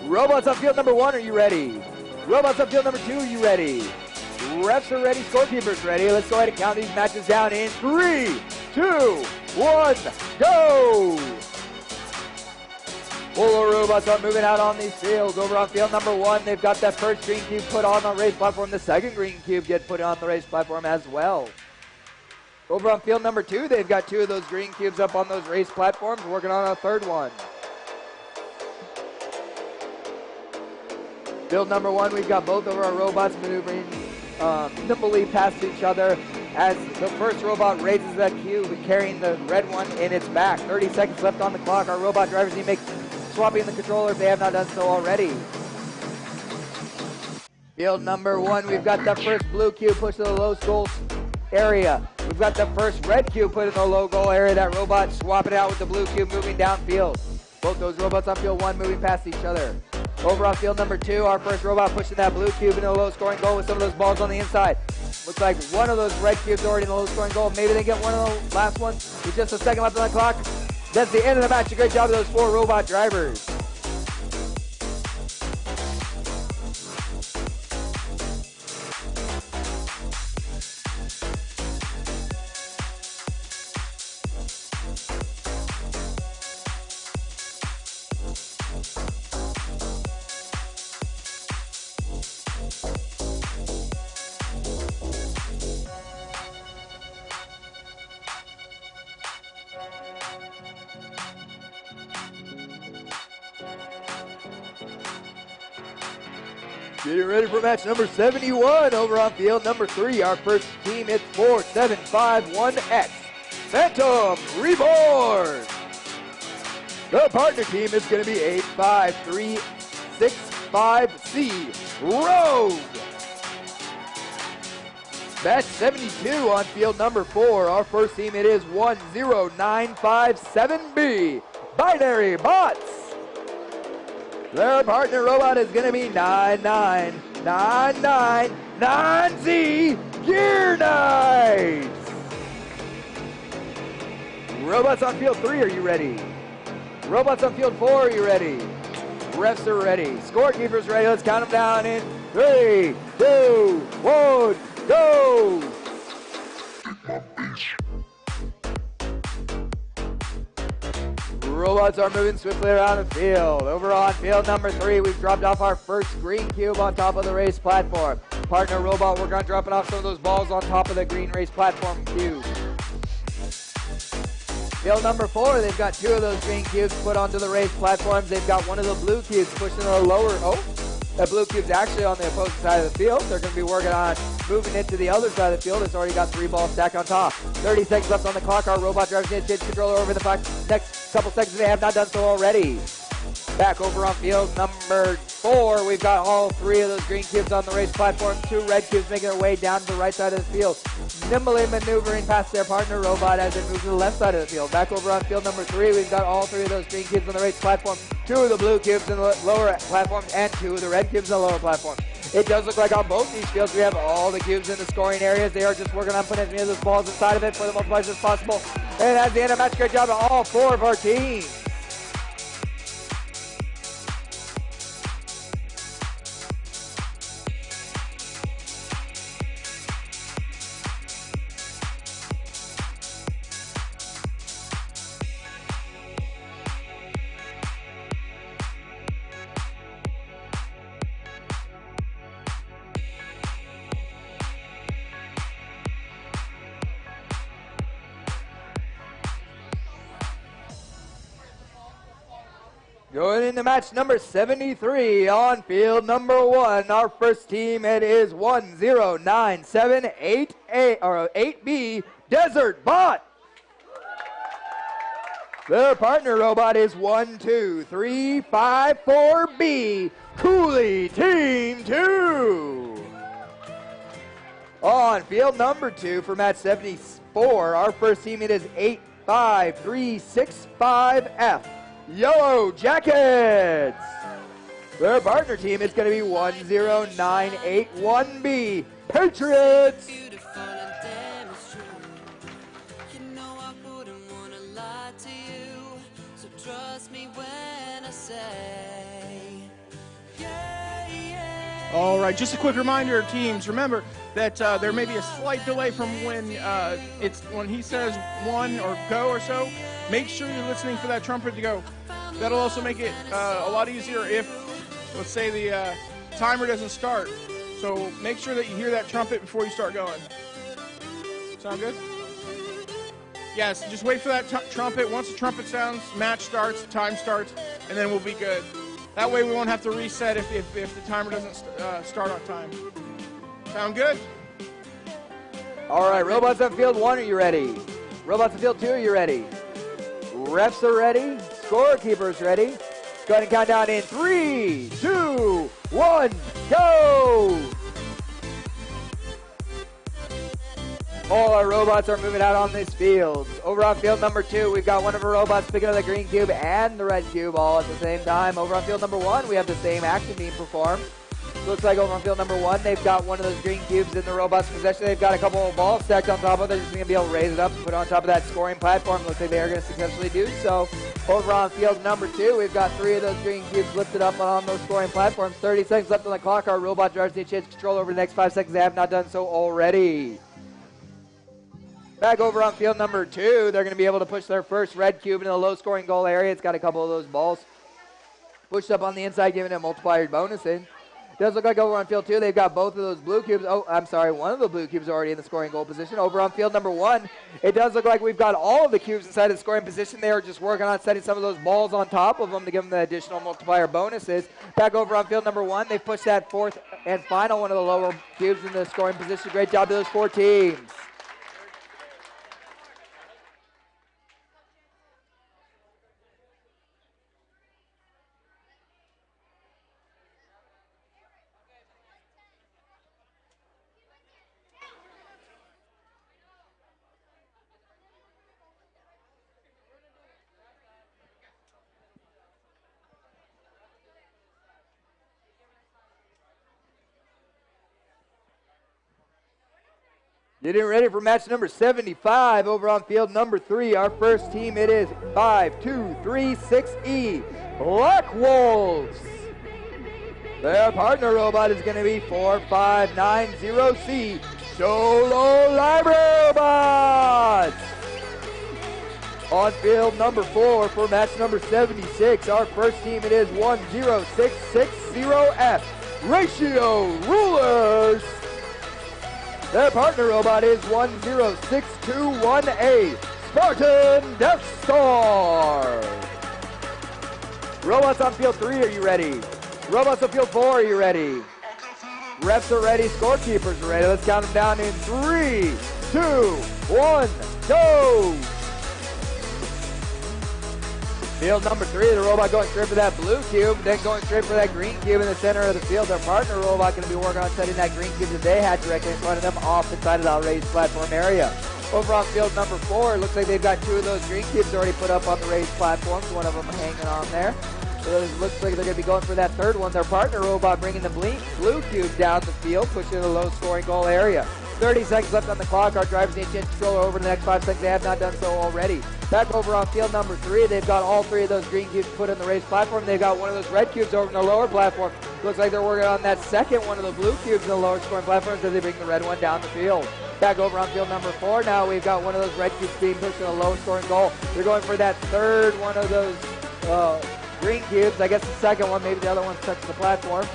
Robots on field number 1, are you ready? Robots on field number 2, are you ready? Refs are ready, scorekeepers ready. Let's go ahead and count these matches down in 3, 2, 1, go! Full robots are moving out on these fields. Over on field number 1, they've got that first green cube put on the race platform. The second green cube get put on the race platform as well. Over on field number 2, they've got 2 of those green cubes up on those race platforms, working on a third one. Field number 1, we've got both of our robots maneuvering nimbly past each other as the first robot raises that cube, carrying the red one in its back. 30 seconds left on the clock. Our robot drivers need to make swapping the controller if they have not done so already. Field number 1, we've got the first blue cube pushed to the low goal area. We've got the first red cube put in the low goal area. That robot swapping it out with the blue cube moving downfield. Both those robots on field 1 moving past each other. Over on field number 2, our first robot pushing that blue cube into a low scoring goal with some of those balls on the inside. Looks like one of those red cubes already in the low scoring goal. Maybe they get one of the last ones with just a second left on the clock. That's the end of the match. A great job of those 4 robot drivers. Getting ready for match number 71 over on field number 3. Our first team is 4751X Phantom Reborn. The partner team is going to be 85365C Rogue. Match 72 on field number 4. Our first team, it is 10957B Binary Bots. Their partner robot is going to be 99999Z Gear Knights. Robots on field 3, are you ready? Robots on field 4, are you ready? Refs are ready. Scorekeepers ready. Let's count them down in 3, 2, 1, go! Robots are moving swiftly around the field. Over on field number 3, we've dropped off our first green cube on top of the race platform. Partner robot, we're going to dropping off some of those balls on top of the green race platform cube. Field number 4, they've got 2 of those green cubes put onto the race platforms. They've got one of the blue cubes pushed in the lower. Oh, that blue cube's actually on the opposing side of the field. They're going to be working on moving it to the other side of the field. It's already got 3 balls stacked on top. 30 seconds left on the clock. Our robot drivers need to controller over the next couple seconds. They have not done so already. Back over on field number number 4, we've got all 3 of those green cubes on the race platform. 2 red cubes making their way down to the right side of the field, nimbly maneuvering past their partner robot as they move to the left side of the field. Back over on field number 3, we've got all 3 of those green cubes on the race platform, 2 of the blue cubes in the lower platform, and 2 of the red cubes in the lower platform. It does look like on both these fields we have all the cubes in the scoring areas. They are just working on putting as many of those balls inside of it for the multipliers as possible. And at the end of the match, great job of all 4 of our teams. Going into match number 73 on field number 1. Our first team, it is 10978A, 8B Desert Bot. Their partner robot is 12354B Cooley Team 2. On field number 2 for match 74, our first team, it is 85365F Yellow Jackets. Their partner team is going to be 10981B Patriots. Beautiful and damn it's true. You know I wouldn't wanna lie to you, so trust me when I say, yeah, yeah. All right, just a quick reminder, teams. Remember that there may be a slight delay from when he says 1 or go or so. Make sure you're listening for that trumpet to go. That'll also make it a lot easier if, let's say, the timer doesn't start. So make sure that you hear that trumpet before you start going. Sound good? Yes, just wait for that trumpet. Once the trumpet sounds, match starts, time starts, and then we'll be good. That way we won't have to reset if the timer doesn't start on time. Sound good? All right, robots on field 1, are you ready? Robots on field 2, are you ready? Refs are ready. Scorekeepers ready. Go ahead and count down in 3, 2, 1, go! All our robots are moving out on this field. Over on field number 2, we've got one of our robots picking up the green cube and the red cube all at the same time. Over on field number 1, we have the same action being performed. Looks like over on field number 1, they've got one of those green cubes in the robot's possession. They've got a couple of balls stacked on top of it. They're just going to be able to raise it up and put it on top of that scoring platform. Looks like they are going to successfully do so. Over on field number 2, we've got 3 of those green cubes lifted up on those scoring platforms. 30 seconds left on the clock. Our robot drivers need to change control over the next 5 seconds. They have not done so already. Back over on field number 2, they're going to be able to push their first red cube into the low-scoring goal area. It's got a couple of those balls pushed up on the inside, giving it multiplier bonus in. Does look like over on field 2, they've got both of those blue cubes. Oh, I'm sorry, one of the blue cubes already in the scoring goal position. Over on field number 1, it does look like we've got all of the cubes inside the scoring position. They are just working on setting some of those balls on top of them to give them the additional multiplier bonuses. Back over on field number 1, they pushed that fourth and final one of the lower cubes in the scoring position. Great job to those 4 teams. Getting ready for match number 75 over on field number 3. Our first team, it is 5236E Black Wolves. Their partner robot is going to be 4590C Solo Library Robots. On field number 4 for match number 76, our first team, it is 10660F Ratio Rulers. Their partner robot is 10621A Spartan Death Star. Robots on field 3, are you ready? Robots on field 4, are you ready? Refs are ready, scorekeepers are ready. Let's count them down in 3, 2, 1, go! Field number 3, the robot going straight for that blue cube, then going straight for that green cube in the center of the field. Their partner robot going to be working on setting that green cube that they had directly in front of them off the side of the raised platform area. Over on field number 4, it looks like they've got 2 of those green cubes already put up on the raised platforms, one of them hanging on there. So it looks like they're going to be going for that third one. Their partner robot bringing the blue cube down the field, pushing to the low scoring goal area. 30 seconds left on the clock. Our drivers need to change controller over the next 5 seconds. They have not done so already. Back over on field number 3, they've got all 3 of those green cubes put in the raised platform. They've got one of those red cubes over in the lower platform. Looks like they're working on that second one of the blue cubes in the lower scoring platforms as they bring the red one down the field. Back over on field number 4 now, we've got one of those red cubes being pushed to the low scoring goal. They're going for that third one of those green cubes. I guess the second one, maybe the other one's touching the platform.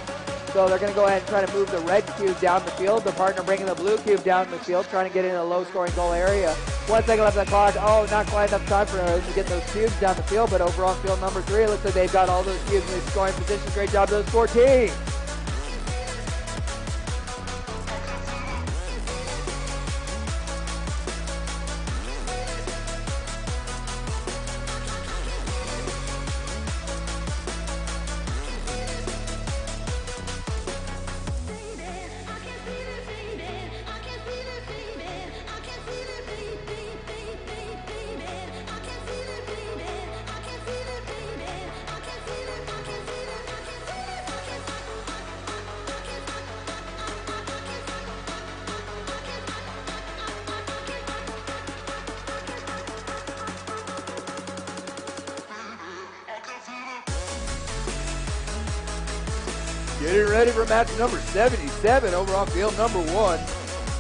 So they're going to go ahead and try to move the red cube down the field. The partner bringing the blue cube down the field, trying to get in a low-scoring goal area. 1 second left on the clock. Oh, not quite enough time for them to get those cubes down the field. But over on field number 3, it looks like they've got all those cubes in the scoring position. Great job to those 4 teams. Getting ready for match number 77 over on field number 1.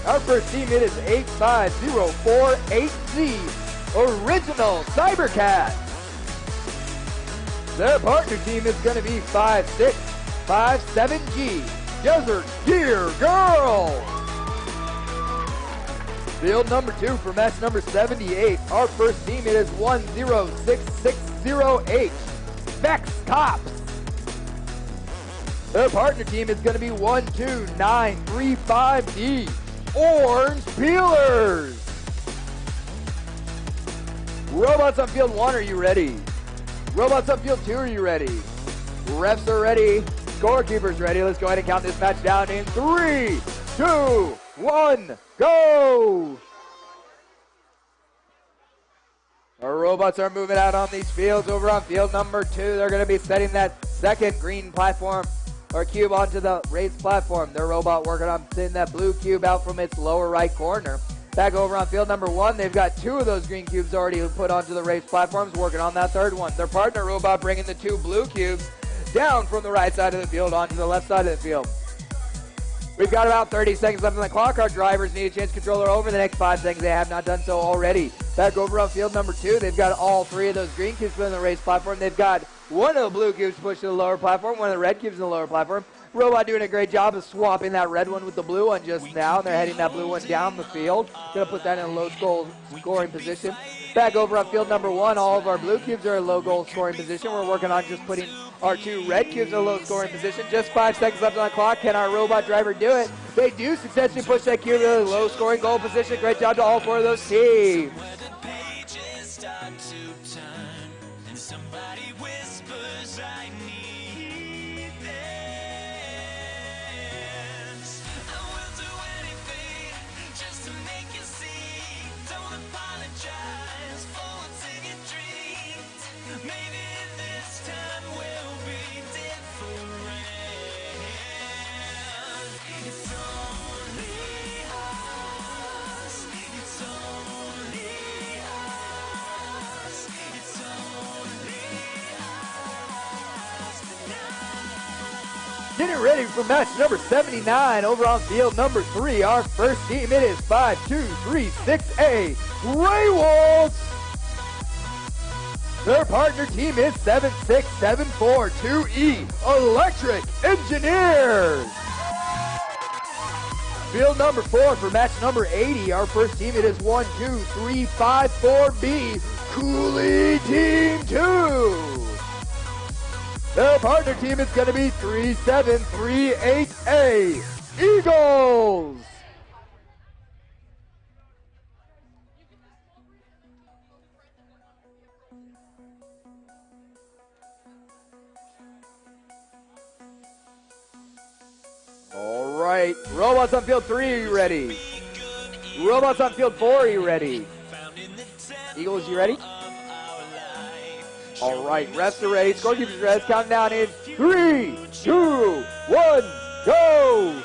Our first team, it is 85048Z Original Cybercat. Their partner team is going to be 5657G Desert Gear Girl. Field number 2 for match number 78. Our first team, it is 106608 VEX Cops. Their partner team is going to be 12935D Orange Peelers. Robots on field 1, are you ready? Robots on field 2, are you ready? Refs are ready. Scorekeepers ready. Let's go ahead and count this match down in 3, 2, 1, go! Our robots are moving out on these fields. Over on field number 2, they're going to be setting that second green platform or cube onto the raised platform. Their robot working on sending that blue cube out from its lower right corner. Back over on field number 1, they've got 2 of those green cubes already put onto the raised platforms, working on that third one. Their partner robot bringing the 2 blue cubes down from the right side of the field onto the left side of the field. We've got about 30 seconds left on the clock. Our drivers need to change controller over the next 5 seconds. They have not done so already. Back over on field number 2, they've got all 3 of those green cubes put on the raised platform. They've got one of the blue cubes pushed to the lower platform, one of the red cubes in the lower platform. Robot doing a great job of swapping that red one with the blue one just now. And they're heading that blue one down the field. Going to put that in a low scoring position. Back over on field number 1, all of our blue cubes are in low goal scoring position. We're working on just putting our 2 red cubes in a low scoring position. Just 5 seconds left on the clock. Can our robot driver do it? They do successfully push that cube in a low scoring goal position. Great job to all 4 of those teams. Getting ready for match number 79 over on field number 3. Our first team, it is 5236A Grey Wolves. Their partner team is 76742E Electric Engineers. Field number 4 for match number 80. Our first team, it is 12354B Cooley Team 2. Their partner team is going to be 3738A Eagles. Robots on field 3, are you ready? Robots on field 4, are you ready? Eagles, you ready? All right, refs are ready. Scorekeepers ready. Counting down in 3, 2, 1, go!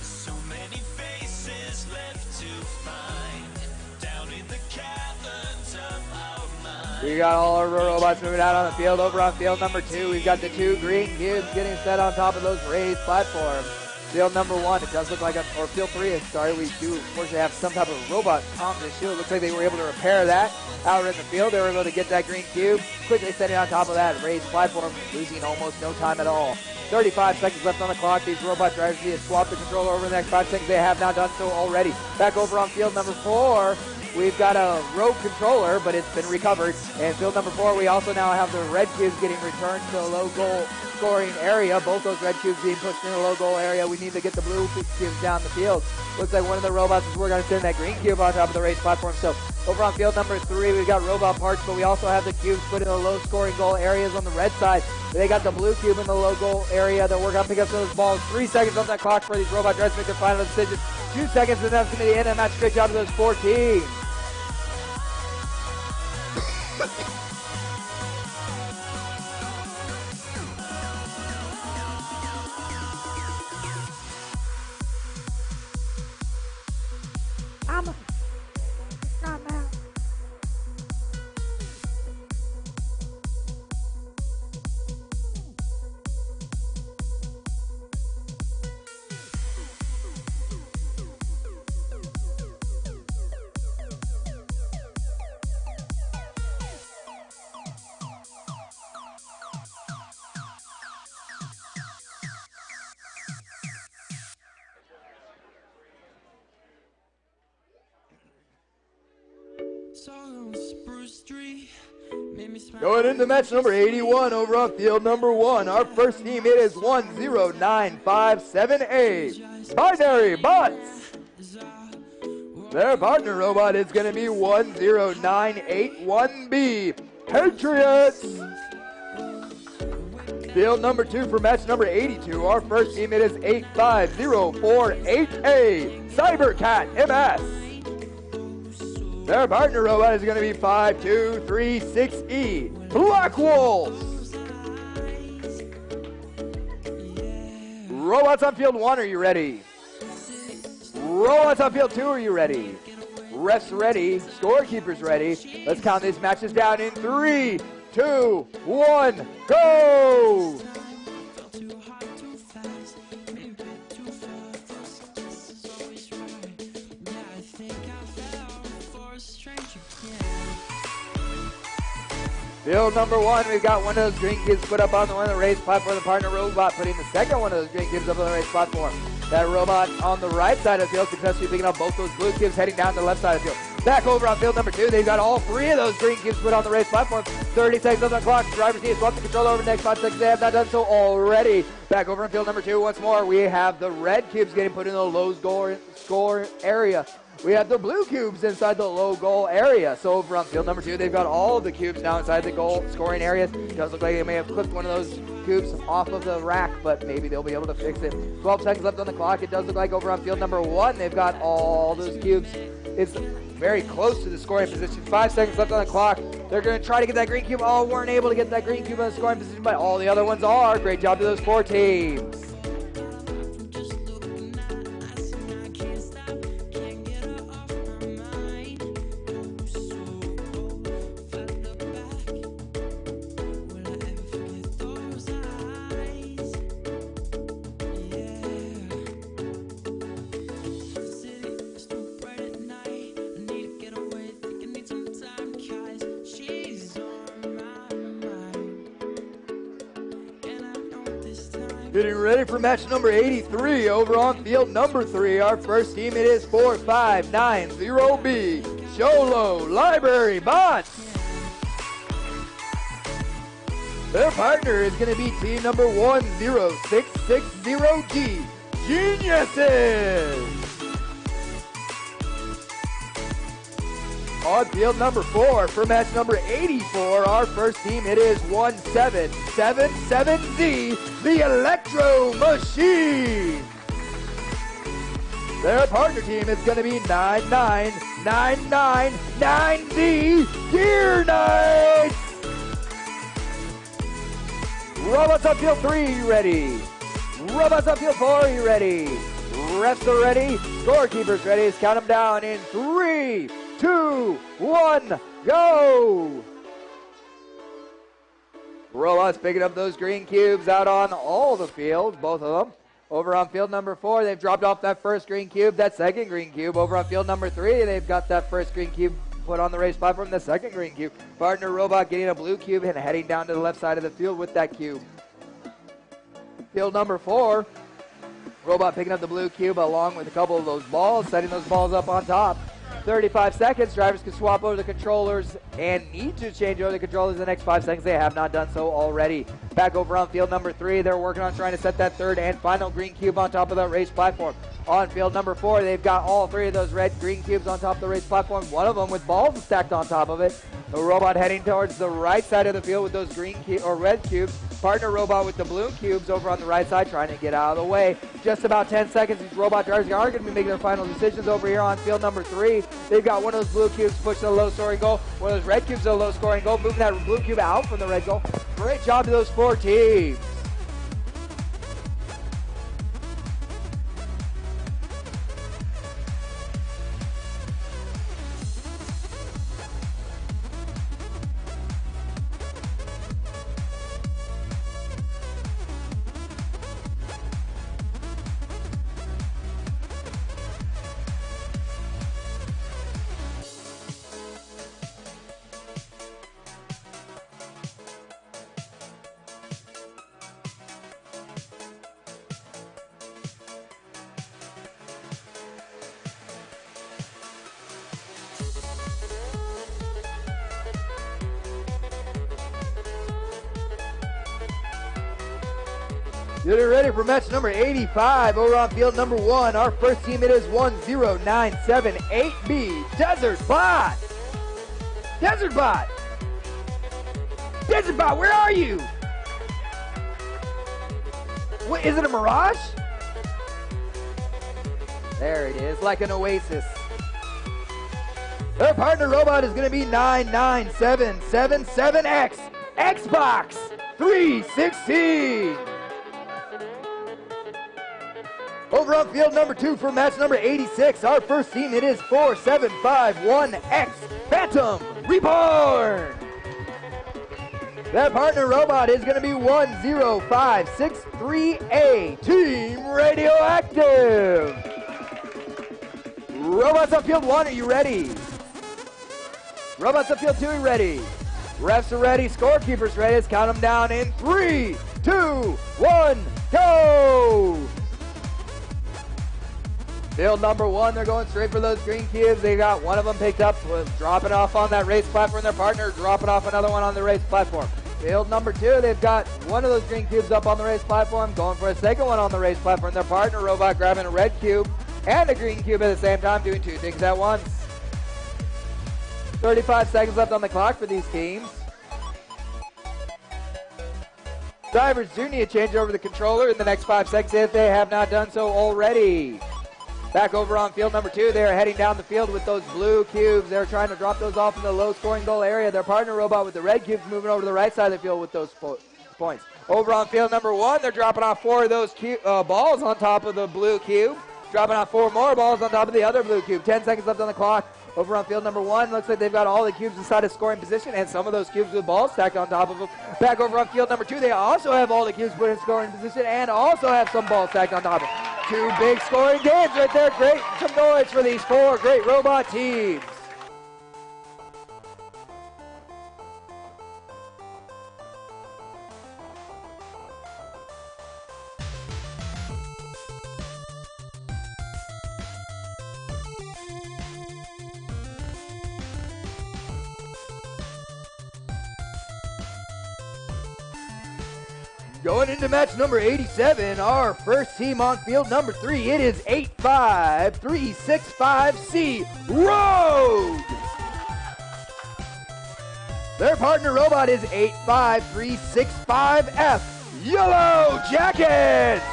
So many faces left to find down in the caverns of our mind. We got all our robots moving out on the field. Over on field number 2, we've got the 2 green cubes getting set on top of those raised platforms. Field number 1, it does look like, or field 3, sorry, we do unfortunately have some type of robot on the shield. It looks like they were able to repair that out in the field. They were able to get that green cube, quickly setting on top of that raised platform, losing almost no time at all. 35 seconds left on the clock. These robot drivers need to swap the controller over the next 5 seconds. They have now done so already. Back over on field number 4, we've got a rogue controller, but it's been recovered. And field number 4, we also now have the red cubes getting returned to the low goal scoring area. Both those red cubes being pushed in the low goal area. We need to get the blue cubes down the field. Looks like one of the robots is working on sending that green cube on top of the raised platform. So over on field number 3, we've got robot parts, but we also have the cubes put in the low scoring goal areas on the red side. They got the blue cube in the low goal area. They're working on picking up some of those balls. 3 seconds on that clock for these robot drivers to make their final decision. 2 seconds, and that's going to be the end of the match. Great job to those 4 teams. Going into match number 81 over on field number 1. Our first team, it is 109578. Binary Bots. Their partner robot is going to be 10981B. Patriots. Field number 2 for match number 82. Our first team, it is 85048A. Cybercat MS. Their partner robot is going to be 5236E. Black Wolves. Robots on field 1, are you ready? Robots on field 2, are you ready? Refs ready. Scorekeepers ready. Let's count these matches down in 3, 2, 1, go! Field number 1, we've got one of those green cubes put up on the one of the raised platform. The partner robot putting the second one of those green cubes up on the raised platform. That robot on the right side of the field successfully picking up both those blue cubes heading down to the left side of the field. Back over on field number 2, they've got all 3 of those green cubes put on the raised platform. 30 seconds on the clock. Drivers need to swap the controller over the next 5 seconds. They have not done so already. Back over on field number 2 once more. We have the red cubes getting put in the low score area. We have the blue cubes inside the low goal area. So over on field number 2, they've got all of the cubes now inside the goal scoring areas. It does look like they may have clipped one of those cubes off of the rack, but maybe they'll be able to fix it. 12 seconds left on the clock. It does look like over on field number 1, they've got all those cubes. It's very close to the scoring position. 5 seconds left on the clock. They're going to try to get that green cube. All weren't able to get that green cube in the scoring position, but all the other ones are. Great job to those 4 teams. Getting ready for match number 83 over on field number 3. Our first team, it is 4590B. Sholo Library Bots. Their partner is going to be team number 10660G. Geniuses. On field number 4 for match number 84, our first team, it is 1777Z, the Electro Machine. Their partner team is going to be 999990 Gear Knights. Robots on field 3, you ready? Robots on field 4, you ready? Refs are ready. Scorekeepers ready. Let's count them down in 3, 2, 1, go! Robots picking up those green cubes out on all the fields, both of them. Over on field number 4, they've dropped off that first green cube, that second green cube. Over on field number 3, they've got that first green cube put on the race platform, the second green cube. Partner robot getting a blue cube and heading down to the left side of the field with that cube. Field number 4, robot picking up the blue cube along with a couple of those balls, setting those balls up on top. 35 seconds, drivers can swap over the controllers and need to change over the controllers in the next 5 seconds. They have not done so already. Back over on field number 3, they're working on trying to set that third and final green cube on top of that race platform. On field number 4, they've got all 3 of those red green cubes on top of the race platform, one of them with balls stacked on top of it. The robot heading towards the right side of the field with those green or red cubes. Partner robot with the blue cubes over on the right side trying to get out of the way. Just about 10 seconds, these robot drivers are going to be making their final decisions over here on field number 3. They've got one of those blue cubes pushed to the low scoring goal, one of those red cubes to the low scoring goal, moving that blue cube out from the red goal. Great job to those 4 teams. Get it ready for match number 85 over on field number 1. Our first team, it is 10978B, Desert Bot. Desert Bot. Desert Bot, where are you? What, is it a mirage? There it is, like an oasis. Their partner robot is going to be 99777X, Xbox 316. Over on field number 2 for match number 86, our first team, it is 4751X, Phantom Reborn. That partner robot is going to be 10563A, Team Radioactive. Robots on field 1, are you ready? Robots on field 2, are you ready? Refs are ready, scorekeepers ready. Let's count them down in 3, 2, 1, go! Field number 1, they're going straight for those green cubes. They got one of them picked up, dropping off on that race platform. Their partner dropping off another one on the race platform. Field number 2, they've got one of those green cubes up on the race platform, going for a second one on the race platform. Their partner robot grabbing a red cube and a green cube at the same time, doing 2 things at once. 35 seconds left on the clock for these teams. Drivers do need to change over the controller in the next 5 seconds if they have not done so already. Back over on field number 2, they're heading down the field with those blue cubes. They're trying to drop those off in the low-scoring goal area. Their partner robot with the red cubes moving over to the right side of the field with those points. Over on field number 1, they're dropping off 4 of those balls on top of the blue cube. Dropping off 4 more balls on top of the other blue cube. 10 seconds left on the clock. Over on field number 1, looks like they've got all the cubes inside of scoring position and some of those cubes with balls stacked on top of them. Back over on field number 2, they also have all the cubes put in scoring position and also have some balls stacked on top of them. 2 big scoring games right there. Great, some noise for these 4 great robot teams. Going into match number 87, our first team on field number 3, it is 85365C Rogue. Their partner robot is 85365F Yellow Jackets.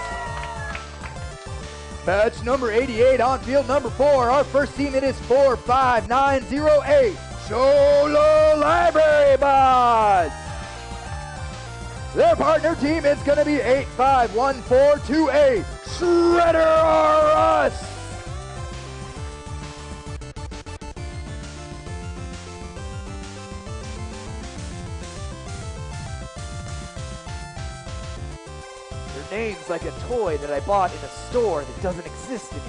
Match number 88 on field number 4. Our first team, it is 45908. Solo Library Bots. Their partner team is going to be 851428. Shredder R Us. Their name's like a toy that I bought in a store that doesn't exist anymore.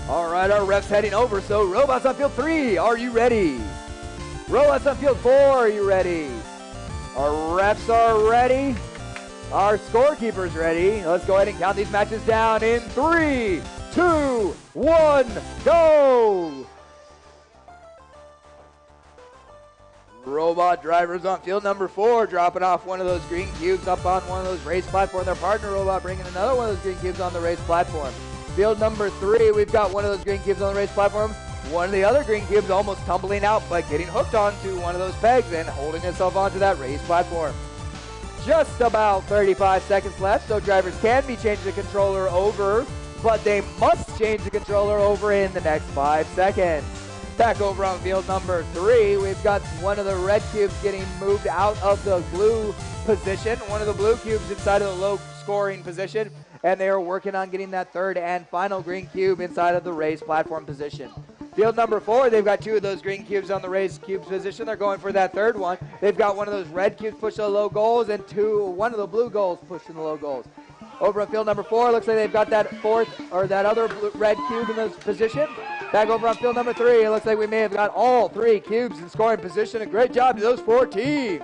All right, our ref's heading over, so robots on field 3, are you ready? Robots on field 4, are you ready? Our refs are ready. Our scorekeeper's ready. Let's go ahead and count these matches down in 3, 2, 1, go! Robot drivers on field number 4, dropping off one of those green cubes up on one of those race platforms. Their partner robot bringing another one of those green cubes on the race platform. Field number 3, we've got one of those green cubes on the race platform. One of the other green cubes almost tumbling out, but getting hooked onto one of those pegs and holding itself onto that race platform. Just about 35 seconds left, so drivers can be changing the controller over, but they must change the controller over in the next 5 seconds. Back over on field number 3, we've got one of the red cubes getting moved out of the blue position, one of the blue cubes inside of the low scoring position, and they are working on getting that third and final green cube inside of the race platform position. Field number 4, they've got 2 of those green cubes on the race cubes position. They're going for that third one. They've got one of those red cubes pushing the low goals and one of the blue goals pushing the low goals. Over on field number 4, looks like they've got that that other red cube in this position. Back over on field number 3, it looks like we may have got all 3 cubes in scoring position. A great job to those 4 teams.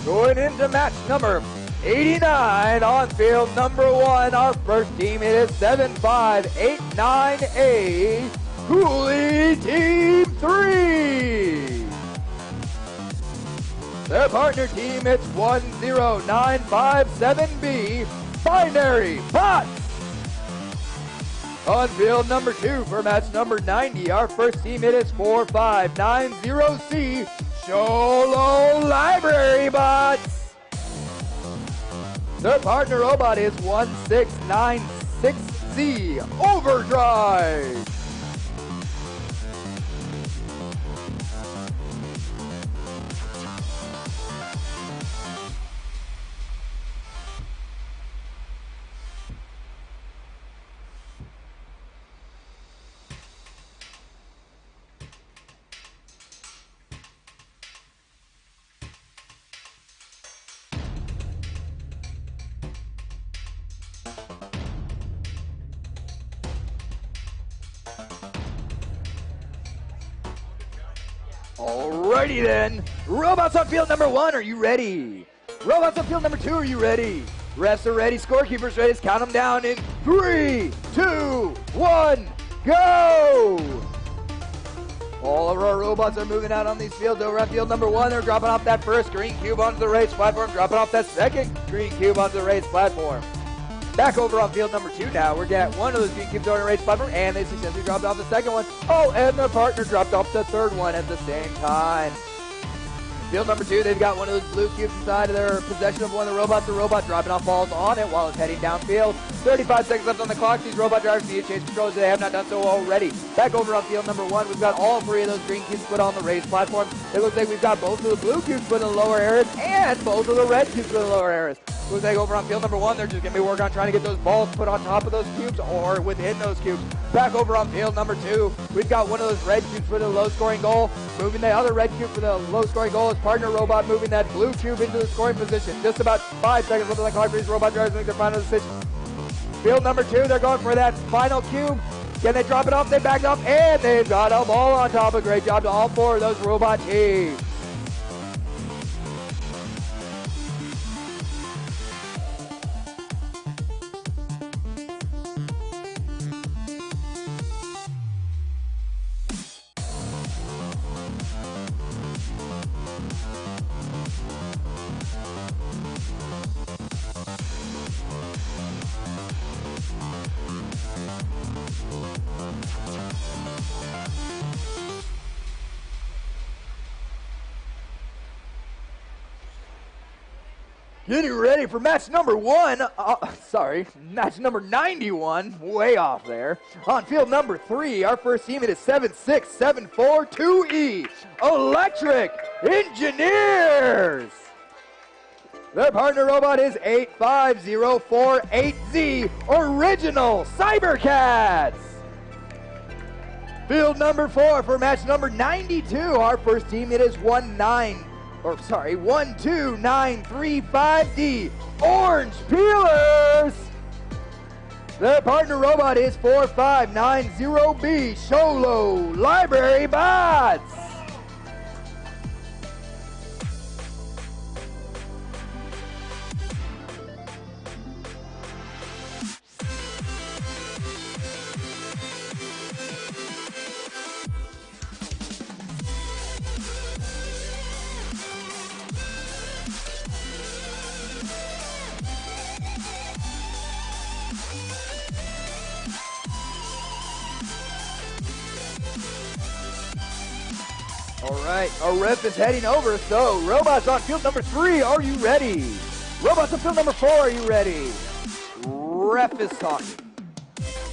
Going into match number 89 on field number 1, our first team, it is 75898 Cooley Team 3. Their partner team, it's 10957B Binary Bots. On field number 2 for match number 90, our first team, it is 4590C Solo Library Bots. Their partner robot is 1696Z Overdrive. Alrighty then. Robots on field number 1, are you ready? Robots on field number 2, are you ready? Refs are ready, scorekeepers ready. Let's count them down in 3, 2, 1, go! All of our robots are moving out on these fields. Over on field number 1, they're dropping off that first green cube onto the race platform, dropping off that second green cube onto the race platform. Back over on field number 2 now. We're getting one of those green cubes on the race platform, and they successfully dropped off the second one. Oh, and their partner dropped off the third one at the same time. Field number 2, they've got one of those blue cubes inside of their possession of one of the robots. The robot dropping off balls on it while it's heading downfield. 35 seconds left on the clock. These robot drivers need to change controls. They have not done so already. Back over on field number 1, we've got all 3 of those green cubes put on the raised platform. It looks like we've got both of the blue cubes put in the lower areas and both of the red cubes put in the lower areas. Looks like over on field number 1, they're just going to be working on trying to get those balls put on top of those cubes or within those cubes. Back over on field number 2, we've got one of those red cubes for the low-scoring goal. Moving the other red cube for the low-scoring goal. His partner robot moving that blue cube into the scoring position. Just about 5 seconds left on the clock for these robot drivers to make their final decision. Field number 2, they're going for that final cube. Can they drop it off? They backed up, and they've got a ball on top. A great job to all 4 of those robot teams. Getting ready for match number 1. Match number 91. Way off there. On field number 3, our first team, it is 76742E. Electric Engineers. Their partner robot is 85048Z. Original Cybercats. Field number 4 for match number 92. Our first team, it is 12935D. Orange Peelers. Their partner robot is 4590B. Sholo Library Bots. All right, our ref is heading over, so robots on field number 3, are you ready? Robots on field number 4, are you ready? Ref is talking.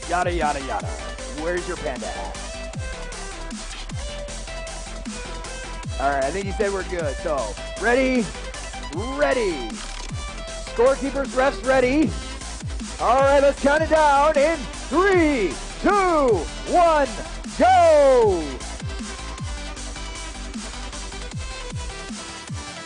Yada, yada, yada. Where's your panda hat? All right, I think he said we're good, so ready, ready. Scorekeepers, refs ready. All right, let's count it down in 3, 2, 1, go.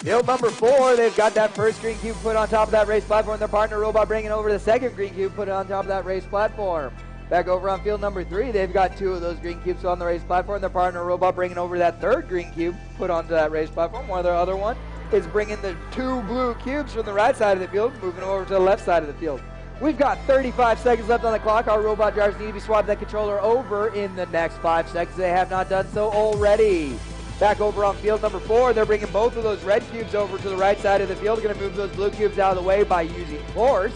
Field number 4, they've got that first green cube put on top of that race platform. Their partner robot bringing over the second green cube put on top of that race platform. Back over on field number 3, they've got 2 of those green cubes on the race platform. Their partner robot bringing over that third green cube put onto that race platform. While their other one is bringing the 2 blue cubes from the right side of the field, moving them over to the left side of the field. We've got 35 seconds left on the clock. Our robot drivers need to be swapping that controller over in the next 5 seconds. They have not done so already. Back over on field number 4, they're bringing both of those red cubes over to the right side of the field. They're going to move those blue cubes out of the way by using force.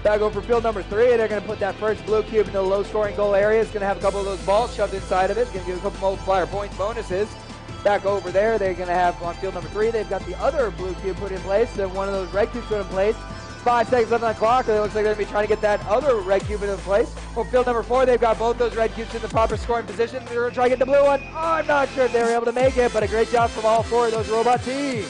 Back over field number 3, they're going to put that first blue cube into the low-scoring goal area. It's going to have a couple of those balls shoved inside of it. It's going to give a couple multiplier points bonuses. Back over there, they're going to have on field number 3, they've got the other blue cube put in place, and one of those red cubes put in place. 5 seconds left on the clock. It looks like they're going to be trying to get that other red cube into place. On field number 4, they've got both those red cubes in the proper scoring position. They're going to try to get the blue one. Oh, I'm not sure if they were able to make it, but a great job from all 4 of those robot teams.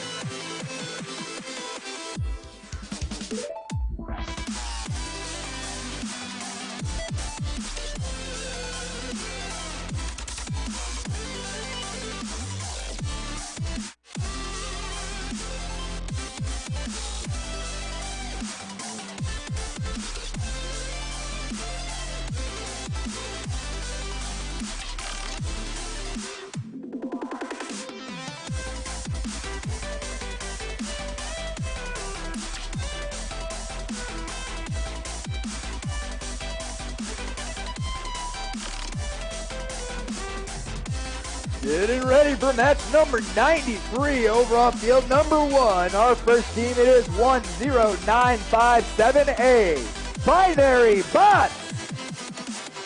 Getting ready for match number 93 over on field number 1. Our first team, it is 10957A. Binary Bots.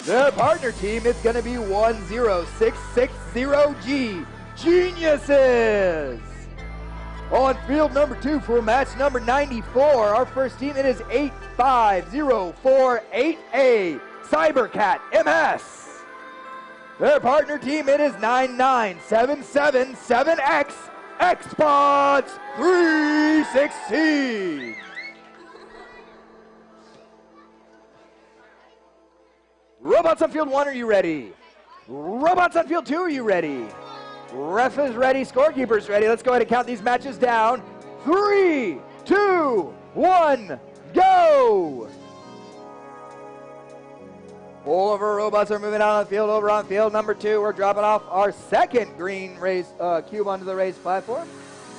Their partner team, it's going to be 10660G. Geniuses. On field number 2 for match number 94, our first team, it is 85048A Cybercat MS. Their partner team, it is 99777X Xbox 316. Robots on field 1, are you ready? Robots on field 2, are you ready? Ref is ready, scorekeeper's ready. Let's go ahead and count these matches down. 3, 2, 1, go! All of our robots are moving out on the field. Over on field number 2, we're dropping off our second green cube onto the raised platform.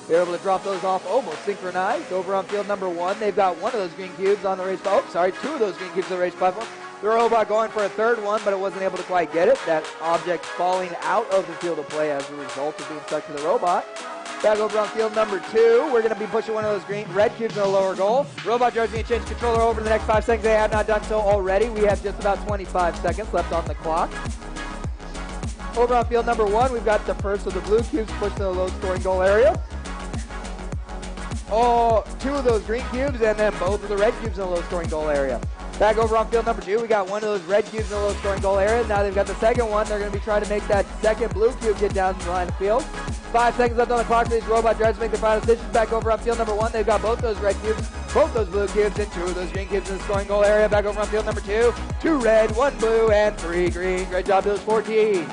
They're able to drop those off almost synchronized. Over on field number 1, they've got one of those green cubes on the raised platform. Oh, sorry, 2 of those green cubes on the raised platform. The robot going for a third one, but it wasn't able to quite get it. That object falling out of the field of play as a result of being stuck to the robot. Back over on field number 2, we're going to be pushing one of those red cubes in the lower goal. Robot drives me to change controller over in the next 5 seconds. They have not done so already. We have just about 25 seconds left on the clock. Over on field number 1, we've got the first of the blue cubes pushed to the low scoring goal area. Oh, 2 of those green cubes and then both of the red cubes in the low scoring goal area. Back over on field number 2, we got one of those red cubes in the low scoring goal area. Now they've got the second one. They're going to be trying to make that second blue cube get down to the line of field. 5 seconds left on the clock for these robot drives to make their final decisions. Back over on field number 1, they've got both those red cubes, both those blue cubes, and 2 of those green cubes in the scoring goal area. Back over on field number 2, 2 red, 1 blue, and 3 green. Great job to those 4 teams.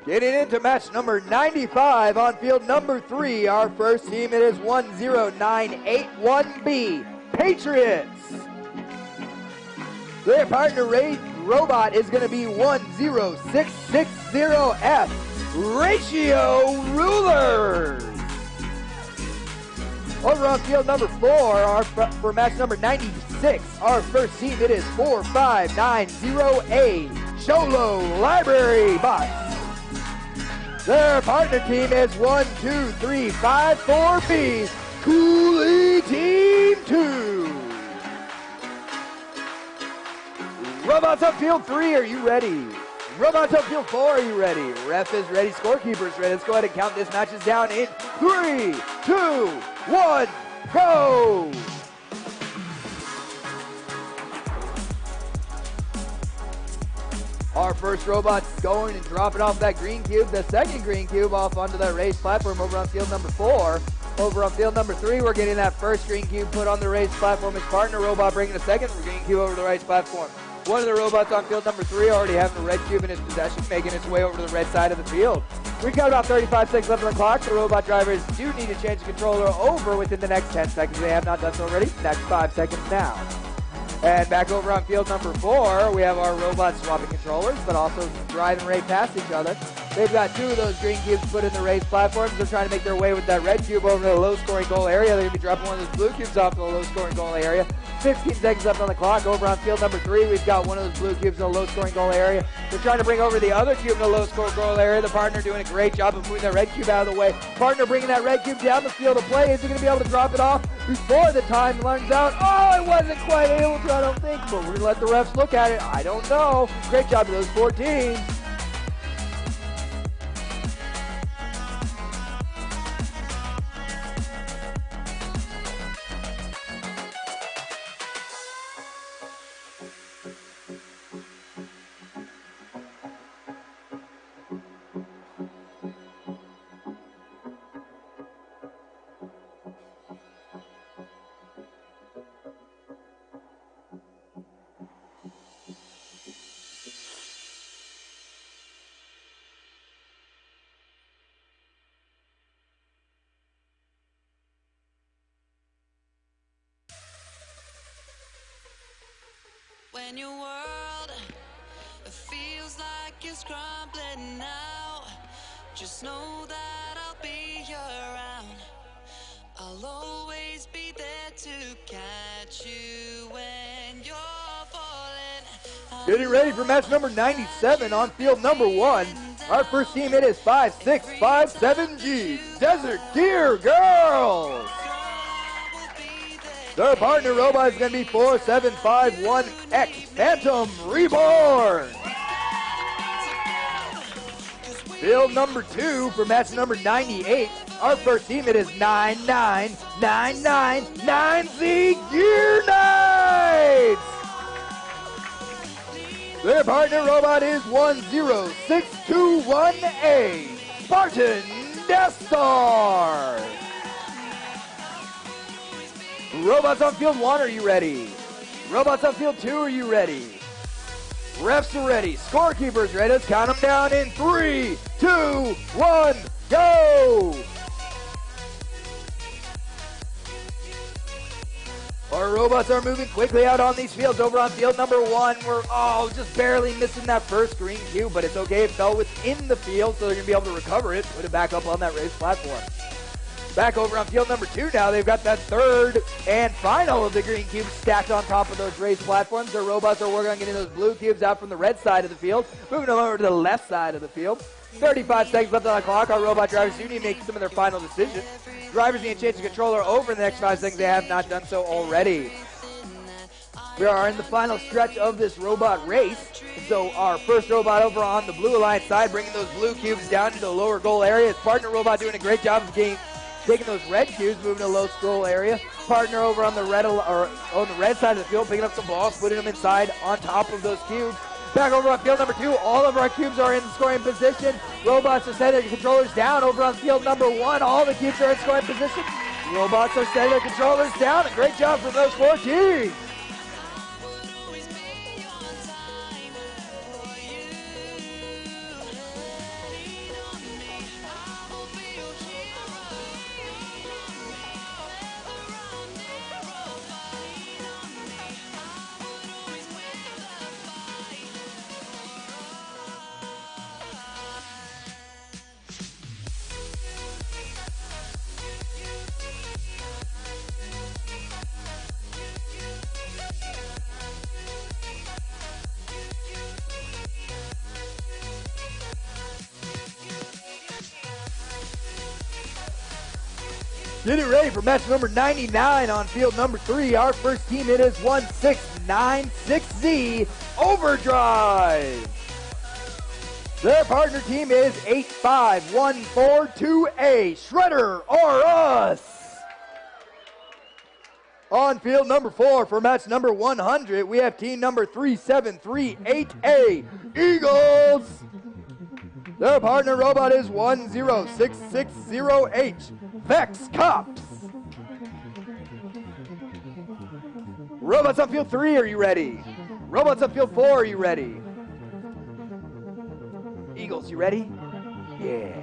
Getting into match number 95 on field number 3, our first team, it is 10981B, Patriots. Their partner robot is going to be 10660F, Ratio Rulers. Over on field number 4, for match number 96, our first team, it is 4590A, Cholo Library Bots. Their partner team is 12354B, Cooley Team 2. Robots on field 3, are you ready? Robots on field 4, are you ready? Ref is ready, scorekeeper's ready. Let's go ahead and count this matches down in 3, 2, 1, go! Our first robot's going and dropping off that green cube, the second green cube off onto that raised platform over on field number 4. Over on field number 3, we're getting that first green cube put on the raised platform. His partner robot bringing a second green cube over the raised platform. One of the robots on field number 3 already having a red cube in his possession, making its way over to the red side of the field. We've got about 35 seconds left on the clock. The robot drivers do need to change the controller over within the next 10 seconds. They have not done so already. Next 5 seconds now. And back over on field number 4, we have our robots swapping controllers, but also driving right past each other. They've got 2 of those green cubes put in the raised platforms. They're trying to make their way with that red cube over to the low-scoring goal area. They're going to be dropping one of those blue cubes off to the low-scoring goal area. 15 seconds left on the clock. Over on field number 3, we've got one of those blue cubes in the low-scoring goal area. They're trying to bring over the other cube in the low-scoring goal area. The partner doing a great job of moving that red cube out of the way. Partner bringing that red cube down the field of play. Is he going to be able to drop it off before the time runs out? Oh, it wasn't quite able to, I don't think, but we're going to let the refs look at it. I don't know. Great job to those 4 teams. when your world feels like it's crumbling now, just know that I'll be around. I'll always be there to catch you when you're falling. Getting ready for match number 97 on field number 1. Our first team, it is 5657G, Desert Gear Girls. Their partner robot is going to be 4751X, Phantom Reborn. Field number 2 for match number 98. Our first team, it is 99999Z Gear Knights. Their partner robot is 10621A, Spartan Death Star. Robots on field 1, are you ready? Robots on field 2, are you ready? Refs are ready. Scorekeepers ready. Let's count them down in 3, 2, 1, go! Our robots are moving quickly out on these fields. Over on field number 1, we're just barely missing that first green cube, but it's okay. It fell within the field, so they're going to be able to recover it, put it back up on that raised platform. Back over on field number 2 now. They've got that third and final of the green cubes stacked on top of those raised platforms. Their robots are working on getting those blue cubes out from the red side of the field, moving them over to the left side of the field. 35 seconds left on the clock. Our robot drivers do need to make some of their final decisions. Drivers need to change the controller over in the next 5 seconds. They have not done so already. We are in the final stretch of this robot race. So our first robot over on the Blue Alliance side, bringing those blue cubes down to the lower goal area. His partner robot doing a great job of taking those red cubes, moving to the low goal area. Partner over on the red side of the field, picking up some balls, putting them inside on top of those cubes. Back over on field number 2, all of our cubes are in scoring position. Robots are setting their controllers down. Over on field number 1, all the cubes are in scoring position. Robots are setting their controllers down. A great job from those 4 teams. Getting ready for match number 99 on field number 3. Our first team, it is 1696Z Overdrive. Their partner team is 85142A Shredder or Us. On field number 4 for match number 100, we have team number 3738A Eagles. Their partner robot is 10660H VEX Cops. Robots on field 3, are you ready? Robots on field 4, are you ready? Eagles, you ready? Yeah.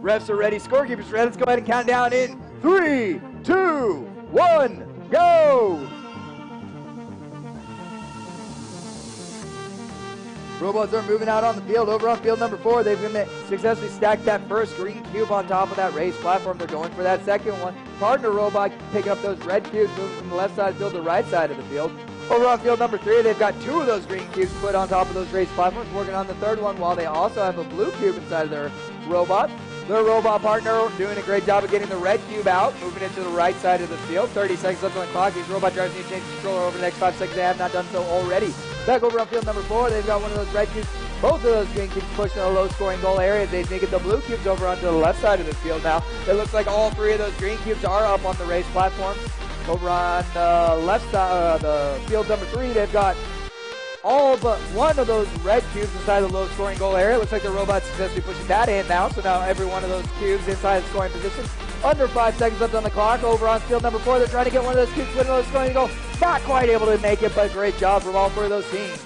Refs are ready. Scorekeepers ready. Let's go ahead and count down in 3, 2, 1, go! Robots are moving out on the field. Over on field number 4, they've successfully stacked that first green cube on top of that raised platform. They're going for that second one. Partner robot picking up those red cubes, moving from the left side of the field to the right side of the field. Over on field number 3, they've got 2 of those green cubes put on top of those raised platforms, working on the third one while they also have a blue cube inside of their robot. Their robot partner doing a great job of getting the red cube out, moving it to the right side of the field. 30 seconds left on the clock. These robot drivers need to change the controller over the next 5 seconds. They have not done so already. Back over on field number 4, they've got one of those red cubes. Both of those green cubes pushed in a low-scoring goal area. They need to get the blue cubes over onto the left side of the field now. It looks like all 3 of those green cubes are up on the raised platform. Over on the left side, the field number 3, they've got all but one of those red cubes inside the low-scoring goal area. It looks like the robot successfully pushing that in now. So now every one of those cubes inside the scoring position. Under 5 seconds left on the clock. Over on field number 4, they're trying to get one of those cubes with another scoring goal. Not quite able to make it, but great job from all 4 of those teams.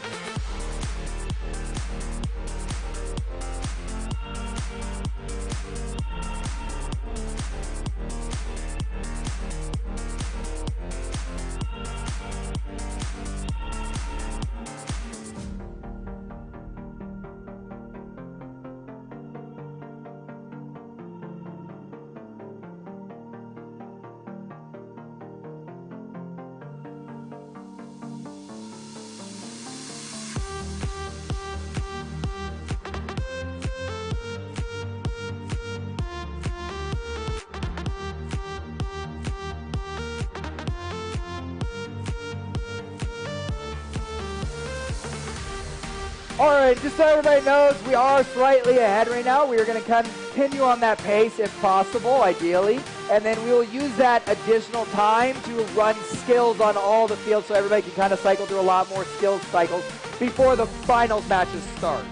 All right, just so everybody knows, we are slightly ahead right now. We are going to continue on that pace if possible, ideally. And then we will use that additional time to run skills on all the fields so everybody can kind of cycle through a lot more skills cycles before the finals matches start.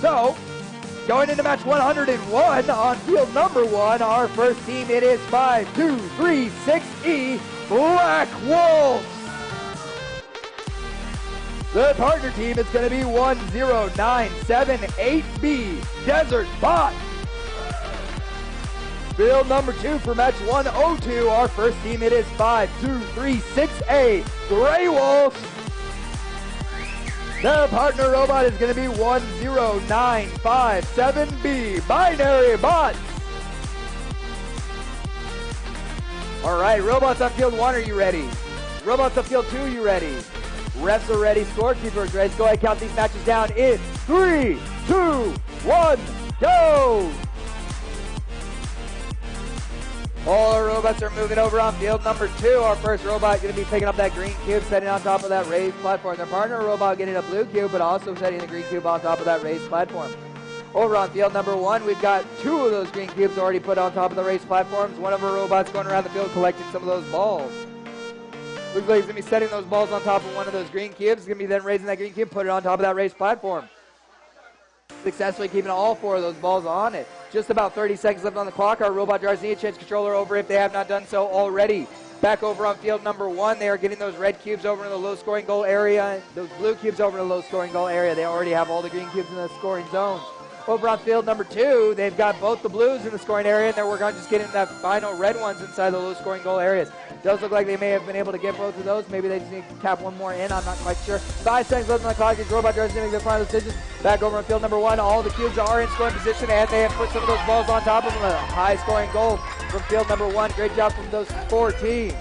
So, going into match 101 on field number 1, our first team, it is 5236E Black Wolves. The partner team is going to be 10978B Desert Bot. Field number 2 for match 102, our first team, it is 5236A Grey Wolves. The partner robot is going to be 10957B Binary Bots. All right, robots on field 1, are you ready? Robots on field 2, you ready? Refs are ready, scorekeepers ready. Go ahead and count these matches down in 3, 2, 1, go! All our robots are moving over on field number 2. Our first robot going to be picking up that green cube, setting on top of that raised platform. Their partner robot getting a blue cube, but also setting the green cube on top of that raised platform. Over on field number 1, we've got 2 of those green cubes already put on top of the raised platforms. One of our robots going around the field collecting some of those balls. Looks like he's going to be setting those balls on top of one of those green cubes. He's going to be then raising that green cube, put it on top of that raised platform. Successfully keeping all 4 of those balls on it. Just about 30 seconds left on the clock. Our robot drivers need to change controller over if they have not done so already. Back over on field number 1, they are getting those red cubes over in the low scoring goal area. Those blue cubes over in the low scoring goal area. They already have all the green cubes in the scoring zones. Over on field number 2, they've got both the blues in the scoring area, and they're working on just getting that final red ones inside the low scoring goal areas. Does look like they may have been able to get both of those. Maybe they just need to tap one more in. I'm not quite sure. 5 seconds left on the clock. These robot drivers make their final decisions. Back over on field number 1, all the cubes are in scoring position, and they have put some of those balls on top of them. A high scoring goal from field number 1. Great job from those 4 teams.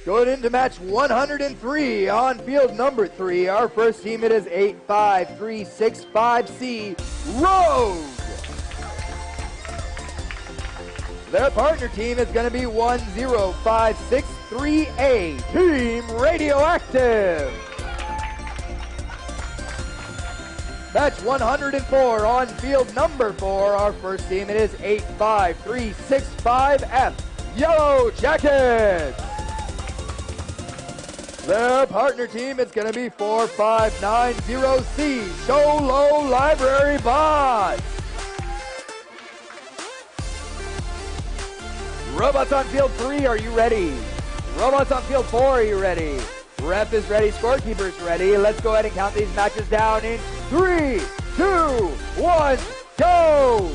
Going into match 103 on field number 3. Our first team, it is 85365C Rogue. Their partner team is going to be 10563A Team Radioactive. Match 104 on field number 4. Our first team, it is 85365F Yellow Jackets. Their partner team is going to be 4590C Solo Library Bot. Robots on field 3, are you ready? Robots on field 4, are you ready? Ref is ready, scorekeeper's ready. Let's go ahead and count these matches down in 3, 2, 1, go!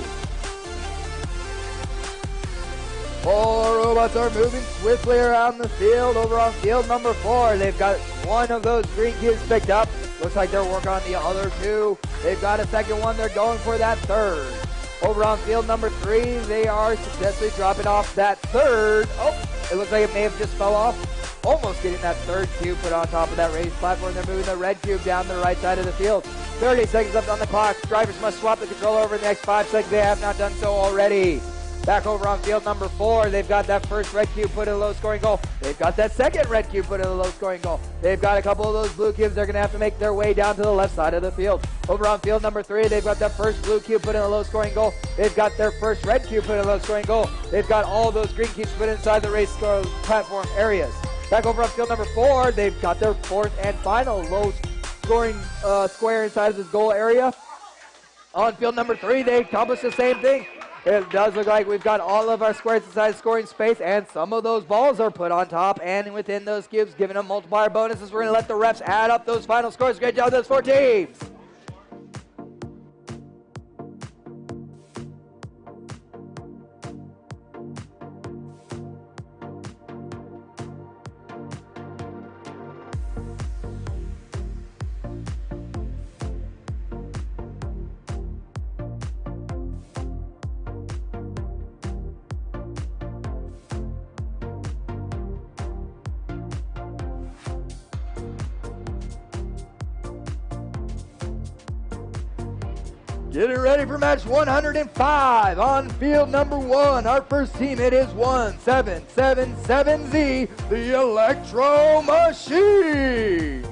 All our robots are moving swiftly around the field. Over on field number 4, they've got one of those green cubes picked up. Looks like they're working on the other 2. They've got a second one. They're going for that 3rd. Over on field number 3, they are successfully dropping off that 3rd. Oh, it looks like it may have just fell off. Almost getting that 3rd cube put on top of that raised platform. They're moving the red cube down the right side of the field. 30 seconds left on the clock. Drivers must swap the controller over in the next 5 seconds. They have not done so already. Back over on field number 4, they've got that first red cube put in a low-scoring goal. They've got that second red cube put in a low-scoring goal. They've got a couple of those blue cubes. They're going to have to make their way down to the left side of the field. Over on field number 3, they've got that first blue cube put in a low-scoring goal. They've got their first red cube put in a low-scoring goal. They've got all those green cubes put inside the race platform areas. Back over on field number 4, they've got their 4th and final low-scoring square inside of this goal area. On field number 3, they accomplished the same thing. It does look like we've got all of our squares inside scoring space, and some of those balls are put on top and within those cubes, giving them multiplier bonuses. We're going to let the refs add up those final scores. Great job, those 4 teams. Getting ready for match 105 on field number 1. Our first team, it is 1777Z, the Electro Machine.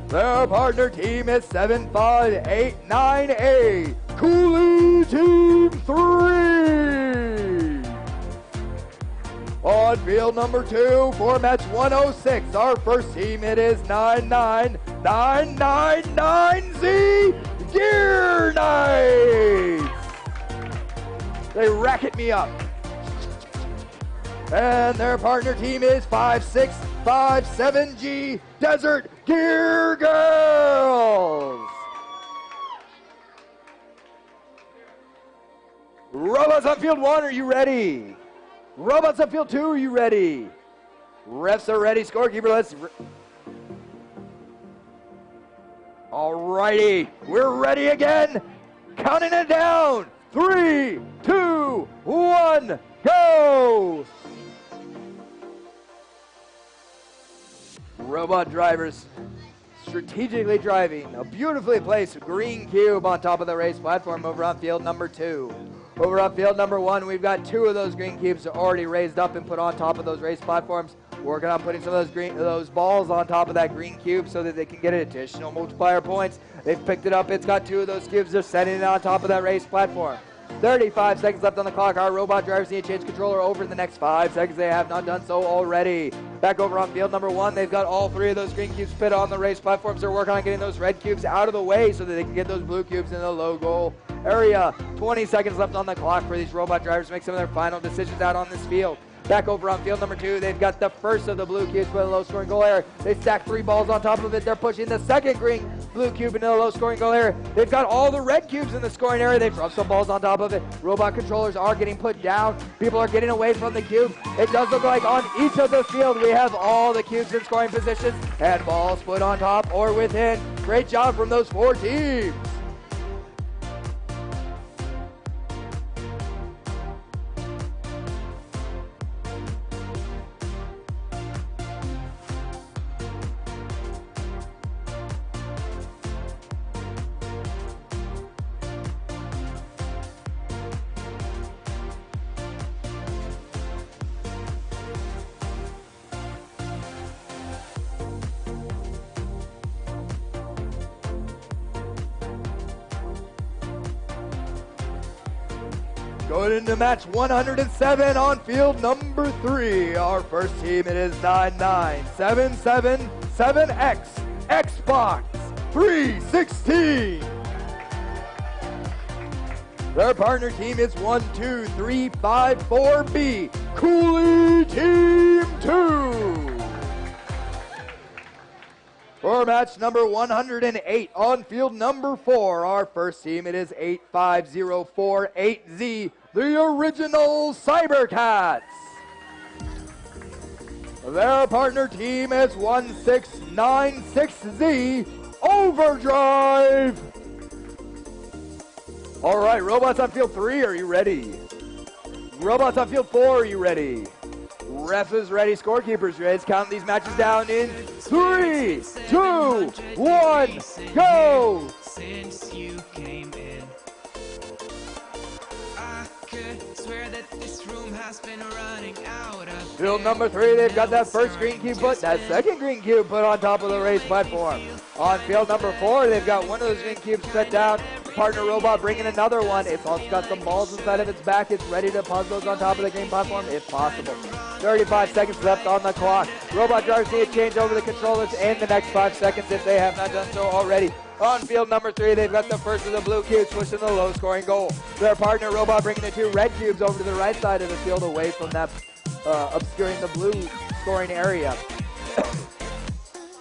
Their partner team is 7589A, Cooley Team 3. On field number 2 for match 106, our first team, it is 99999Z, Gear Knights. They racket me up. And their partner team is 5657G, Desert Gear Girls. Robots on field 1, are you ready? Robots on field 2, are you ready? Refs are ready. Scorekeeper, let's... Alrighty, we're ready again. Counting it down. 3, 2, 1, go. Robot drivers strategically driving a beautifully placed green cube on top of the race platform over on field number 2. Over on field number 1, we've got 2 of those green cubes already raised up and put on top of those race platforms. Working on putting some of those balls on top of that green cube so that they can get additional multiplier points. They've picked it up. It's got 2 of those cubes. They're setting it on top of that race platform. 35 seconds left on the clock. Our robot drivers need to change controller over in the next 5 seconds. They have not done so already. Back over on field number 1, they've got all 3 of those green cubes put on the race platforms. They're working on getting those red cubes out of the way so that they can get those blue cubes in the low goal area. 20 seconds left on the clock for these robot drivers to make some of their final decisions out on this field. Back over on field number 2, they've got the first of the blue cubes put in the low scoring goal area. They stack 3 balls on top of it. They're pushing the second green blue cube into the low scoring goal area. They've got all the red cubes in the scoring area. They've dropped some balls on top of it. Robot controllers are getting put down. People are getting away from the cubes. It does look like on each of the field we have all the cubes in scoring positions and balls put on top or within. Great job from those 4 teams. Going into match 107 on field number 3. Our first team, it is 99777X, Xbox 316. Their partner team is 12354B, Cooley Team 2. For match number 108 on field number 4, our first team, it is 85048Z, the original Cybercats. Their partner team is 1696Z, Overdrive. All right, robots on field 3, are you ready? Robots on field 4, are you ready? Ref is ready, scorekeeper's ready. Let's count these matches down in 3, 2, 1, go! Since you came in, I could swear that this room has been running out of Field number 3, they've got that first green cube put, that second green cube put on top of the race platform. On field number 4, they've got one of those green cubes set down. partner Robot bringing another one. It's also got some balls inside of its back. It's ready to puzzle those on top of the game platform if possible. 35 seconds left on the clock. Robot drivers need to change over the controllers in the next 5 seconds if they have not done so already. On field number 3, they've got the first of the blue cubes pushing the low-scoring goal. Their partner Robot bringing the 2 red cubes over to the right side of the field away from that obscuring the blue scoring area.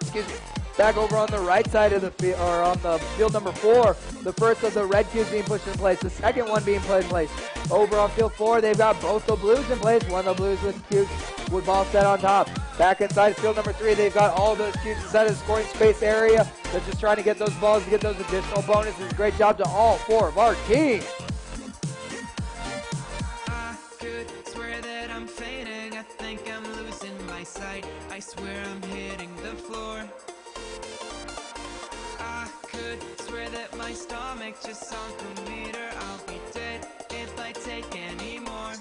Excuse me. Back over on the right side of the field, or on the field number 4, the first of the red cubes being pushed in place, the second one being put in place. Over on field 4, they've got both the blues in place, one of the blues with cubes with ball set on top. Back inside field number 3, they've got all those cubes inside of the scoring space area. They're just trying to get those balls to get those additional bonuses. Great job to all 4 of our teams. I could swear that I'm fading. I think I'm losing my sight. I swear I'm hitting the floor. I could swear that my stomach just sunk a meter. I'll be dead if I take any more.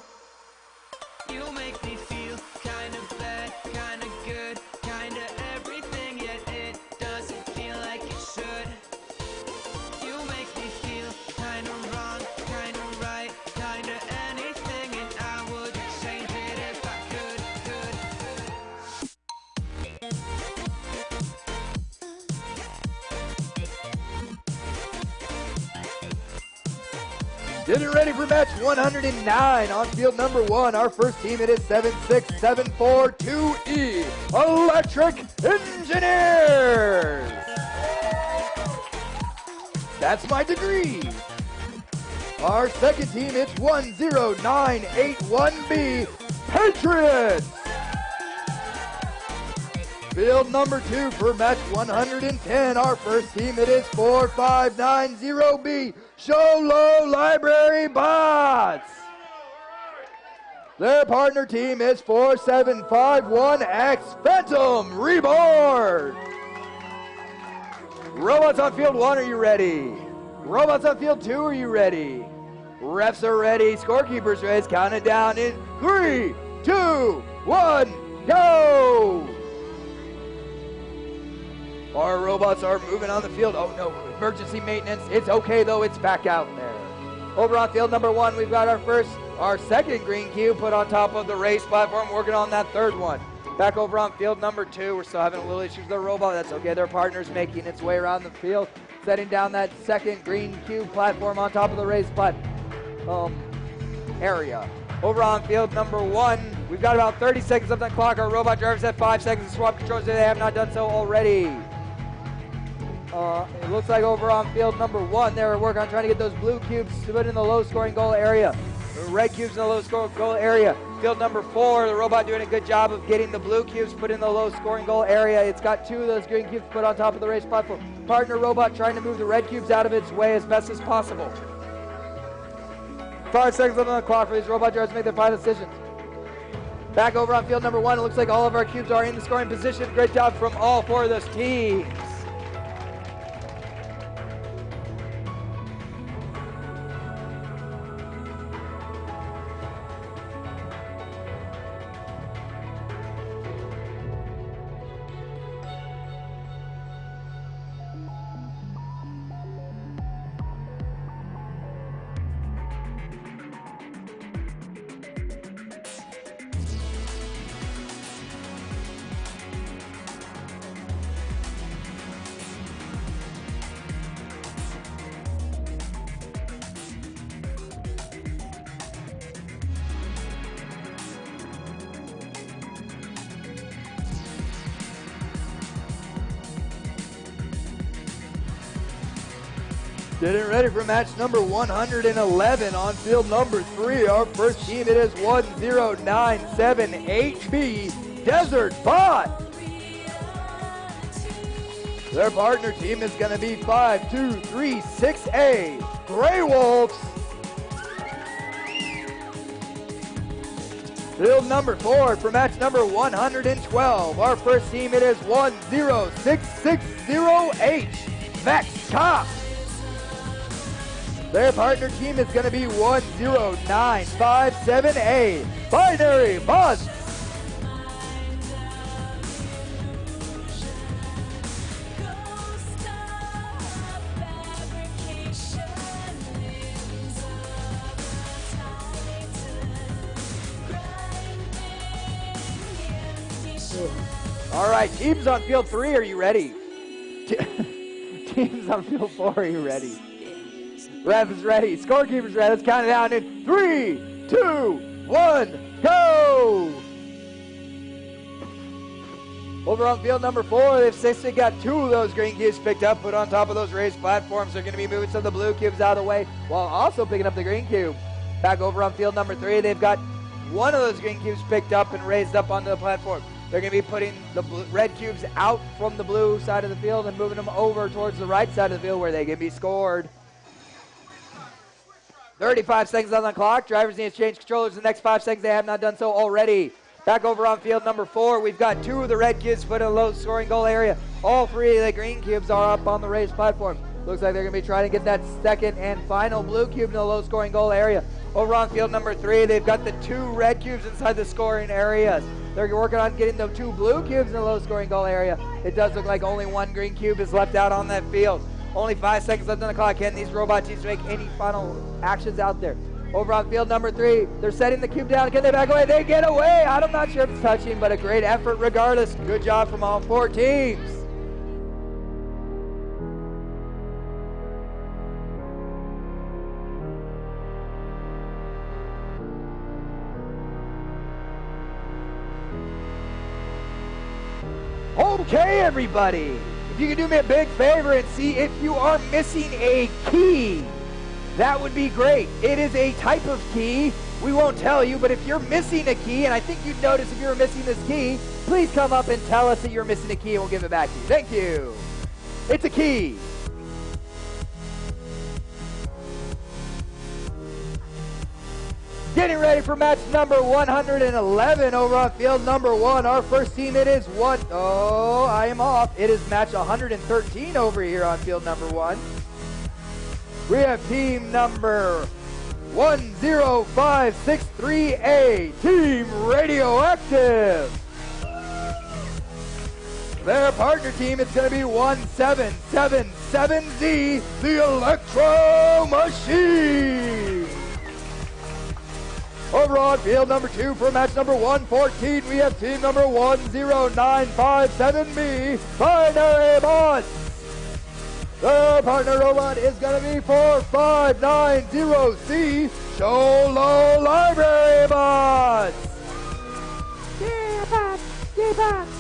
You make me feel kinda bad, kinda good, kinda everything, yet it doesn't feel like it should. You make me feel kinda wrong, kinda right, kinda anything, and I would change it if I could. Getting ready for match 109 on field number 1. Our first team, it is 76742E Electric Engineers. That's my degree. Our second team, it's 10981B Patriots. Field number 2 for match 110. Our first team, it is 4590B Sholo Library Bots. Their partner team is 4751X Phantom Reborn. Robots on field 1, are you ready? Robots on field 2, are you ready? Refs are ready. Scorekeepers ready. Count it down in 3, 2, 1, go! Our robots are moving on the field. Oh no, emergency maintenance. It's okay though, it's back out there. Over on field number 1, we've got our second green cube put on top of the race platform, working on that third one. Back over on field number 2, we're still having a little issues with the robot. That's okay, their partner's making its way around the field, setting down that second green cube platform on top of the race area. Over on field number 1, we've got about 30 seconds left on the clock. Our robot drivers have 5 seconds to swap controls if they have not done so already. It looks like over on field number 1, they were working on trying to get those blue cubes to put in the low-scoring goal area. The red cubes in the low-scoring goal area. Field number 4, the robot doing a good job of getting the blue cubes put in the low-scoring goal area. It's got 2 of those green cubes put on top of the race platform. Partner robot trying to move the red cubes out of its way as best as possible. 5 seconds left on the clock for these robot drivers to make their final decisions. Back over on field number 1, it looks like all of our cubes are in the scoring position. Great job from all 4 of those teams. Getting ready for match number 111 on field number 3. Our first team, it is 10978B Desert Bot. Their partner team is going to be 5236A Grey Wolves. Field number 4 for match number 112. Our first team, it is 10660H VEX Cops. Their partner team is going to be 10957A Binary Buzz. All right, teams on field 3, are you ready? Teams on field 4, are you ready? Ref is ready. Scorekeeper's ready. Let's count it down in 3, 2, 1, go! Over on field number 4, they've successfully got 2 of those green cubes picked up, put on top of those raised platforms. They're going to be moving some of the blue cubes out of the way while also picking up the green cube. Back over on field number 3, they've got 1 of those green cubes picked up and raised up onto the platform. They're going to be putting the red cubes out from the blue side of the field and moving them over towards the right side of the field where they can be scored. 35 seconds on the clock. Drivers need to change controllers in the next 5 seconds. They have not done so already. Back over on field number 4, we've got 2 of the red cubes put in a low-scoring goal area. All 3 of the green cubes are up on the raised platform. Looks like they're going to be trying to get that second and final blue cube in the low-scoring goal area. Over on field number 3, they've got the 2 red cubes inside the scoring areas. They're working on getting the 2 blue cubes in the low-scoring goal area. It does look like only 1 green cube is left out on that field. Only 5 seconds left on the clock. Can these robot teams make any final actions out there? Over on field number 3, they're setting the cube down. Can they back away? They get away. I'm not sure if it's touching, but a great effort regardless. Good job from all 4 teams. Okay, everybody. If you could do me a big favor and see if you are missing a key, that would be great. It is a type of key. We won't tell you, but if you're missing a key, and I think you'd notice if you were missing this key, please come up and tell us that you're missing a key and we'll give it back to you. Thank you. It's a key. Getting ready for match number 111 over on field number 1. Our first team, it is I am off. It is match 113 over here on field number 1. We have team number 10563A, Team Radioactive. Their partner team is going to be 1777Z, the Electro Machine. Over on field number 2 for match number 114, we have team number 10957B, Binary Bots. The partner robot is going to be 4590C, Solo Library Bots. Yeah, bots. Yeah, bots.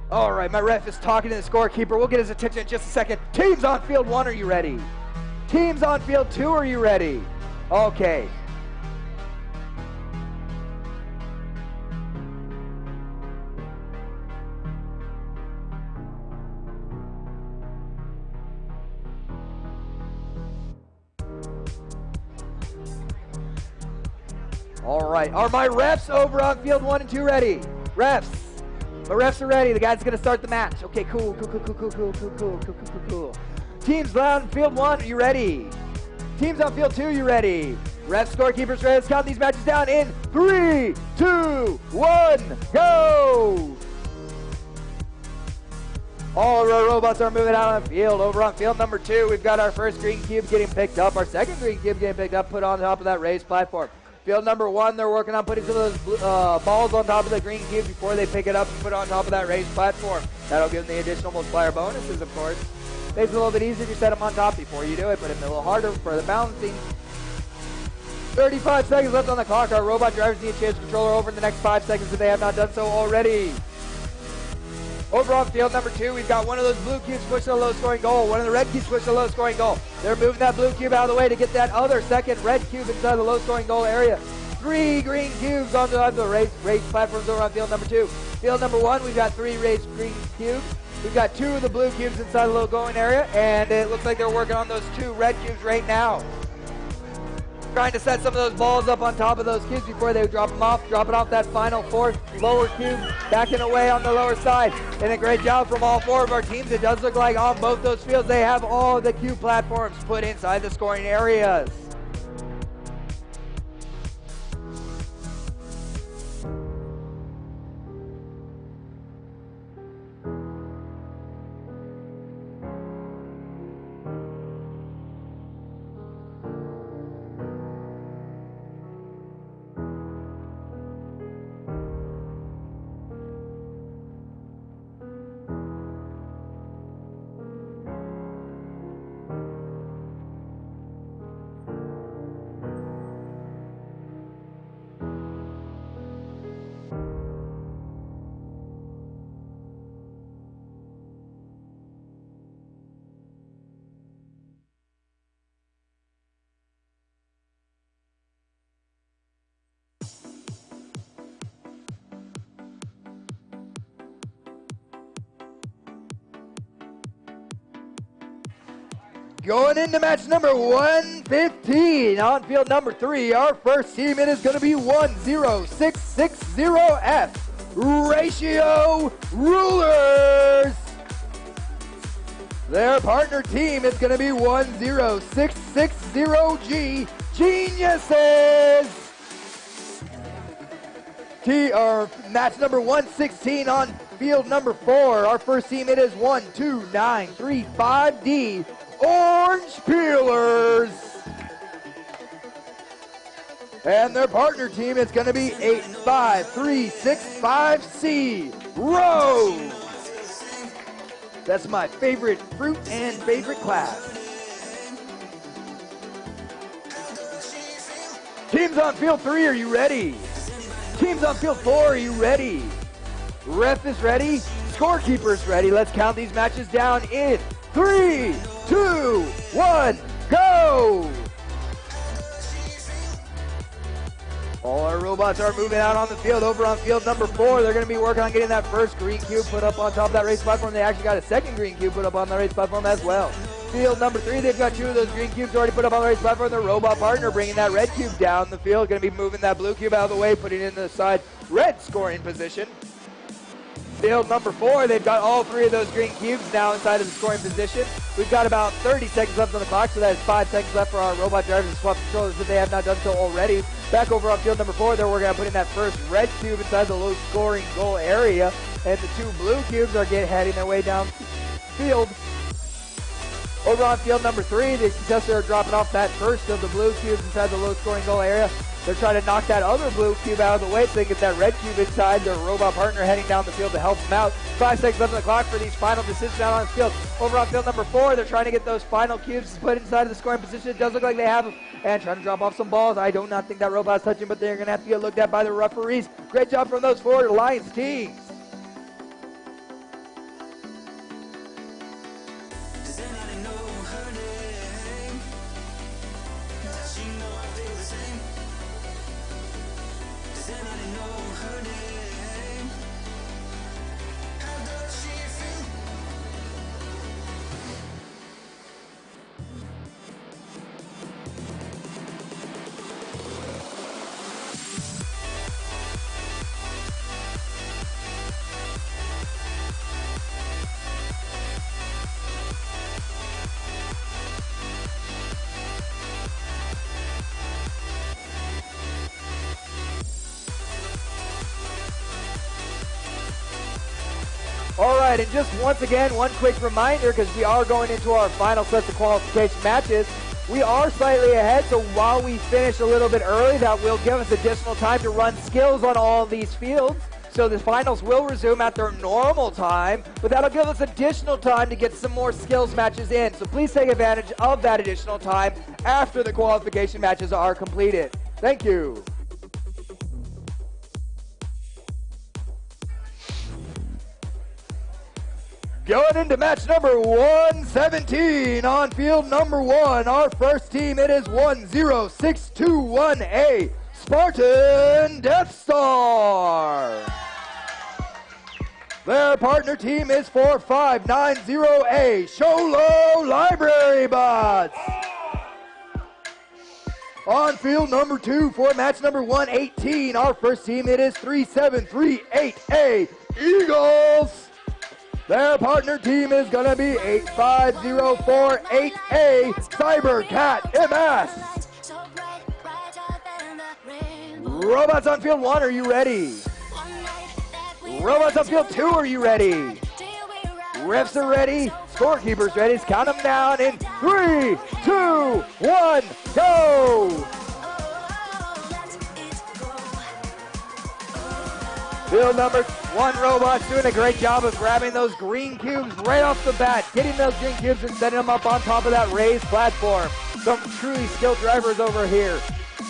All right, my ref is talking to the scorekeeper. We'll get his attention in just a second. Teams on field 1, are you ready? Teams on field 2, are you ready? Okay. All right, are my refs over on field 1 and 2 ready? Refs. My refs are ready. The guy's gonna start the match. Okay, cool. Teams on field 1, are you ready? Teams on field 2, you ready? Ref, scorekeepers ready. Let's count these matches down in 3, 2, 1, go! All of our robots are moving out on the field. Over on field number 2, we've got our first green cube getting picked up. Our second green cube getting picked up, put on top of that raised platform. Field number 1, they're working on putting some of those balls on top of the green cube before they pick it up and put it on top of that raised platform. That'll give them the additional multiplier bonuses, of course. Makes it a little bit easier if you set them on top before you do it, but it's a little harder for the balancing. 35 seconds left on the clock. Our robot drivers need to change the controller over in the next 5 seconds if they have not done so already. Over on field number 2, we've got one of those blue cubes pushing a low-scoring goal. One of the red cubes pushing a low-scoring goal. They're moving that blue cube out of the way to get that other second red cube inside the low-scoring goal area. 3 green cubes onto the raised platforms over on field number 2. Field number 1, we've got 3 raised green cubes. We've got 2 of the blue cubes inside the low going area, and it looks like they're working on those 2 red cubes right now. Trying to set some of those balls up on top of those cubes before they drop them off, dropping off that final 4th lower cube, backing away on the lower side. And a great job from all 4 of our teams. It does look like on both those fields they have all of the cube platforms put inside the scoring areas. Going into match number 115 on field number 3, our first team, it is going to be 10660F Ratio Rulers. Their partner team is going to be 10660G Geniuses. Match number 116 on field number 4. Our first team, it is 12935D Orange Peelers. And their partner team is going to be 85365C Rose. That's my favorite fruit and favorite class. Teams on field 3, are you ready? Teams on field 4, are you ready? Ref is ready. Scorekeeper's ready. Let's count these matches down in 3, 2, 1, go! All our robots are moving out on the field. Over on field number 4, they're going to be working on getting that first green cube put up on top of that race platform. They actually got a second green cube put up on the race platform as well. Field number 3, they've got 2 of those green cubes already put up on the race platform. Their robot partner bringing that red cube down the field. Going to be moving that blue cube out of the way, putting it in the side red scoring position. Field number 4, they've got all 3 of those green cubes now inside of the scoring position. We've got about 30 seconds left on the clock, so that is 5 seconds left for our robot drivers to swap controllers if they have not done so already. Back over on field number 4, they're working on putting that first red cube inside the low scoring goal area, and the 2 blue cubes are heading their way down field. Over on field number 3, the contestants are dropping off that first of the blue cubes inside the low scoring goal area. They're trying to knock that other blue cube out of the way so they can get that red cube inside. Their robot partner heading down the field to help them out. 5 seconds left on the clock for these final decisions out on the field. Over on field number 4, they're trying to get those final cubes put inside of the scoring position. It does look like they have them. And trying to drop off some balls. I do not think that robot's touching, but they're going to have to get looked at by the referees. Great job from those 4 Alliance teams. All right, and just once again, one quick reminder, because we are going into our final sets of qualification matches. We are slightly ahead, so while we finish a little bit early, that will give us additional time to run skills on all of these fields. So the finals will resume at their normal time, but that'll give us additional time to get some more skills matches in. So please take advantage of that additional time after the qualification matches are completed. Thank you. Going into match number 117 on field number 1, our first team, it is 10621A Spartan Death Star. Their partner team is 4590A Sholo Library Bots. On field number 2 for match number 118, our first team, it is 3738A Eagles. Their partner team is going to be 85048A Cybercat MS. Robots on field 1, are you ready? Robots on field 2, are you ready? Refs are ready. Scorekeepers ready. Let's count them down in 3, 2, 1, go! Field number 1 robot's doing a great job of grabbing those green cubes right off the bat, getting those green cubes and setting them up on top of that raised platform. Some truly skilled drivers over here.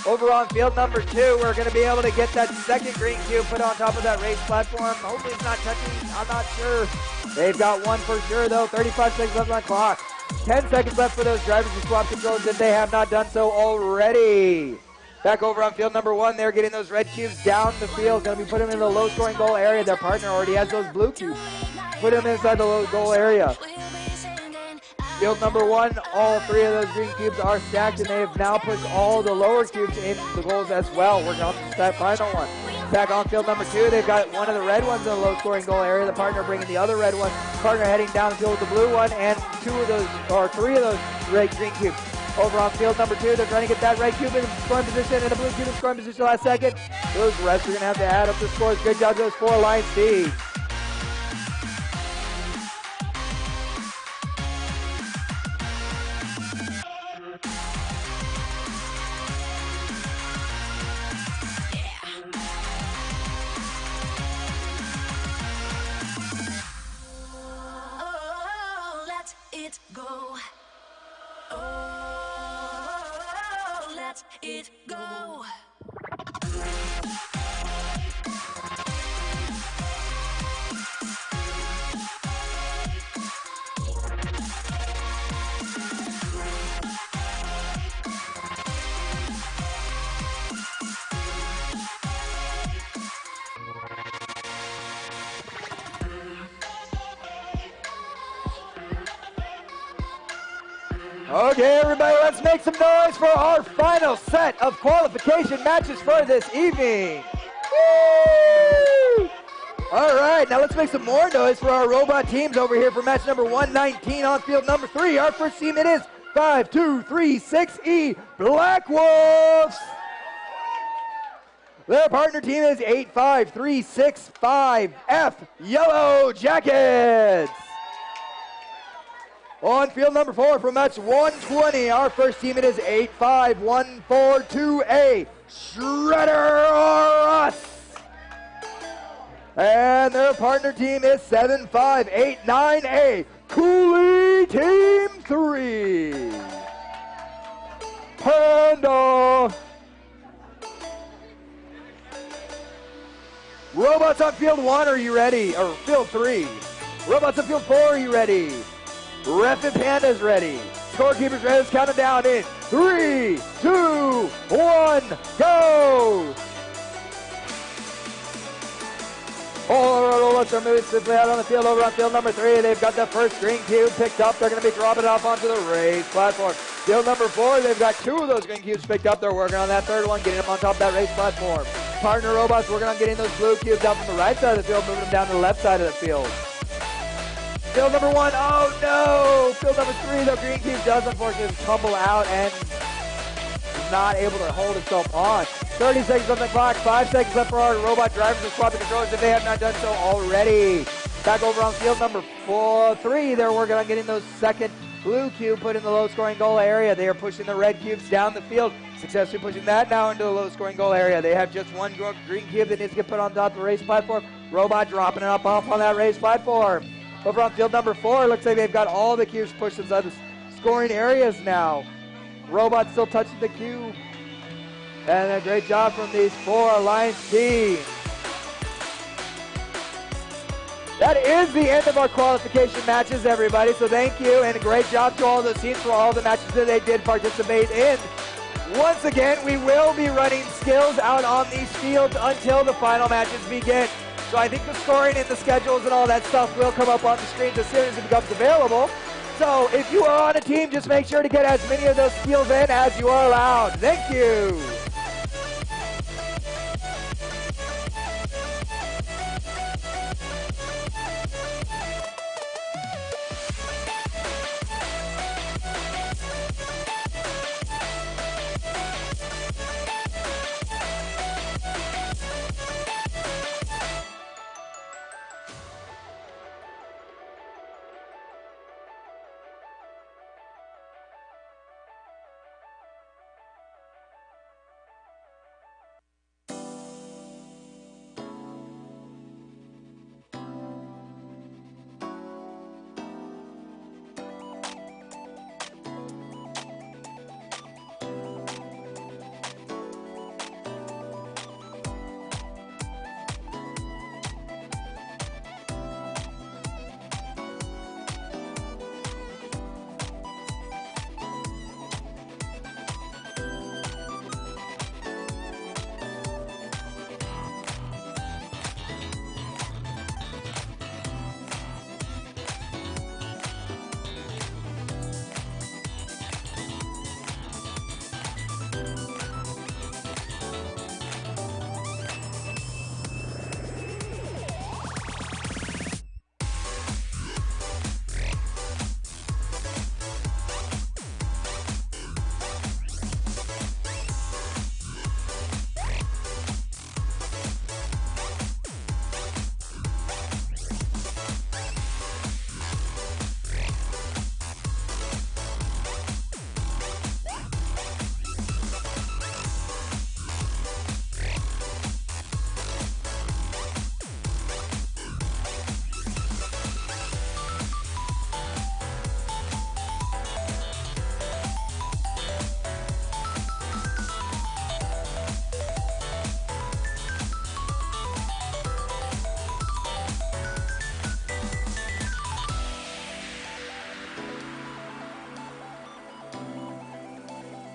Over on field number 2, we're going to be able to get that second green cube put on top of that raised platform. Hopefully it's not touching, I'm not sure. They've got one for sure though, 35 seconds left on the clock. 10 seconds left for those drivers to swap controls if they have not done so already. Back over on field number 1, they're getting those red cubes down the field. Going to be putting them in the low scoring goal area. Their partner already has those blue cubes. Put them inside the low goal area. Field number 1, all 3 of those green cubes are stacked, and they have now pushed all the lower cubes in the goals as well. Working on that final one. Back on field number 2, they've got one of the red ones in the low-scoring goal area. The partner bringing the other red one. Partner heading down the field with the blue one, and 3 of those red green cubes. Over on field number 2, they're trying to get that red cube in scoring position and the blue cube in scoring position last second. Those refs are going to have to add up the scores. Good job to those 4 Alliance teams. Oh, let it go. Oh, let it go. Okay, everybody, let's make some noise for our final set of qualification matches for this evening. Woo! All right, now let's make some more noise for our robot teams over here for match number 119 on field number 3. Our first team, it is 5236E Black Wolves. Their partner team is 85365F Yellow Jackets. On field number 4 from match 120, our first team, it is 85142A Shredder or Us. And their partner team is 7589A Cooley Team 3. Panda. Robots on field 1, are you ready? Or field 3. Robots on field 4, are you ready? Ref and Panda's ready. Scorekeeper's ready. Let's count it down in 3, 2, 1, go! All our robots are moving swiftly out on the field. Over on field number 3, they've got the first green cube picked up. They're going to be dropping it off onto the raised platform. Field number 4, they've got 2 of those green cubes picked up. They're working on that third one, getting them on top of that raised platform. Partner robots working on getting those blue cubes out from the right side of the field, moving them down to the left side of the field. Field number 1, oh no! Field number 3, the green cube does unfortunately tumble out and is not able to hold itself on. 30 seconds on the clock, 5 seconds left for our robot drivers to swap the controllers if they have not done so already. Back over on field number 3, they're working on getting those second blue cube put in the low-scoring goal area. They are pushing the red cubes down the field, successfully pushing that now into the low-scoring goal area. They have just one green cube that needs to get put on top of the raised platform. Robot dropping it up off on that raised platform. Over on field number 4, looks like they've got all the cubes pushed inside the scoring areas now. Robot still touching the cube. And a great job from these 4 Alliance teams. That is the end of our qualification matches, everybody. So thank you, and a great job to all those teams for all the matches that they did participate in. Once again, we will be running skills out on these fields until the final matches begin. So I think the scoring and the schedules and all that stuff will come up on the screens as soon as it becomes available. So if you are on a team, just make sure to get as many of those skills in as you are allowed. Thank you.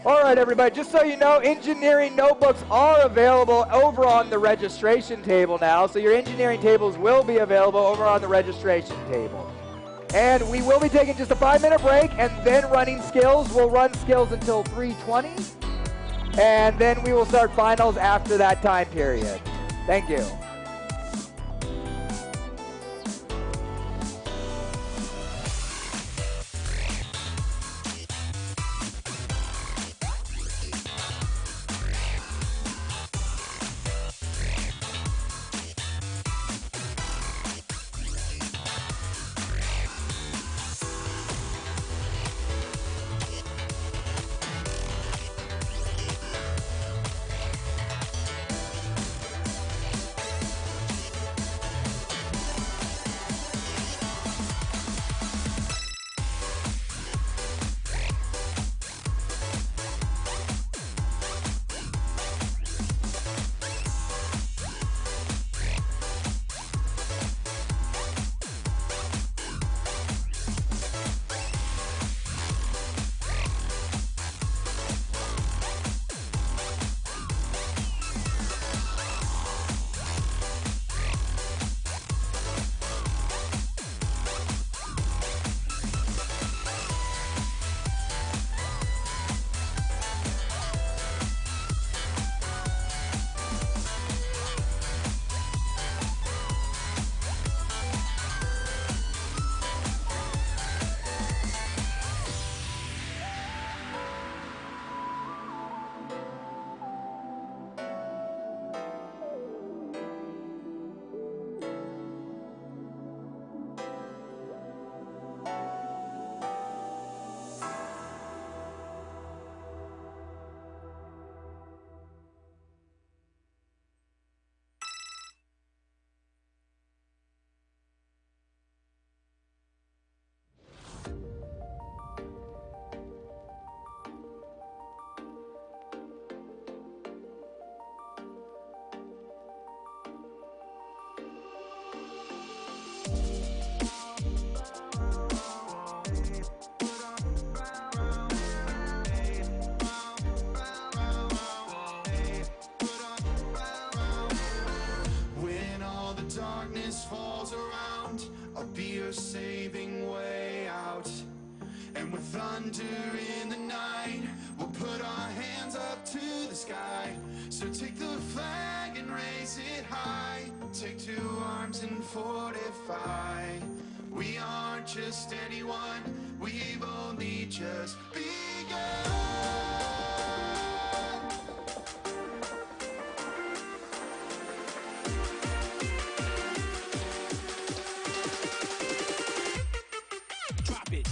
All right, everybody, just so you know, engineering notebooks are available over on the registration table now. So your engineering tables will be available over on the registration table. And we will be taking just a 5-minute break and then running skills. We'll run skills until 3:20. And then we will start finals after that time period. Thank you. When all the darkness falls around, I'll be your saving way out. And with thunder in the night, we'll put our hands up to the sky. So take the flag and raise it high. Take two arms and fortify. We aren't just anyone, we've only just begun. Drop it.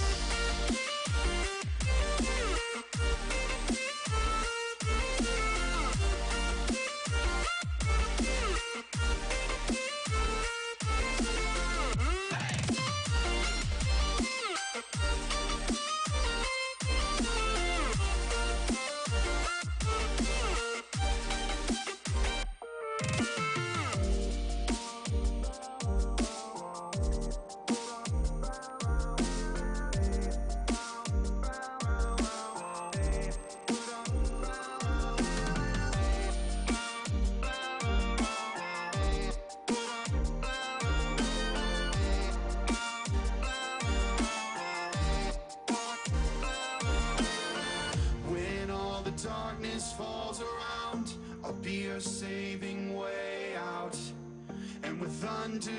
When all the darkness falls around, I'll be your saving way out. And with thunder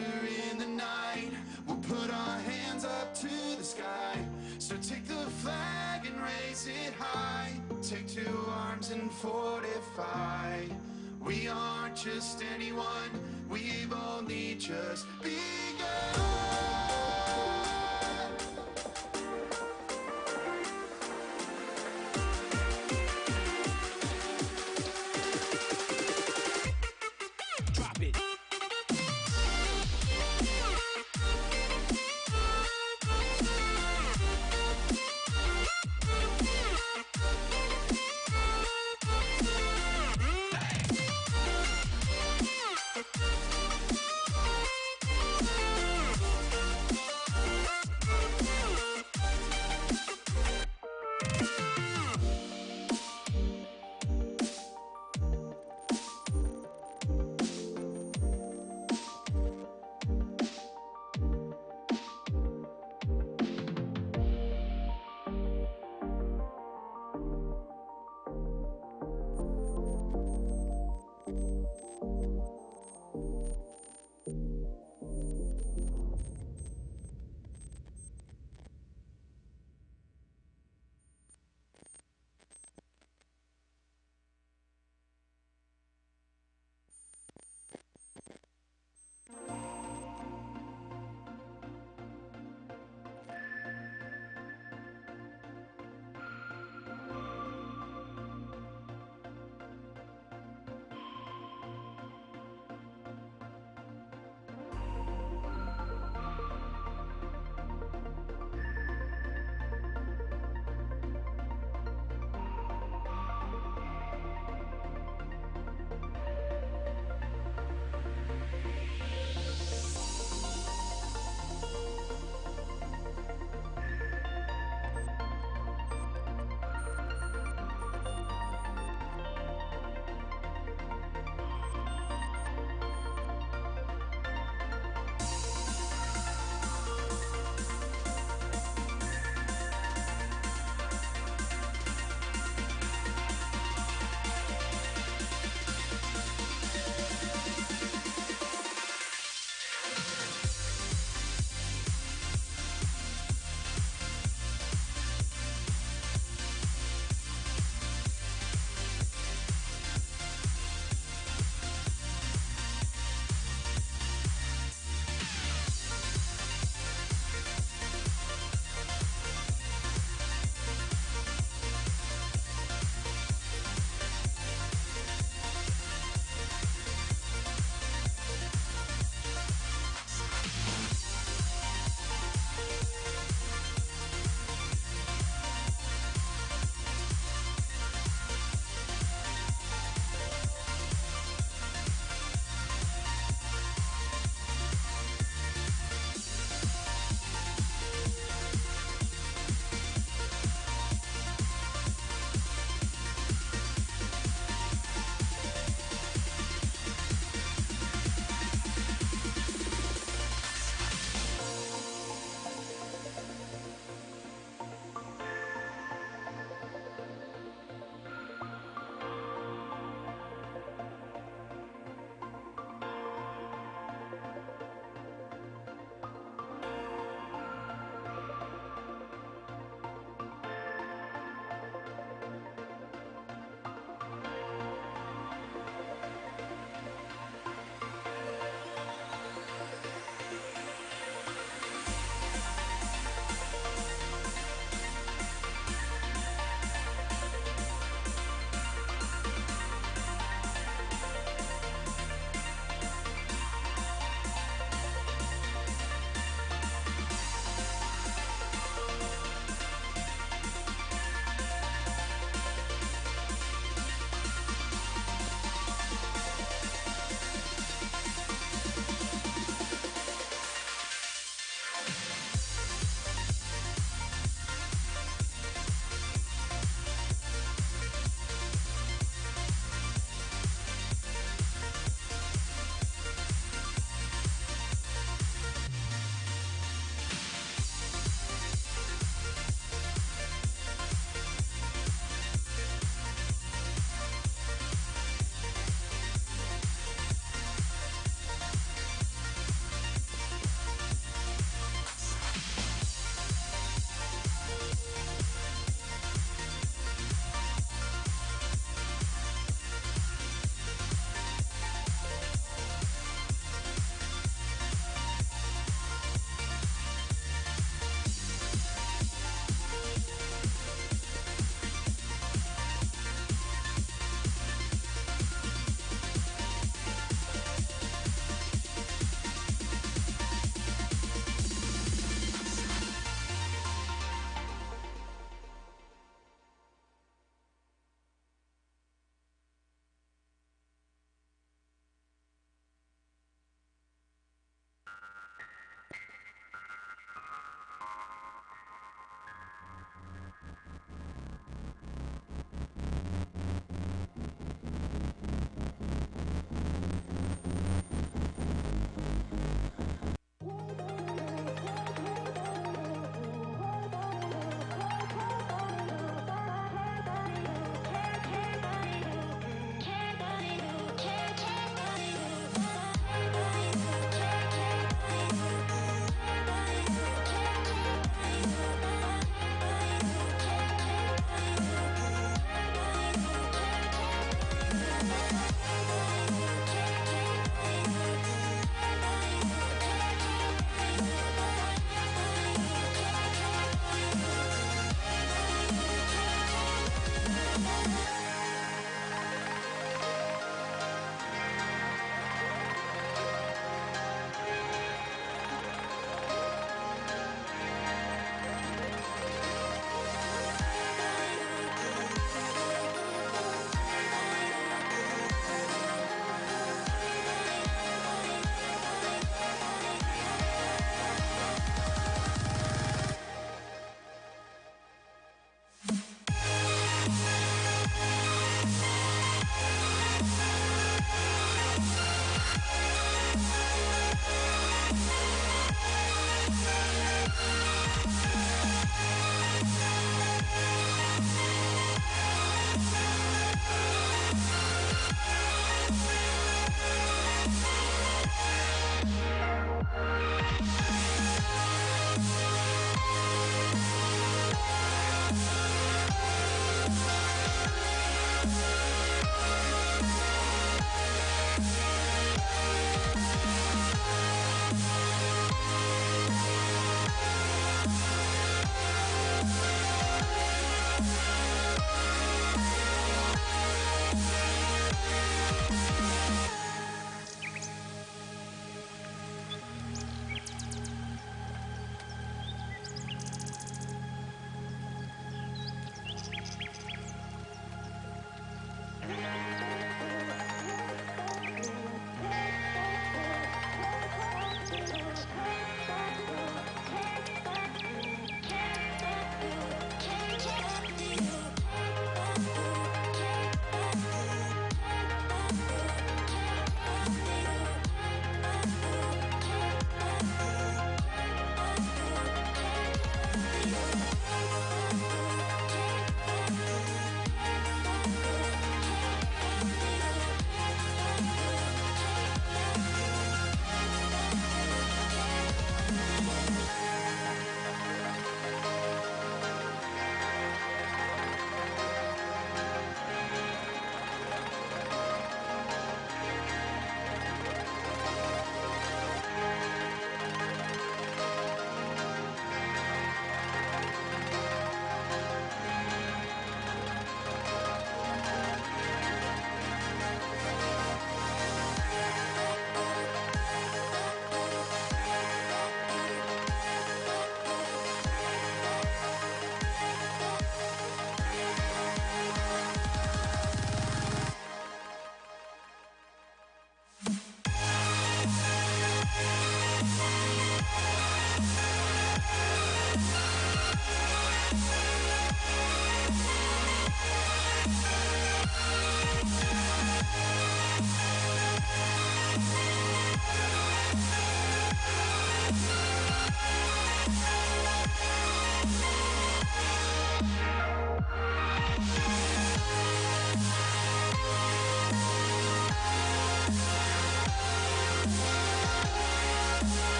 in the night, we'll put our hands up to the sky. So take the flag and raise it high. Take two arms and fortify. We aren't just anyone, we've only just begun. Drop it.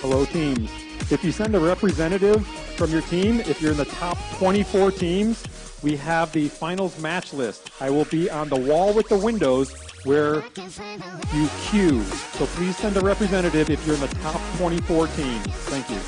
Hello, teams. If you send a representative from your team, if you're in the top 24 teams, we have the finals match list. I will be on the wall with the windows where you queue. So please send a representative if you're in the top 24 teams. Thank you.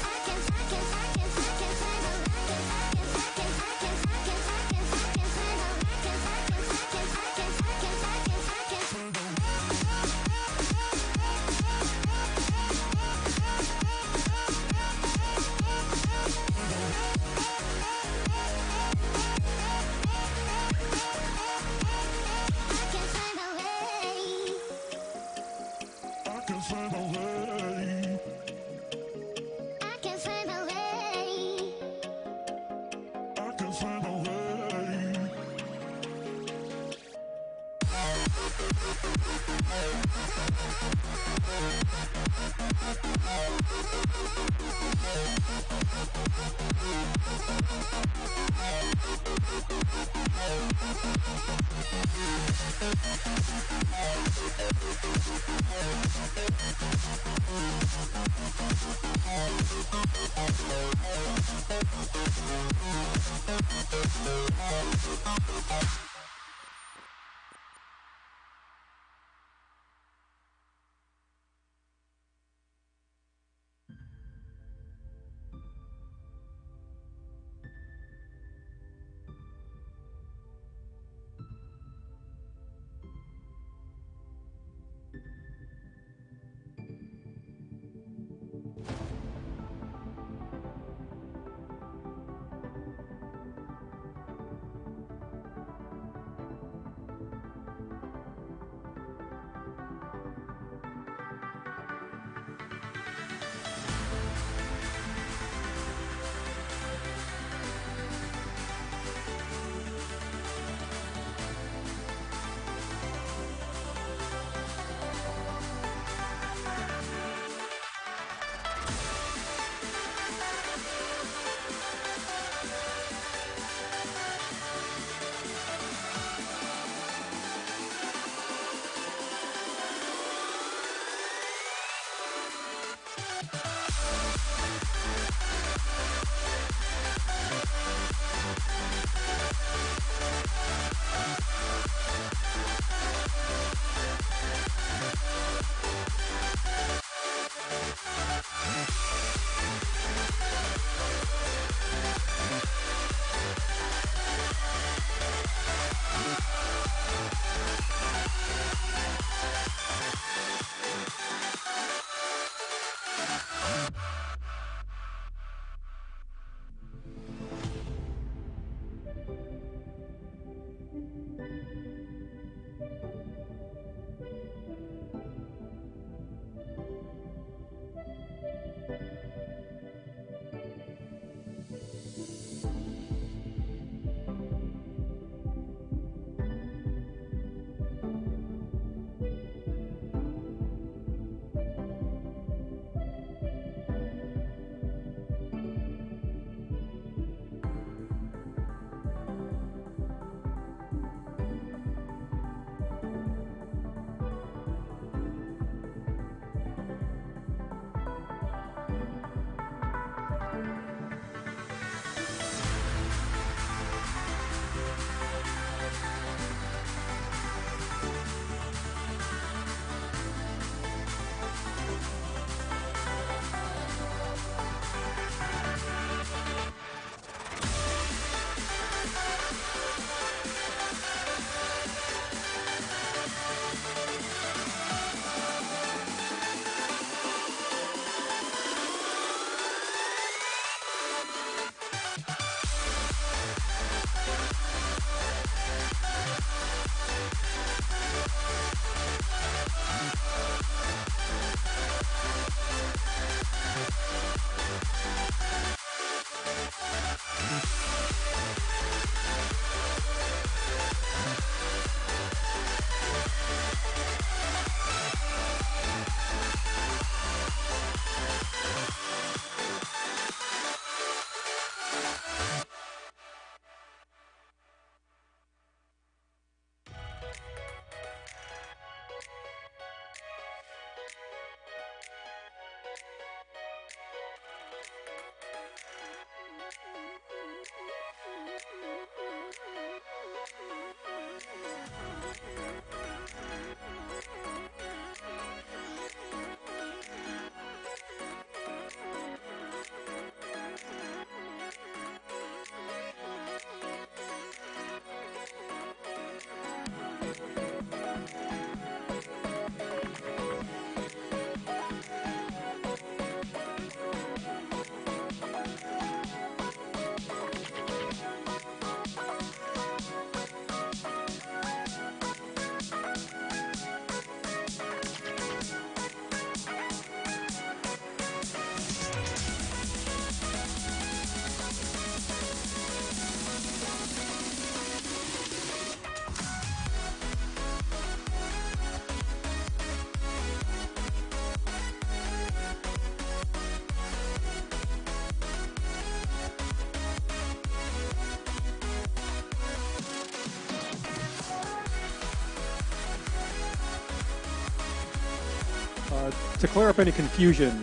To clear up any confusion,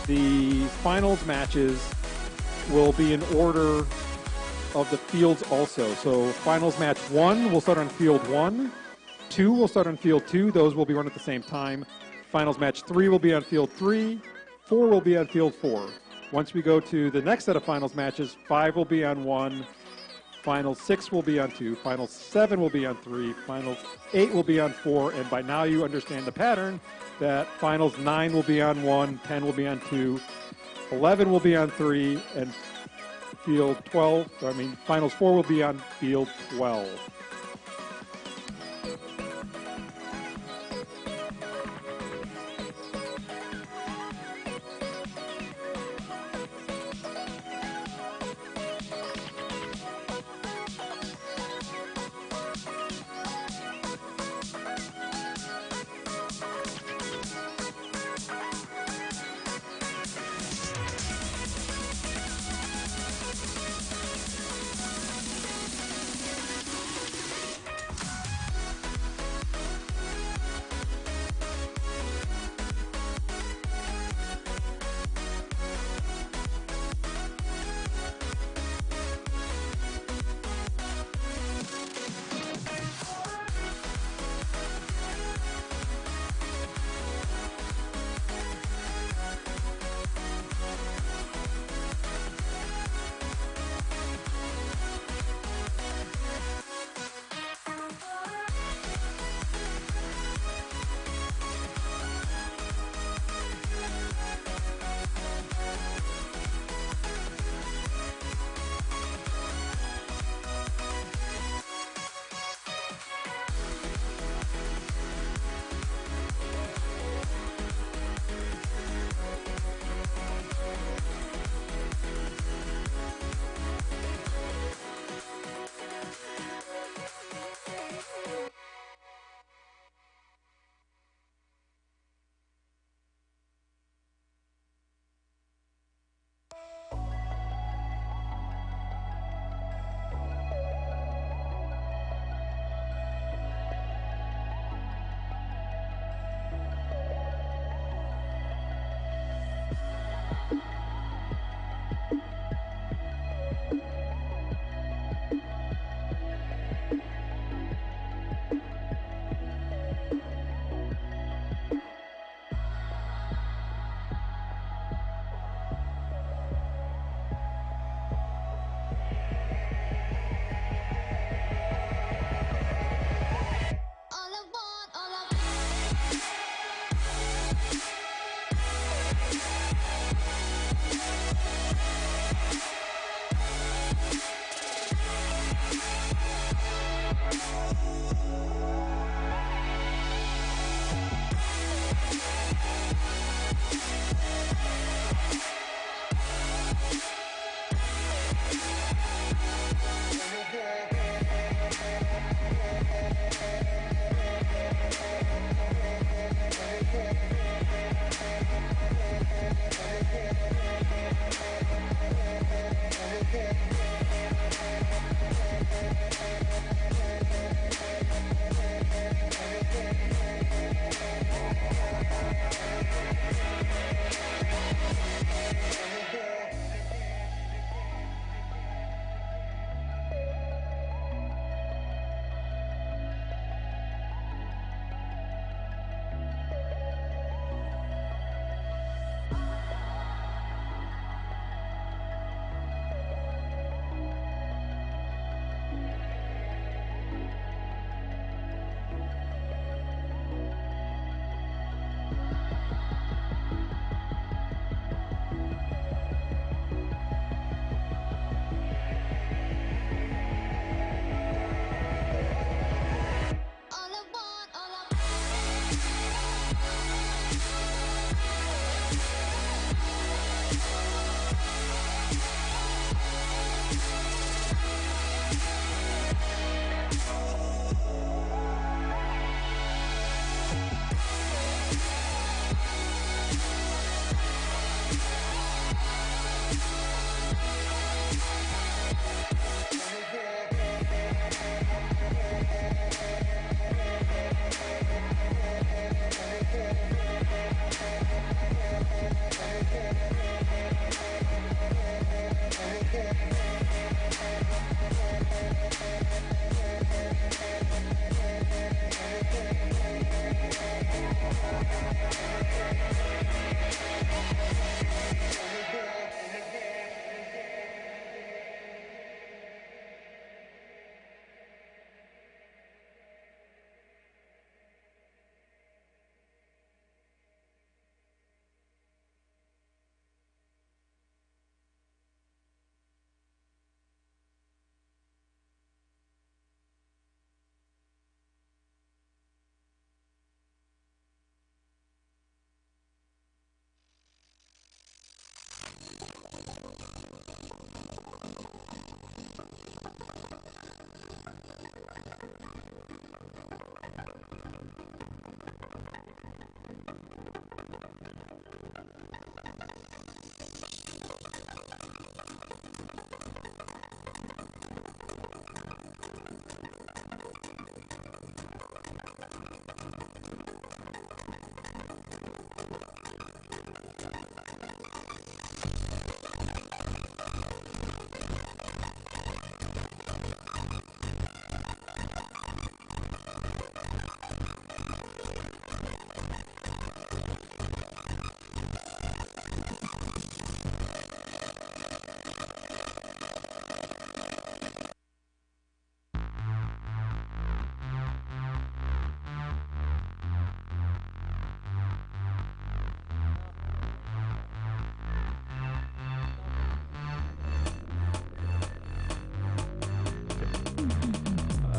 the finals matches will be in order of the fields also. So finals match 1 will start on field 1, 2 will start on field 2, those will be run at the same time. Finals match 3 will be on field 3, 4 will be on field 4. Once we go to the next set of finals matches, 5 will be on 1, finals 6 will be on 2, finals 7 will be on 3, finals 8 will be on 4, and by now you understand the pattern that finals 9 will be on 1, 10 will be on 2, 11 will be on 3, and finals 4 will be on field 12.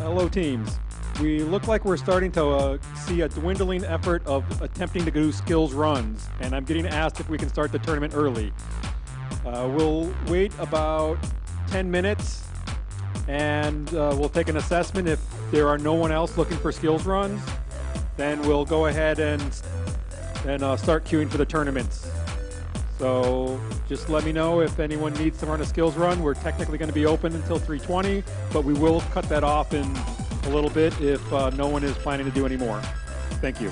Hello, teams. We look like we're starting to see a dwindling effort of attempting to do skills runs, and I'm getting asked if we can start the tournament early. We'll wait about 10 minutes, and we'll take an assessment. If there are no one else looking for skills runs, then we'll go ahead and start queuing for the tournaments. So just let me know if anyone needs to run a skills run. We're technically going to be open until 3:20, but we will cut that off in a little bit if no one is planning to do any more. Thank you.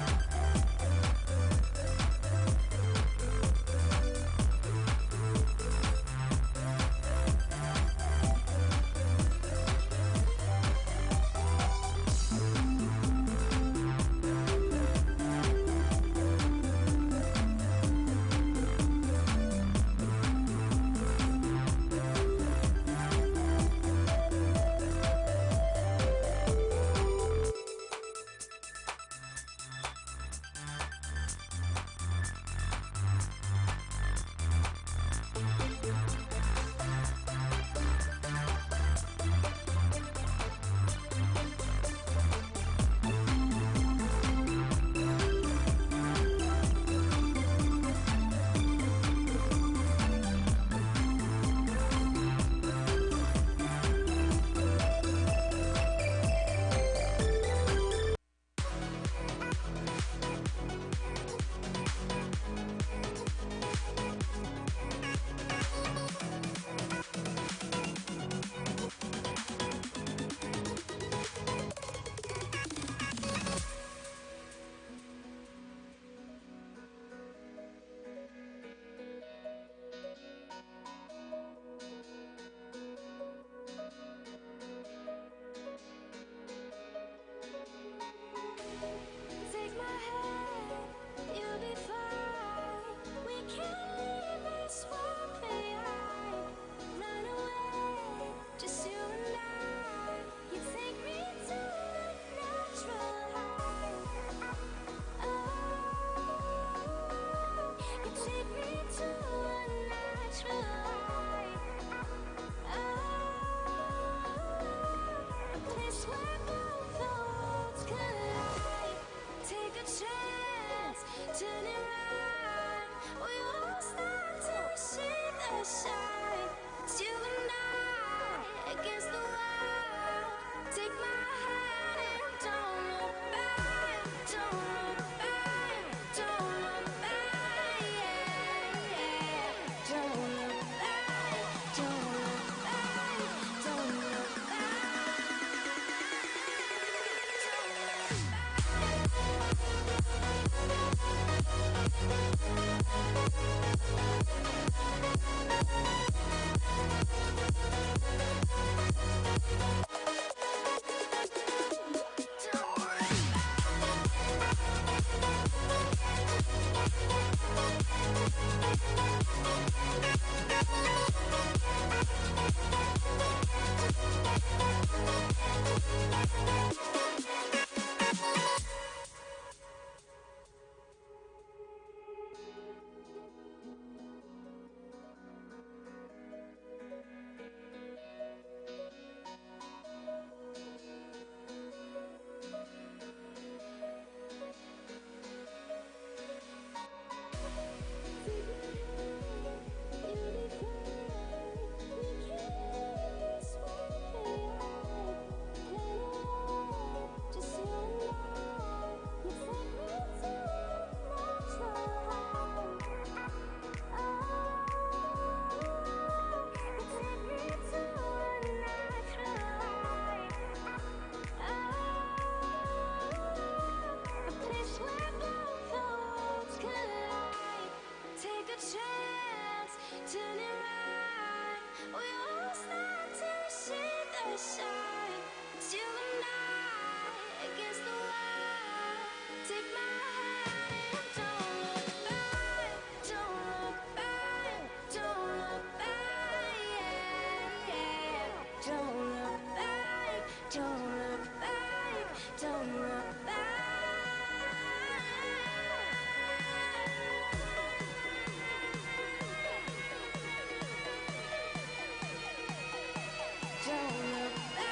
Take my hand, you'll be fine. We can't leave this world behind. Run away, just you and I. You take me to a natural high. Oh, you take me to a natural high. Oh, a place where both worlds collide. Take a chance, turn it right. We won't stop till we see the shine. It's you and I against the world. Take my hand and don't look back. Don't look back. Don't look back. Yeah, yeah. Don't look back. Don't look back. Don't look back. Turn it right. We won't stop till we see the shine. It's you and I against the world. Take my hand and don't look back. Don't look back. Don't look back. Yeah, yeah. Don't look back. Don't look back. Don't look back. Don't look back.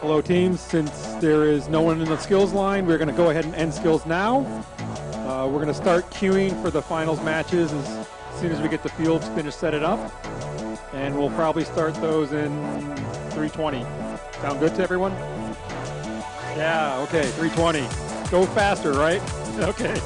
Hello, teams. Since there is no one in the skills line, we're going to go ahead and end skills now. We're going to start queuing for the finals matches as soon as we get the fields finished, set it up. And we'll probably start those in 3:20. Sound good to everyone? Yeah, okay, 3:20. Go faster, right? Okay.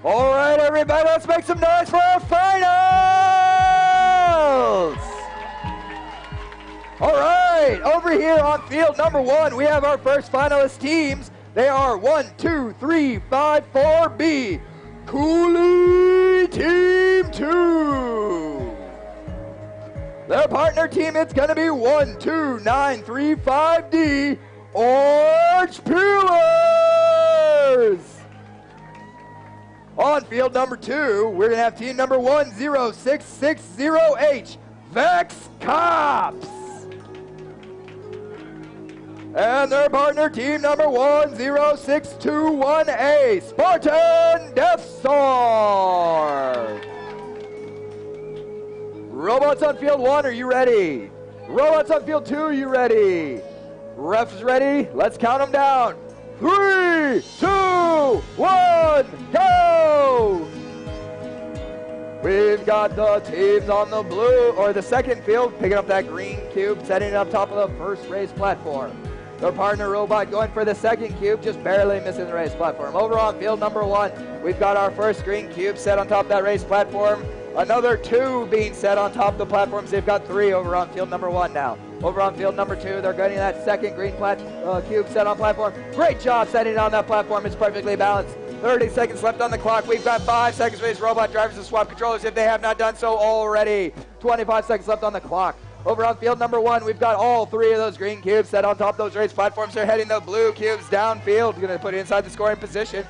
All right, everybody, let's make some noise for our finals! All right, over here on field number 1, we have our first finalist teams. They are 1, 2, 3, 5, 4B. Cooley Team 2. Their partner team, it's going to be 1, 2, 9, 3, 5D. Orange Peelers. On field number 2, we're going to have team number 10660H, VEX Cops. And their partner team number 10621A, Spartan Death Star. Robots on field 1, are you ready? Robots on field 2, are you ready? Refs ready? Let's count them down. 3, 2, 1, go! We've got the teams on the blue, or the second field, picking up that green cube, setting it up top of the first race platform. Their partner robot going for the second cube, just barely missing the race platform. Over on field number 1, we've got our first green cube set on top of that race platform. Another 2 being set on top of the platforms. They've got 3 over on field number 1 now. Over on field number 2, they're getting that second green cube set on platform. Great job setting it on that platform. It's perfectly balanced. 30 seconds left on the clock. We've got 5 seconds for these robot drivers to swap controllers if they have not done so already. 25 seconds left on the clock. Over on field number 1, we've got all 3 of those green cubes set on top of those race platforms. They're heading the blue cubes downfield. Going to put it inside the scoring position.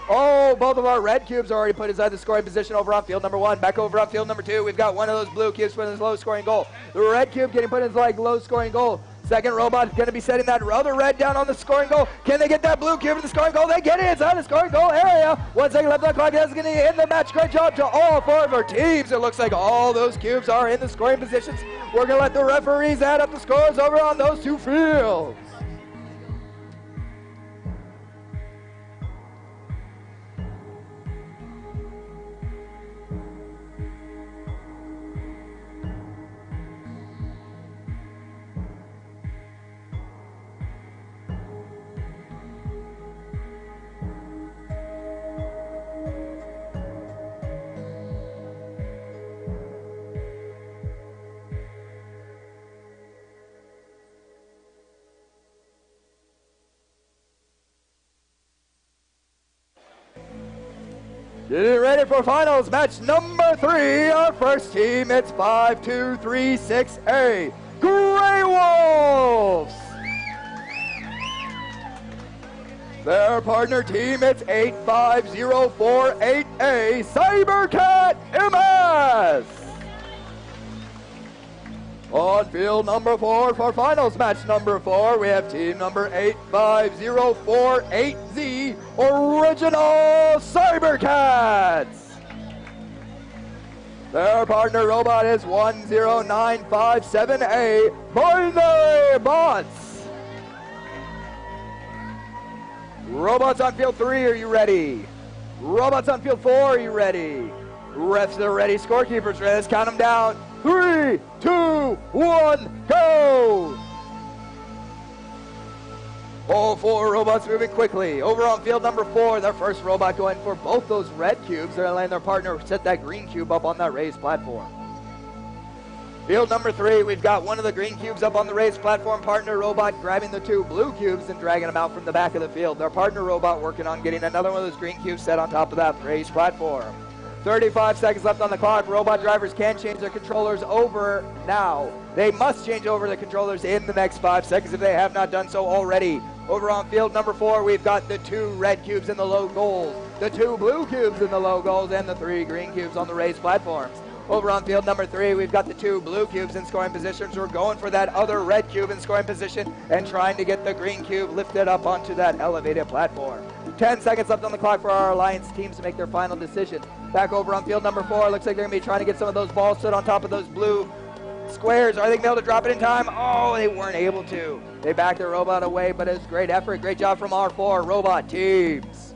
Oh, both of our red cubes are already put inside the scoring position over on field number 1. Back over on field number 2, we've got one of those blue cubes put in this low scoring goal. The red cube getting put in like low scoring goal. Second robot is going to be setting that other red down on the scoring goal. Can they get that blue cube in the scoring goal? They get it inside the scoring goal area. 1 second left on the clock. That's going to end the match. Great job to all 4 of our teams. It looks like all those cubes are in the scoring positions. We're going to let the referees add up the scores over on those 2 fields. Getting ready for finals, match number 3. Our first team, it's 5236A, Grey Wolves. Their partner team, it's 85048A, Cybercat MS. On field number 4 for finals match number 4, we have team number 85048Z, Original Cybercats. Their partner robot is 10957A, Binary Bots. Robots on field 3, are you ready? Robots on field 4, are you ready? Refs are ready, scorekeepers ready, let's count them down. 3, 2, 1, go! All 4 robots moving quickly. Over on field number 4, their first robot going for both those red cubes. They're letting their partner set that green cube up on that raised platform. Field number 3, we've got one of the green cubes up on the raised platform. Partner robot grabbing the 2 blue cubes and dragging them out from the back of the field. Their partner robot working on getting another one of those green cubes set on top of that raised platform. 35 seconds left on the clock. Robot drivers can change their controllers over now. They must change over the controllers in the next 5 seconds if they have not done so already. Over on field number 4, we've got the 2 red cubes in the low goals, the 2 blue cubes in the low goals, and the 3 green cubes on the raised platforms. Over on field number 3, we've got the 2 blue cubes in scoring positions. We're going for that other red cube in scoring position and trying to get the green cube lifted up onto that elevated platform. 10 seconds left on the clock for our Alliance teams to make their final decision. Back over on field number 4, looks like they're going to be trying to get some of those balls stood on top of those blue squares. Are they going to be able to drop it in time? Oh, they weren't able to. They backed their robot away, but it was great effort. Great job from our 4 robot teams.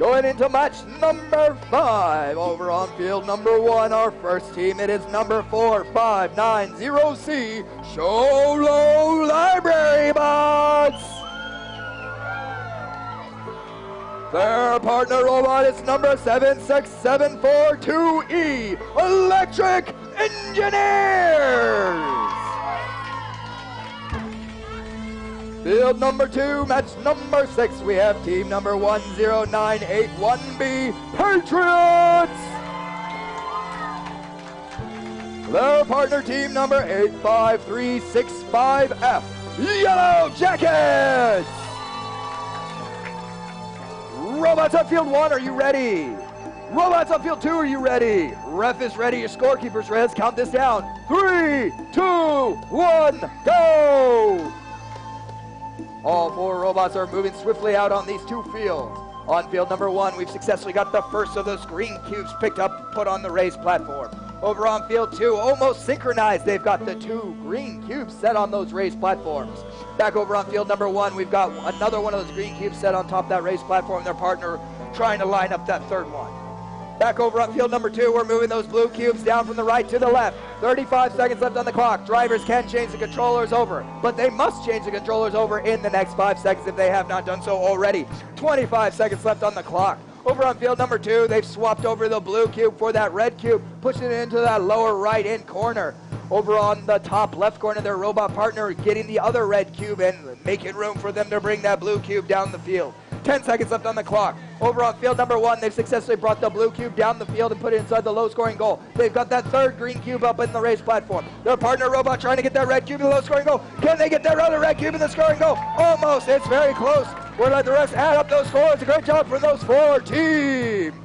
Going into match number 5 over on field number 1, our first team, it is number 4590C, Sholo Library Bots. Their partner robot is number 76742E, Electric Engineers. Field number 2, match number 6, we have team number 10981B, Patriots. Their partner team number 85365F, Yellow Jackets. Robots on field 1, are you ready? Robots on field 2, are you ready? Ref is ready, your scorekeeper's ready. Let's count this down. 3, 2, 1, go! All 4 robots are moving swiftly out on these 2 fields. On field number 1, we've successfully got the first of those green cubes picked up, put on the raised platform. Over on field 2, almost synchronized, they've got the 2 green cubes set on those raised platforms. Back over on field number 1, we've got another one of those green cubes set on top of that raised platform, their partner trying to line up that third one. Back over on field number 2, we're moving those blue cubes down from the right to the left. 35 seconds left on the clock. Drivers can change the controllers over, but they must change the controllers over in the next 5 seconds if they have not done so already. 25 seconds left on the clock. Over on field number 2, they've swapped over the blue cube for that red cube, pushing it into that lower right-in corner. Over on the top left corner, their robot partner getting the other red cube and making room for them to bring that blue cube down the field. 10 seconds left on the clock. Over on field number 1, they've successfully brought the blue cube down the field and put it inside the low-scoring goal. They've got that third green cube up in the raised platform. Their partner robot trying to get that red cube in the low-scoring goal. Can they get that other red cube in the scoring goal? Almost. It's very close. We'll let the refs add up those scores. A great job for those 4 teams.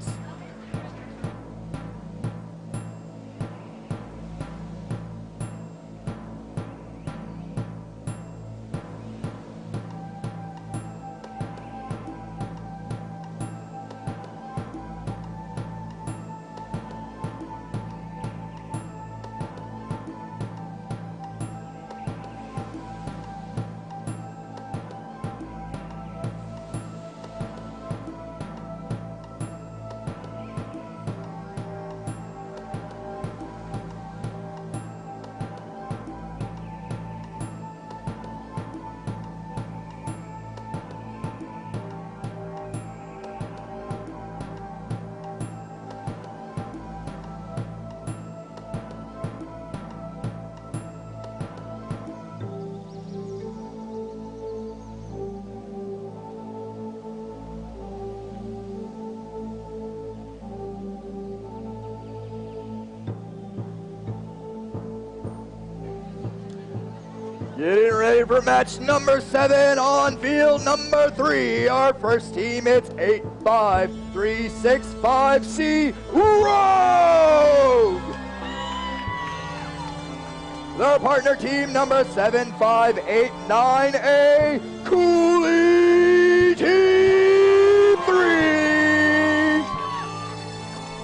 Getting ready for match number 7 on field number 3. Our first team, it's 85365C Rogue. The partner team number 7589A Cooley Team 3.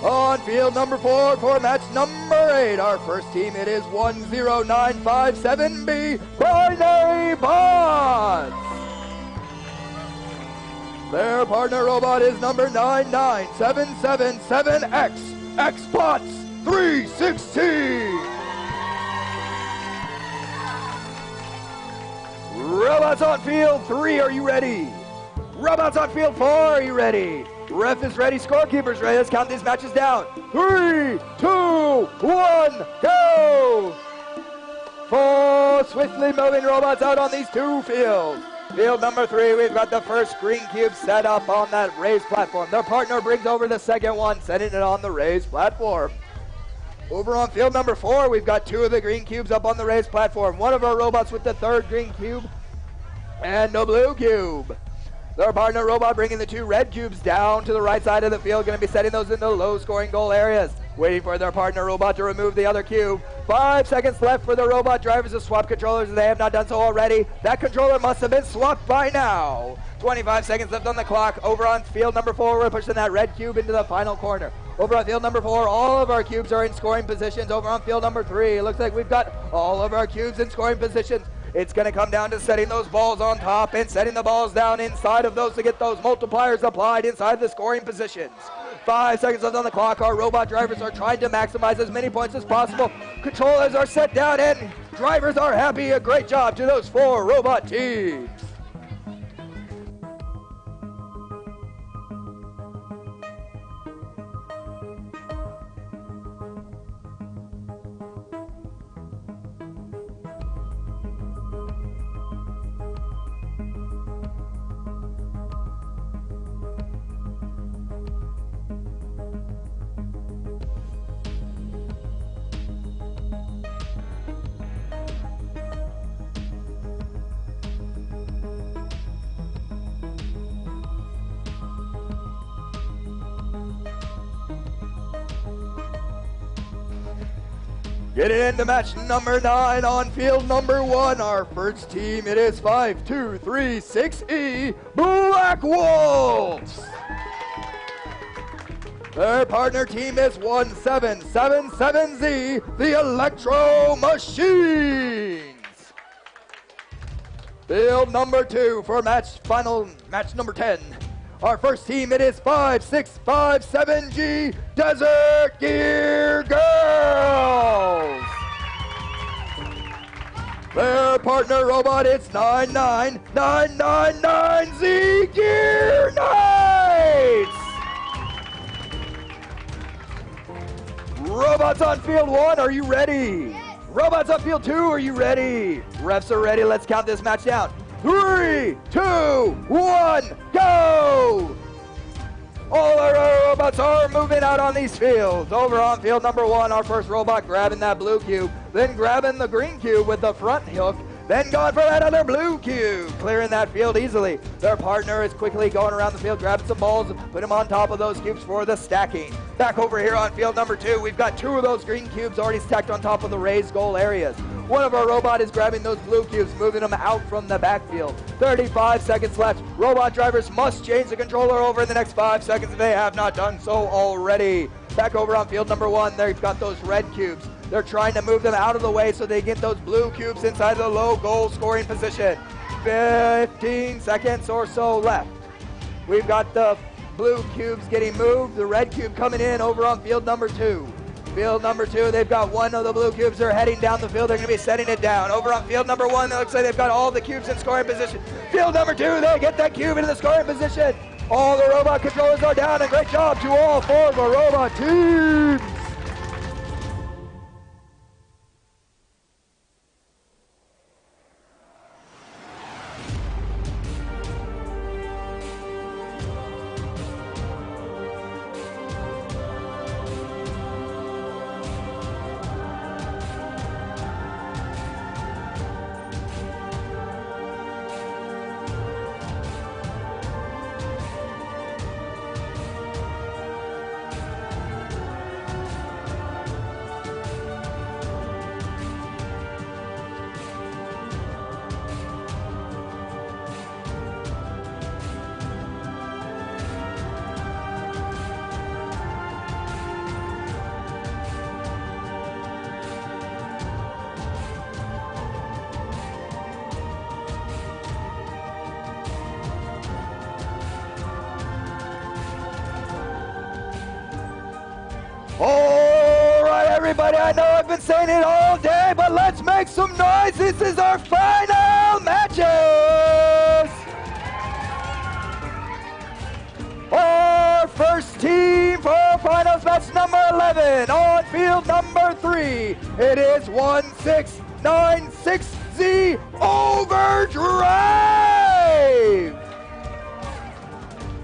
On field number 4 for match number 8, our first team, it is 10957B Binary Bots. Their partner robot is number 99777X Xbots 316. Robots on field 3, are you ready? Robots on field 4, are you ready? Ref is ready, scorekeeper's ready. Let's count these matches down. 3, 2, 1, go! 4 swiftly moving robots out on these 2 fields. Field number 3, we've got the first green cube set up on that raised platform. Their partner brings over the second one, setting it on the raised platform. Over on field number 4, we've got 2 of the green cubes up on the raised platform. One of our robots with the third green cube and the blue cube. Their partner robot bringing the 2 red cubes down to the right side of the field, going to be setting those into low-scoring goal areas. Waiting for their partner robot to remove the other cube. 5 seconds left for the robot drivers to swap controllers if they have not done so already. That controller must have been swapped by now. 25 seconds left on the clock. Over on field number 4, we're pushing that red cube into the final corner. Over on field number 4, all of our cubes are in scoring positions. Over on field number 3, it looks like we've got all of our cubes in scoring positions. It's going to come down to setting those balls on top and setting the balls down inside of those to get those multipliers applied inside the scoring positions. 5 seconds left on the clock. Our robot drivers are trying to maximize as many points as possible. Controllers are set down and drivers are happy. A great job to those 4 robot teams. Getting into match number 9 on field number 1. Our first team, it is 5236E Black Wolves. Their partner team is 1777Z, the Electro Machines. Field number 2 for match number 10. Our first team, it is 5657G Desert Gear Girls. Their partner robot, it's 99999Z Gear Knights. Robots on field 1, are you ready? Yes. Robots on field 2, are you ready? Refs are ready, let's count this match down. 3, 2, 1, go! All our robots are moving out on these fields. Over on field number 1, our first robot grabbing that blue cube, then grabbing the green cube with the front hook, then going for that other blue cube, clearing that field easily. Their partner is quickly going around the field, grabbing some balls, put them on top of those cubes for the stacking. Back over here on field number 2, we've got 2 of those green cubes already stacked on top of the raised goal areas. One of our robot is grabbing those blue cubes, moving them out from the backfield. 35 seconds left. Robot drivers must change the controller over in the next 5 seconds if they have not done so already. Back over on field number 1, they've got those red cubes. They're trying to move them out of the way so they get those blue cubes inside the low goal scoring position. 15 seconds or so left. We've got the blue cubes getting moved, the red cube coming in over on field number 2. Field number 2, they've got 1 of the blue cubes. They're heading down the field. They're going to be setting it down. Over on field number 1, it looks like they've got all the cubes in scoring position. Field number 2, they get that cube into the scoring position. All the robot controllers are down, and great job to all 4 of the robot teams. All right, everybody, I know I've been saying it all day, but let's make some noise. This is our final matches. Our first team for finals match number 11 on field number 3. It is 1696Z Overdrive.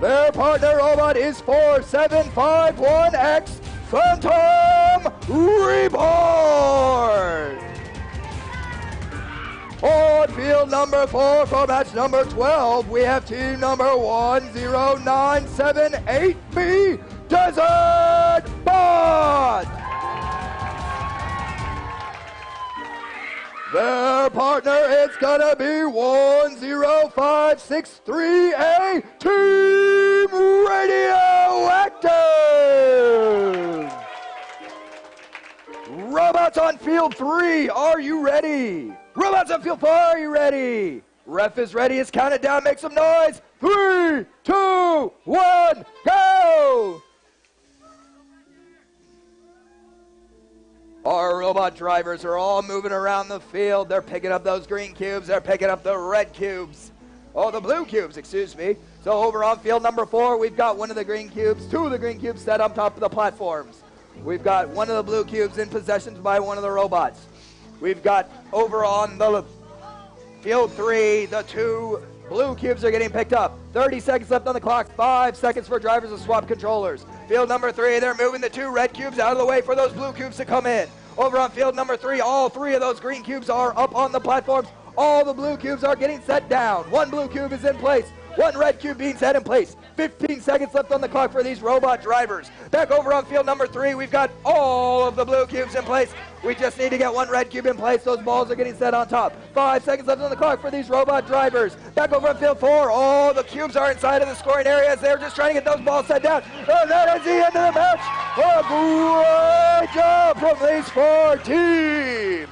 Their partner robot is 4751X Phantom Reborn. On field number 4 for match number 12, we have team number 10978B Desert Bot. Their partner, it's gonna be 10563A Team Radioactive. Robots on field 3, are you ready? Robots on field 4, are you ready? Ref is ready. It's counted down. Make some noise. 3, 2, 1, go! Our robot drivers are all moving around the field. They're picking up those green cubes. They're picking up the red cubes. Oh, the blue cubes, excuse me. So over on field number 4, we've got one of the green cubes, 2 of the green cubes set on top of the platforms. We've got one of the blue cubes in possession by one of the robots. We've got over on the field 3, the 2 blue cubes are getting picked up. 30 seconds left on the clock. 5 seconds for drivers to swap controllers. Field number 3, they're moving the 2 red cubes out of the way for those blue cubes to come in. Over on field number 3, all 3 of those green cubes are up on the platforms. All the blue cubes are getting set down. 1 blue cube is in place. 1 red cube being set in place. 15 seconds left on the clock for these robot drivers. Back over on field number 3, we've got all of the blue cubes in place. We just need to get 1 red cube in place. Those balls are getting set on top. 5 seconds left on the clock for these robot drivers. Back over on field 4, all the cubes are inside of the scoring areas. They're just trying to get those balls set down. And that is the end of the match. A great job from these 4 teams.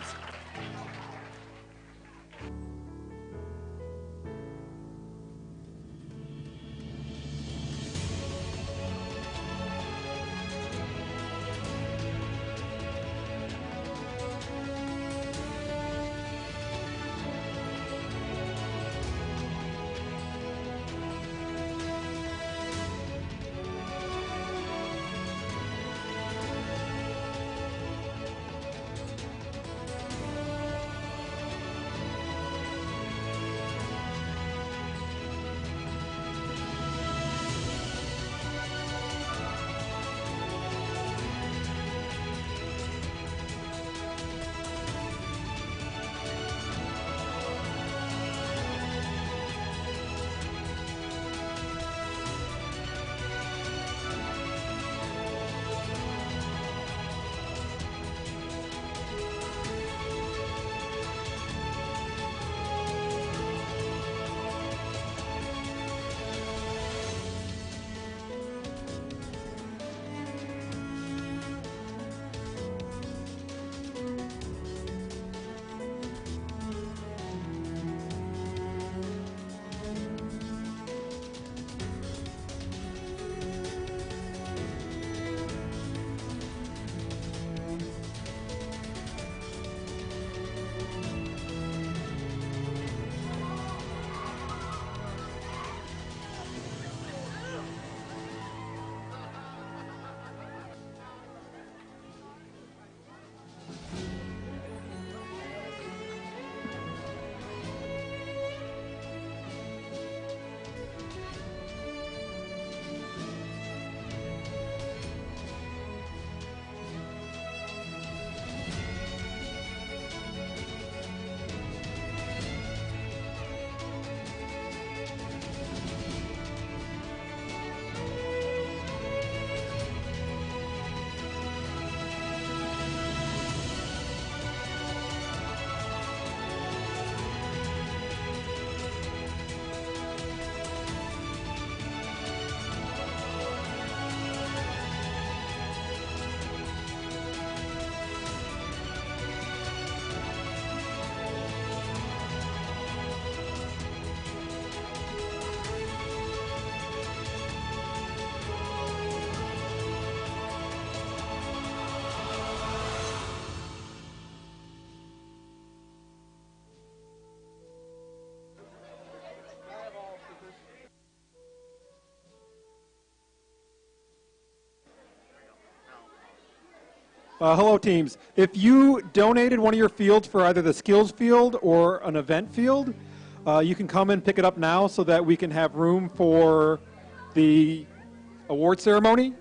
Hello, teams. If you donated one of your fields for either the skills field or an event field, you can come and pick it up now so that we can have room for the award ceremony.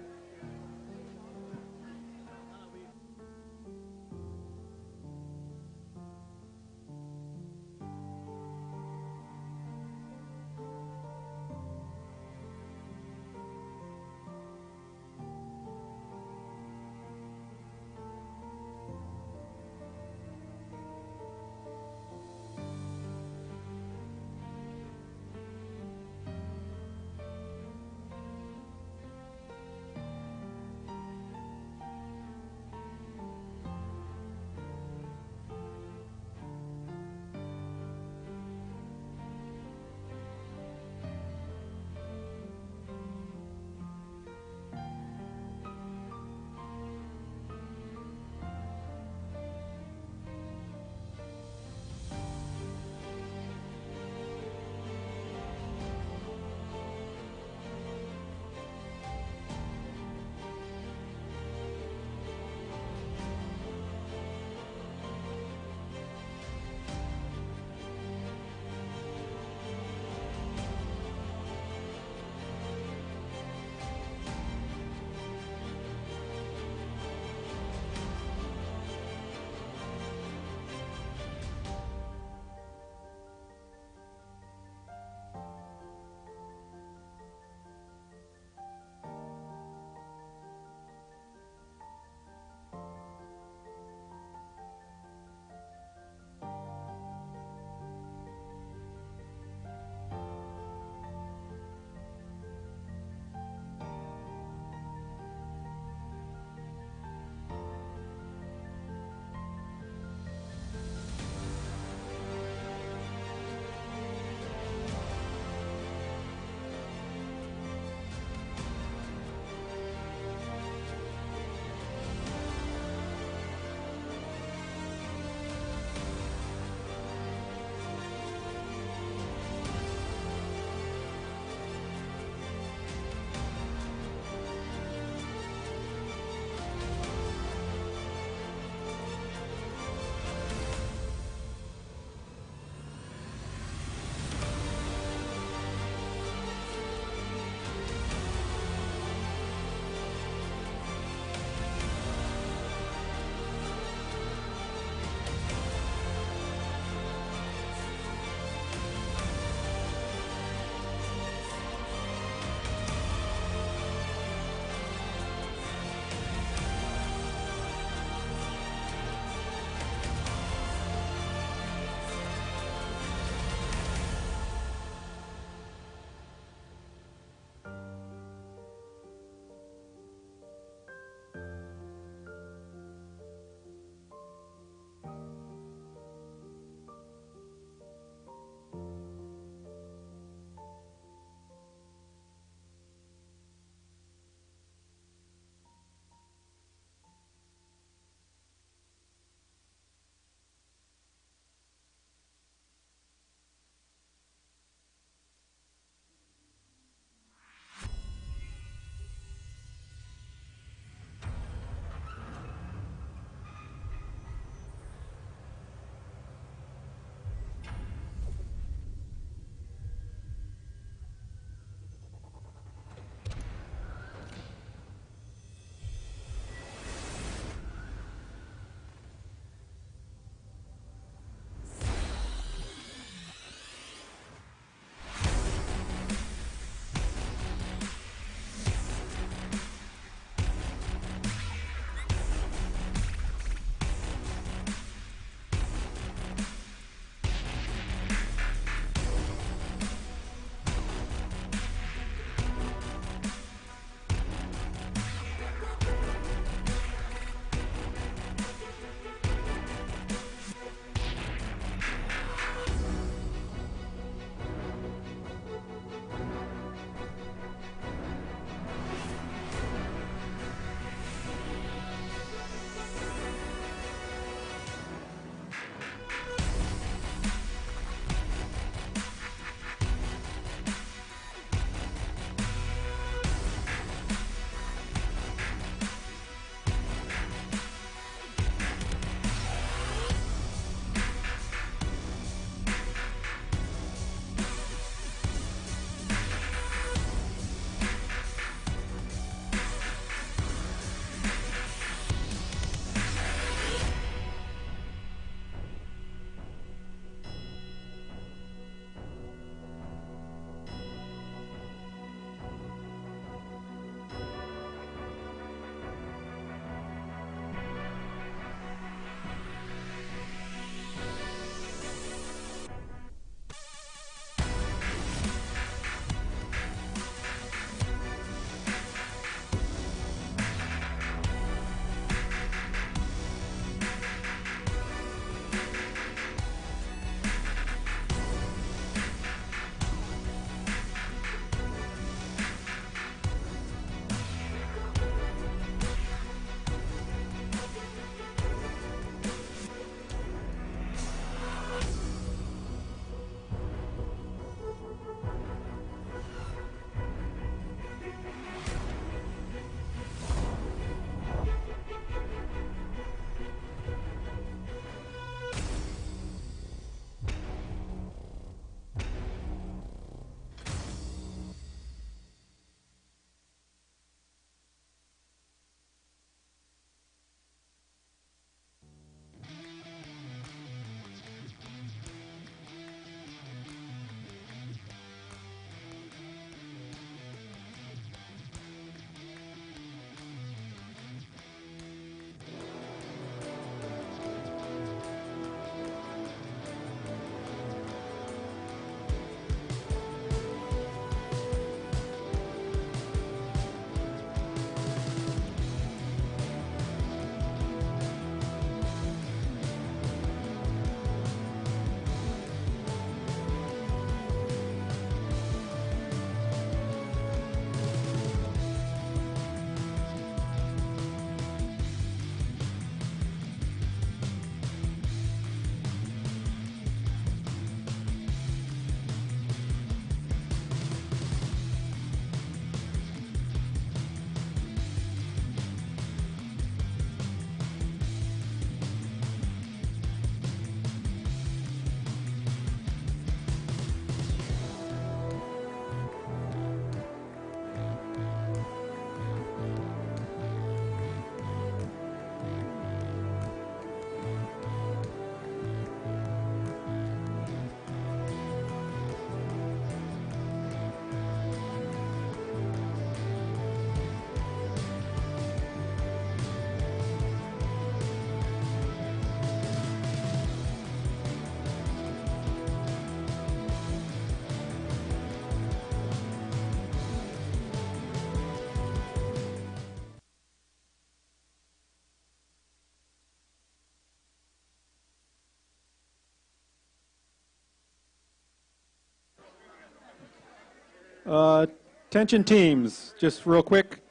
Attention teams, just real quick.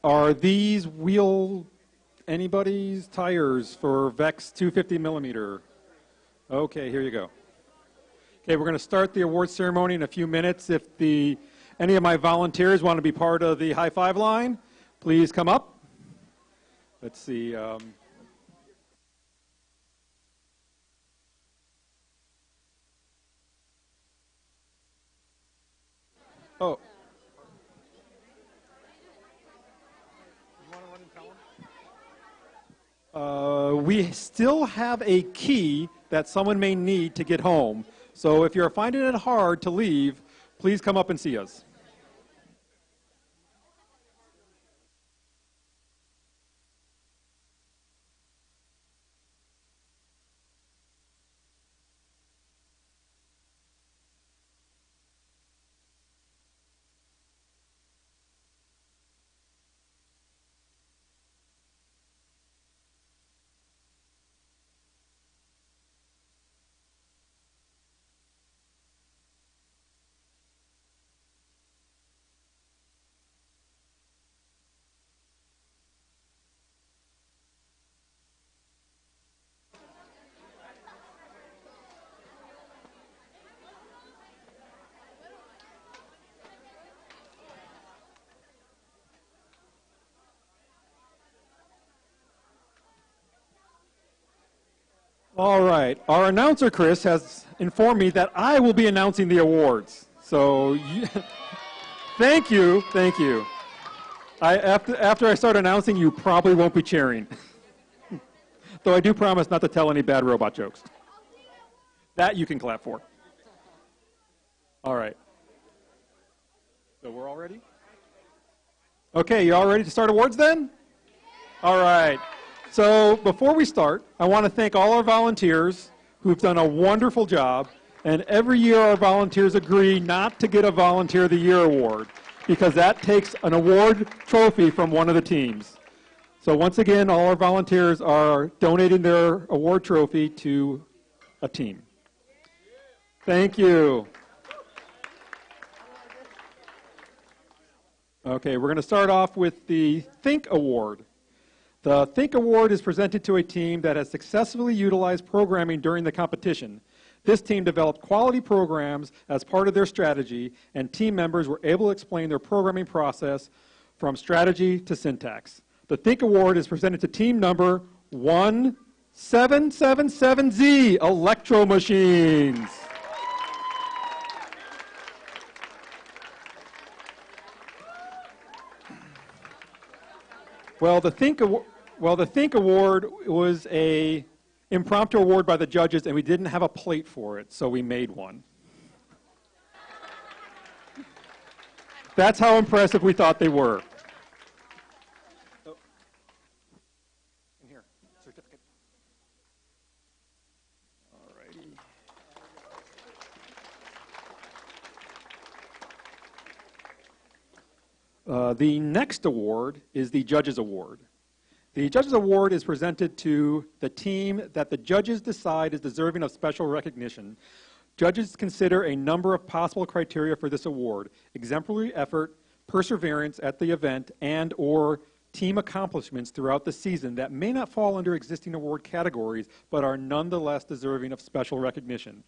Are these anybody's tires for VEX 250 millimeter? Okay, here you go. Okay, we're going to start the award ceremony in a few minutes. If any of my volunteers want to be part of the high five line, please come up. Let's see. Oh. We still have a key that someone may need to get home. So if you're finding it hard to leave, please come up and see us. All right. Our announcer, Chris, has informed me that I will be announcing the awards. So thank you. Thank you. After I start announcing, you probably won't be cheering. Though I do promise not to tell any bad robot jokes. That you can clap for. All right. So we're all ready? Okay, you all ready to start awards then? All right. So before we start, I want to thank all our volunteers who've done a wonderful job. And every year our volunteers agree not to get a Volunteer of the Year award because that takes an award trophy from one of the teams. So once again, all our volunteers are donating their award trophy to a team. Thank you. Okay, we're going to start off with the Think Award. The Think Award is presented to a team that has successfully utilized programming during the competition. This team developed quality programs as part of their strategy, and team members were able to explain their programming process from strategy to syntax. The Think Award is presented to team number 1777Z, Electro Machines. Well, the Think Award was an impromptu award by the judges, and we didn't have a plate for it, so we made one. That's how impressive we thought they were. Oh. In here, certificate. All righty. The next award is the Judges Award. The Judges Award is presented to the team that the judges decide is deserving of special recognition. Judges consider a number of possible criteria for this award: exemplary effort, perseverance at the event, and/or team accomplishments throughout the season that may not fall under existing award categories, but are nonetheless deserving of special recognition.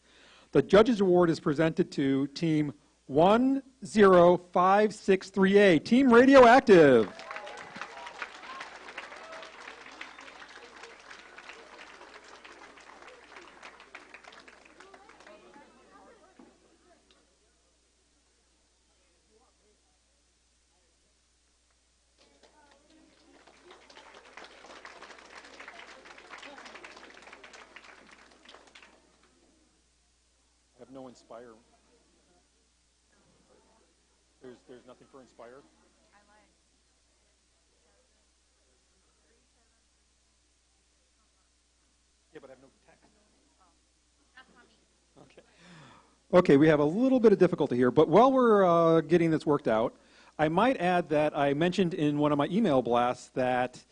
The Judges Award is presented to Team 10563A, Team Radioactive. I have no Inspire. There's nothing for Inspire? Yeah, but I have no text. Okay. Okay, we have a little bit of difficulty here, but while we're getting this worked out, I might add that I mentioned in one of my email blasts that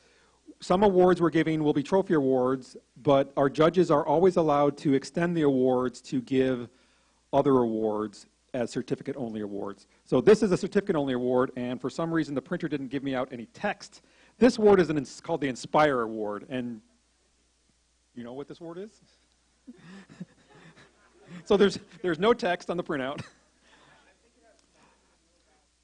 some awards we're giving will be trophy awards, but our judges are always allowed to extend the awards to give other awards as certificate-only awards. So this is a certificate-only award, and for some reason the printer didn't give me out any text. This award is called the Inspire Award, and you know what this award is? So there's no text on the printout.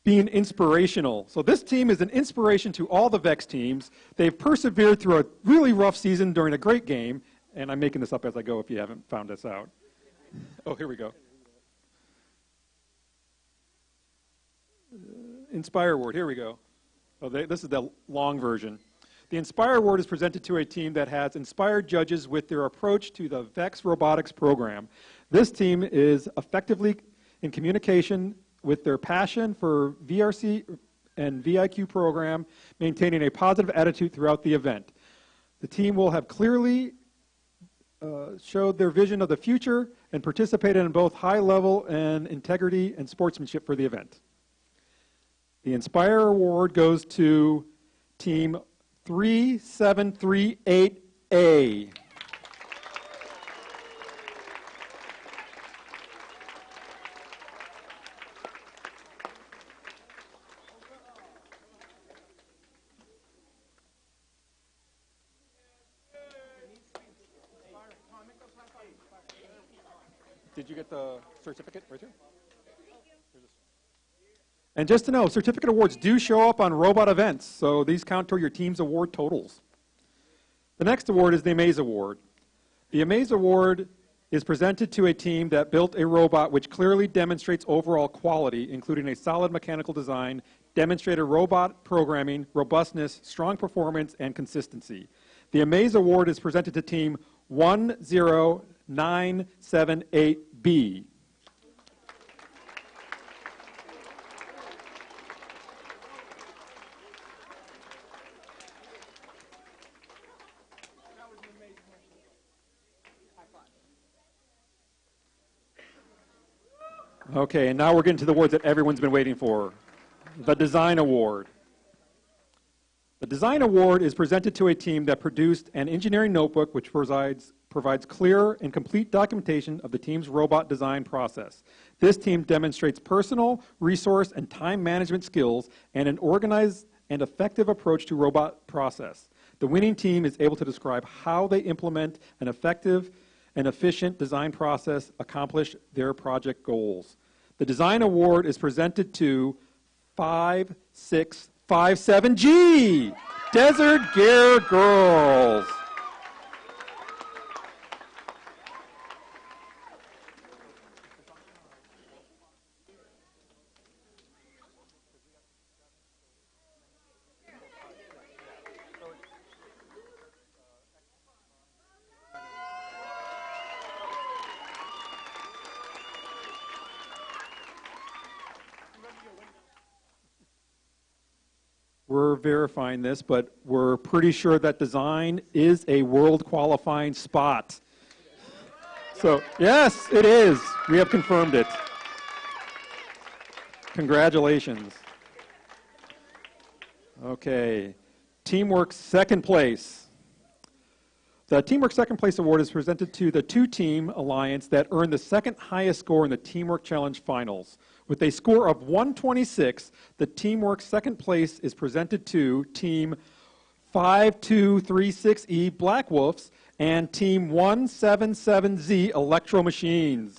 Being inspirational. So this team is an inspiration to all the VEX teams. They've persevered through a really rough season during a great game, and I'm making this up as I go if you haven't found this out. Oh, here we go. Inspire Award, here we go. Oh, this is the long version. The Inspire Award is presented to a team that has inspired judges with their approach to the VEX robotics program. This team is effectively in communication with their passion for VRC and VIQ program, maintaining a positive attitude throughout the event. The team will have clearly showed their vision of the future and participated in both high level and integrity and sportsmanship for the event. The Inspire Award goes to Team 3738A. Did you get the certificate right here? And just to know, certificate awards do show up on robot events, so these count toward your team's award totals. The next award is the Amaze Award. The Amaze Award is presented to a team that built a robot which clearly demonstrates overall quality, including a solid mechanical design, demonstrated robot programming, robustness, strong performance, and consistency. The Amaze Award is presented to team 10978B. Okay, and now we're getting to the awards that everyone's been waiting for. The Design Award. The Design Award is presented to a team that produced an engineering notebook which provides clear and complete documentation of the team's robot design process. This team demonstrates personal, resource, and time management skills and an organized and effective approach to robot process. The winning team is able to describe how they implement an effective and efficient design process, accomplish their project goals. The Design Award is presented to 5657G, Desert Gear Girls. We're verifying this, but we're pretty sure that design is a world qualifying spot. So, yes, it is. We have confirmed it. Congratulations. Okay. Teamwork second place. The Teamwork Second Place Award is presented to the two-team alliance that earned the second highest score in the Teamwork Challenge Finals. With a score of 126, the Teamwork Second Place is presented to Team 5236E Black Wolves and Team 177Z Electro Machines.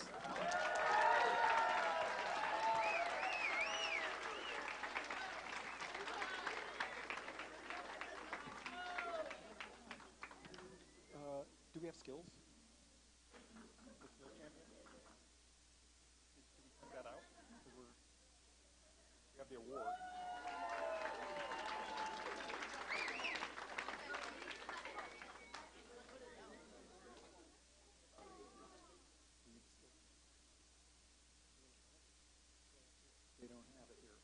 Do we have skills? That out? We have the award. They don't have it here.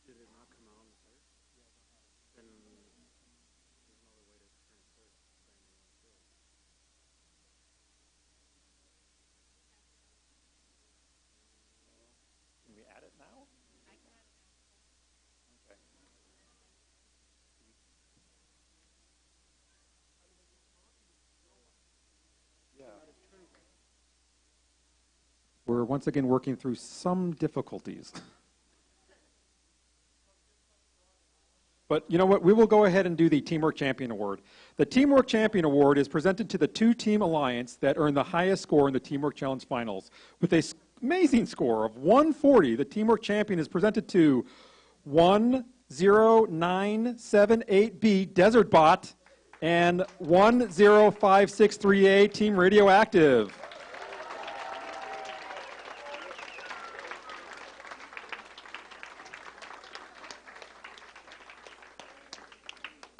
Did it not come out on the site? Then there's another way to transfer it. once again working through some difficulties. But you know what? We will go ahead and do the Teamwork Champion Award. The Teamwork Champion Award is presented to the two-team alliance that earned the highest score in the Teamwork Challenge Finals. With an amazing score of 140, the Teamwork Champion is presented to 10978B Desert Bot and 105638 Team Radioactive.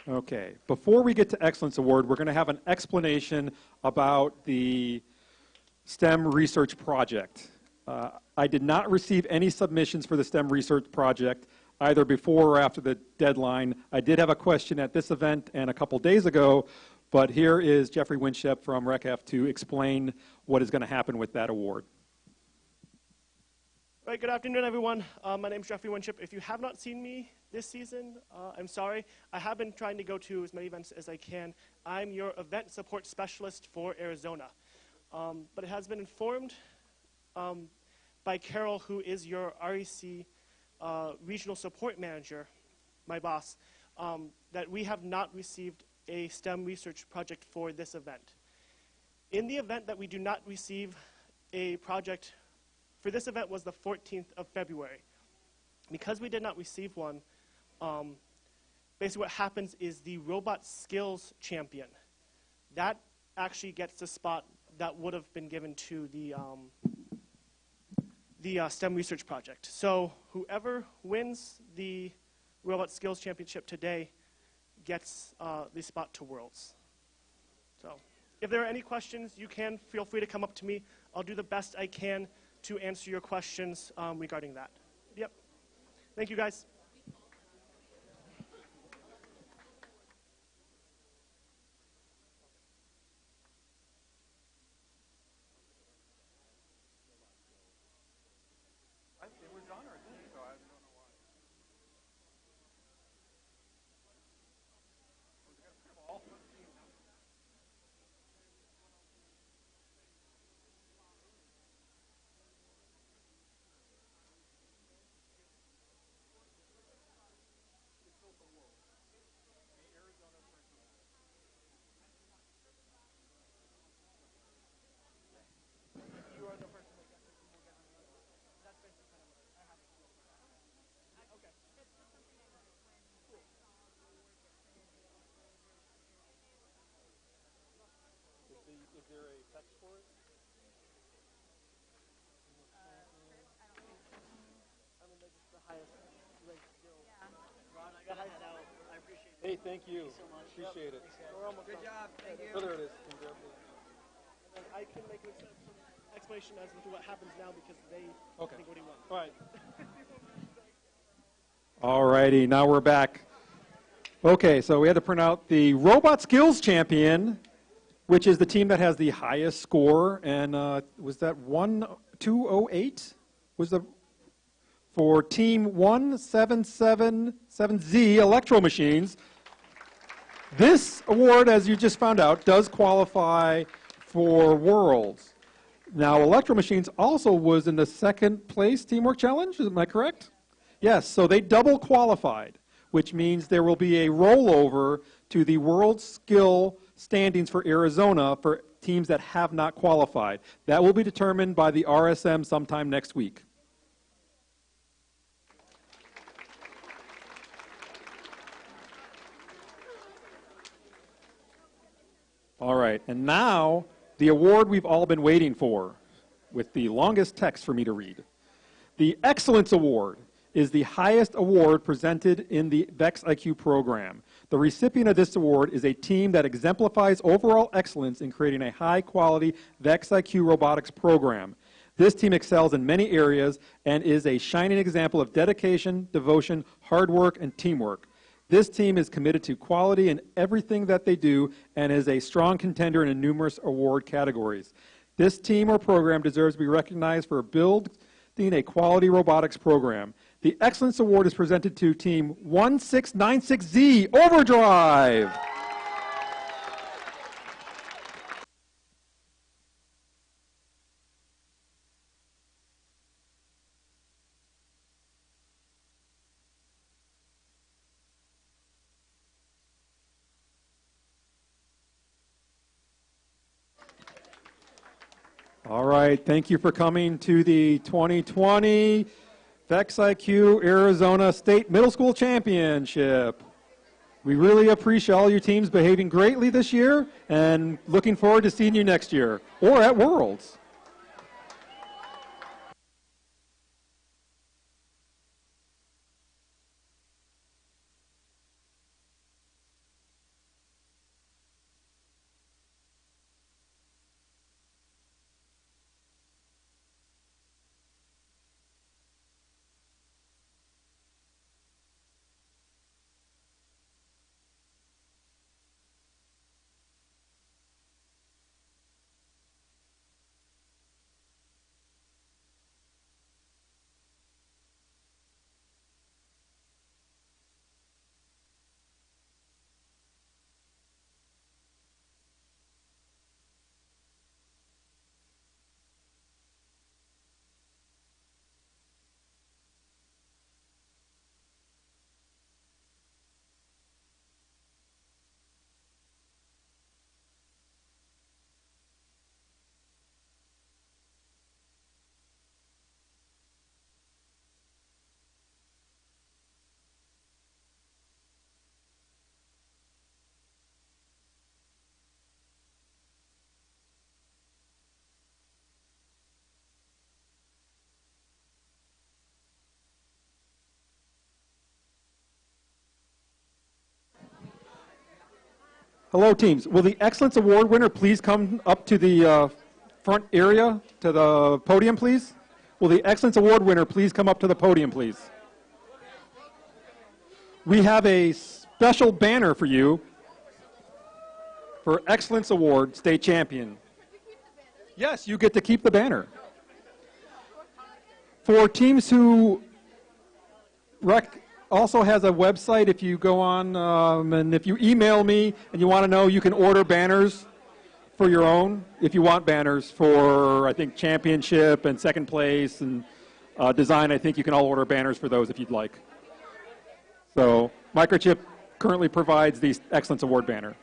Okay, before we get to Excellence Award, we're going to have an explanation about the STEM research project. I did not receive any submissions for the STEM research project, either before or after the deadline. I did have a question at this event and a couple days ago, but here is Jeffrey Winship from RecF to explain what is going to happen with that award. All right, good afternoon, everyone. My name is Jeffrey Winship. If you have not seen me this season, I'm sorry. I have been trying to go to as many events as I can. I'm your event support specialist for Arizona. But it has been informed by Carol, who is your REC regional support manager, my boss, that we have not received a STEM research project for this event. In the event that we do not receive a project for this event was the 14th of February. Because we did not receive one, basically what happens is the robot skills champion, that actually gets the spot that would have been given to the STEM research project. So whoever wins the robot skills championship today gets the spot to Worlds. So if there are any questions, you can feel free to come up to me. I'll do the best I can to answer your questions regarding that. Yep. Thank you, guys. Hey, thank you. Appreciate it. Good job. Thank you. So there it is. And I can make an explanation as to what happens now because they think what he wants. All right. All righty, now we're back. Okay, so we had to print out the Robot Skills Champion, which is the team that has the highest score, and was that 1208? Was the for team 1777Z Electro Machines. This award, as you just found out, does qualify for Worlds. Now, Electro Machines also was in the second place Teamwork Challenge, am I correct? Yes, so they double qualified, which means there will be a rollover to the World Skill standings for Arizona for teams that have not qualified. That will be determined by the RSM sometime next week. All right, and now the award we've all been waiting for, with the longest text for me to read. The Excellence Award is the highest award presented in the VEX IQ program. The recipient of this award is a team that exemplifies overall excellence in creating a high-quality VEX IQ robotics program. This team excels in many areas and is a shining example of dedication, devotion, hard work, and teamwork. This team is committed to quality in everything that they do and is a strong contender in numerous award categories. This team or program deserves to be recognized for building a quality robotics program. The Excellence Award is presented to Team 1696Z Overdrive. All right, thank you for coming to the 2020 VEX IQ Arizona State Middle School Championship. We really appreciate all your teams behaving greatly this year and looking forward to seeing you next year or at Worlds. Hello, teams. Will the Excellence Award winner please come up to the front area, to the podium, please? Will the Excellence Award winner please come up to the podium, please? We have a special banner for you for Excellence Award State Champion. Yes, you get to keep the banner. For teams who also has a website. If you go on and if you email me and you want to know, you can order banners for your own. If you want banners for, I think, championship and second place and design, I think you can all order banners for those if you'd like. So Microchip currently provides the Excellence Award banner.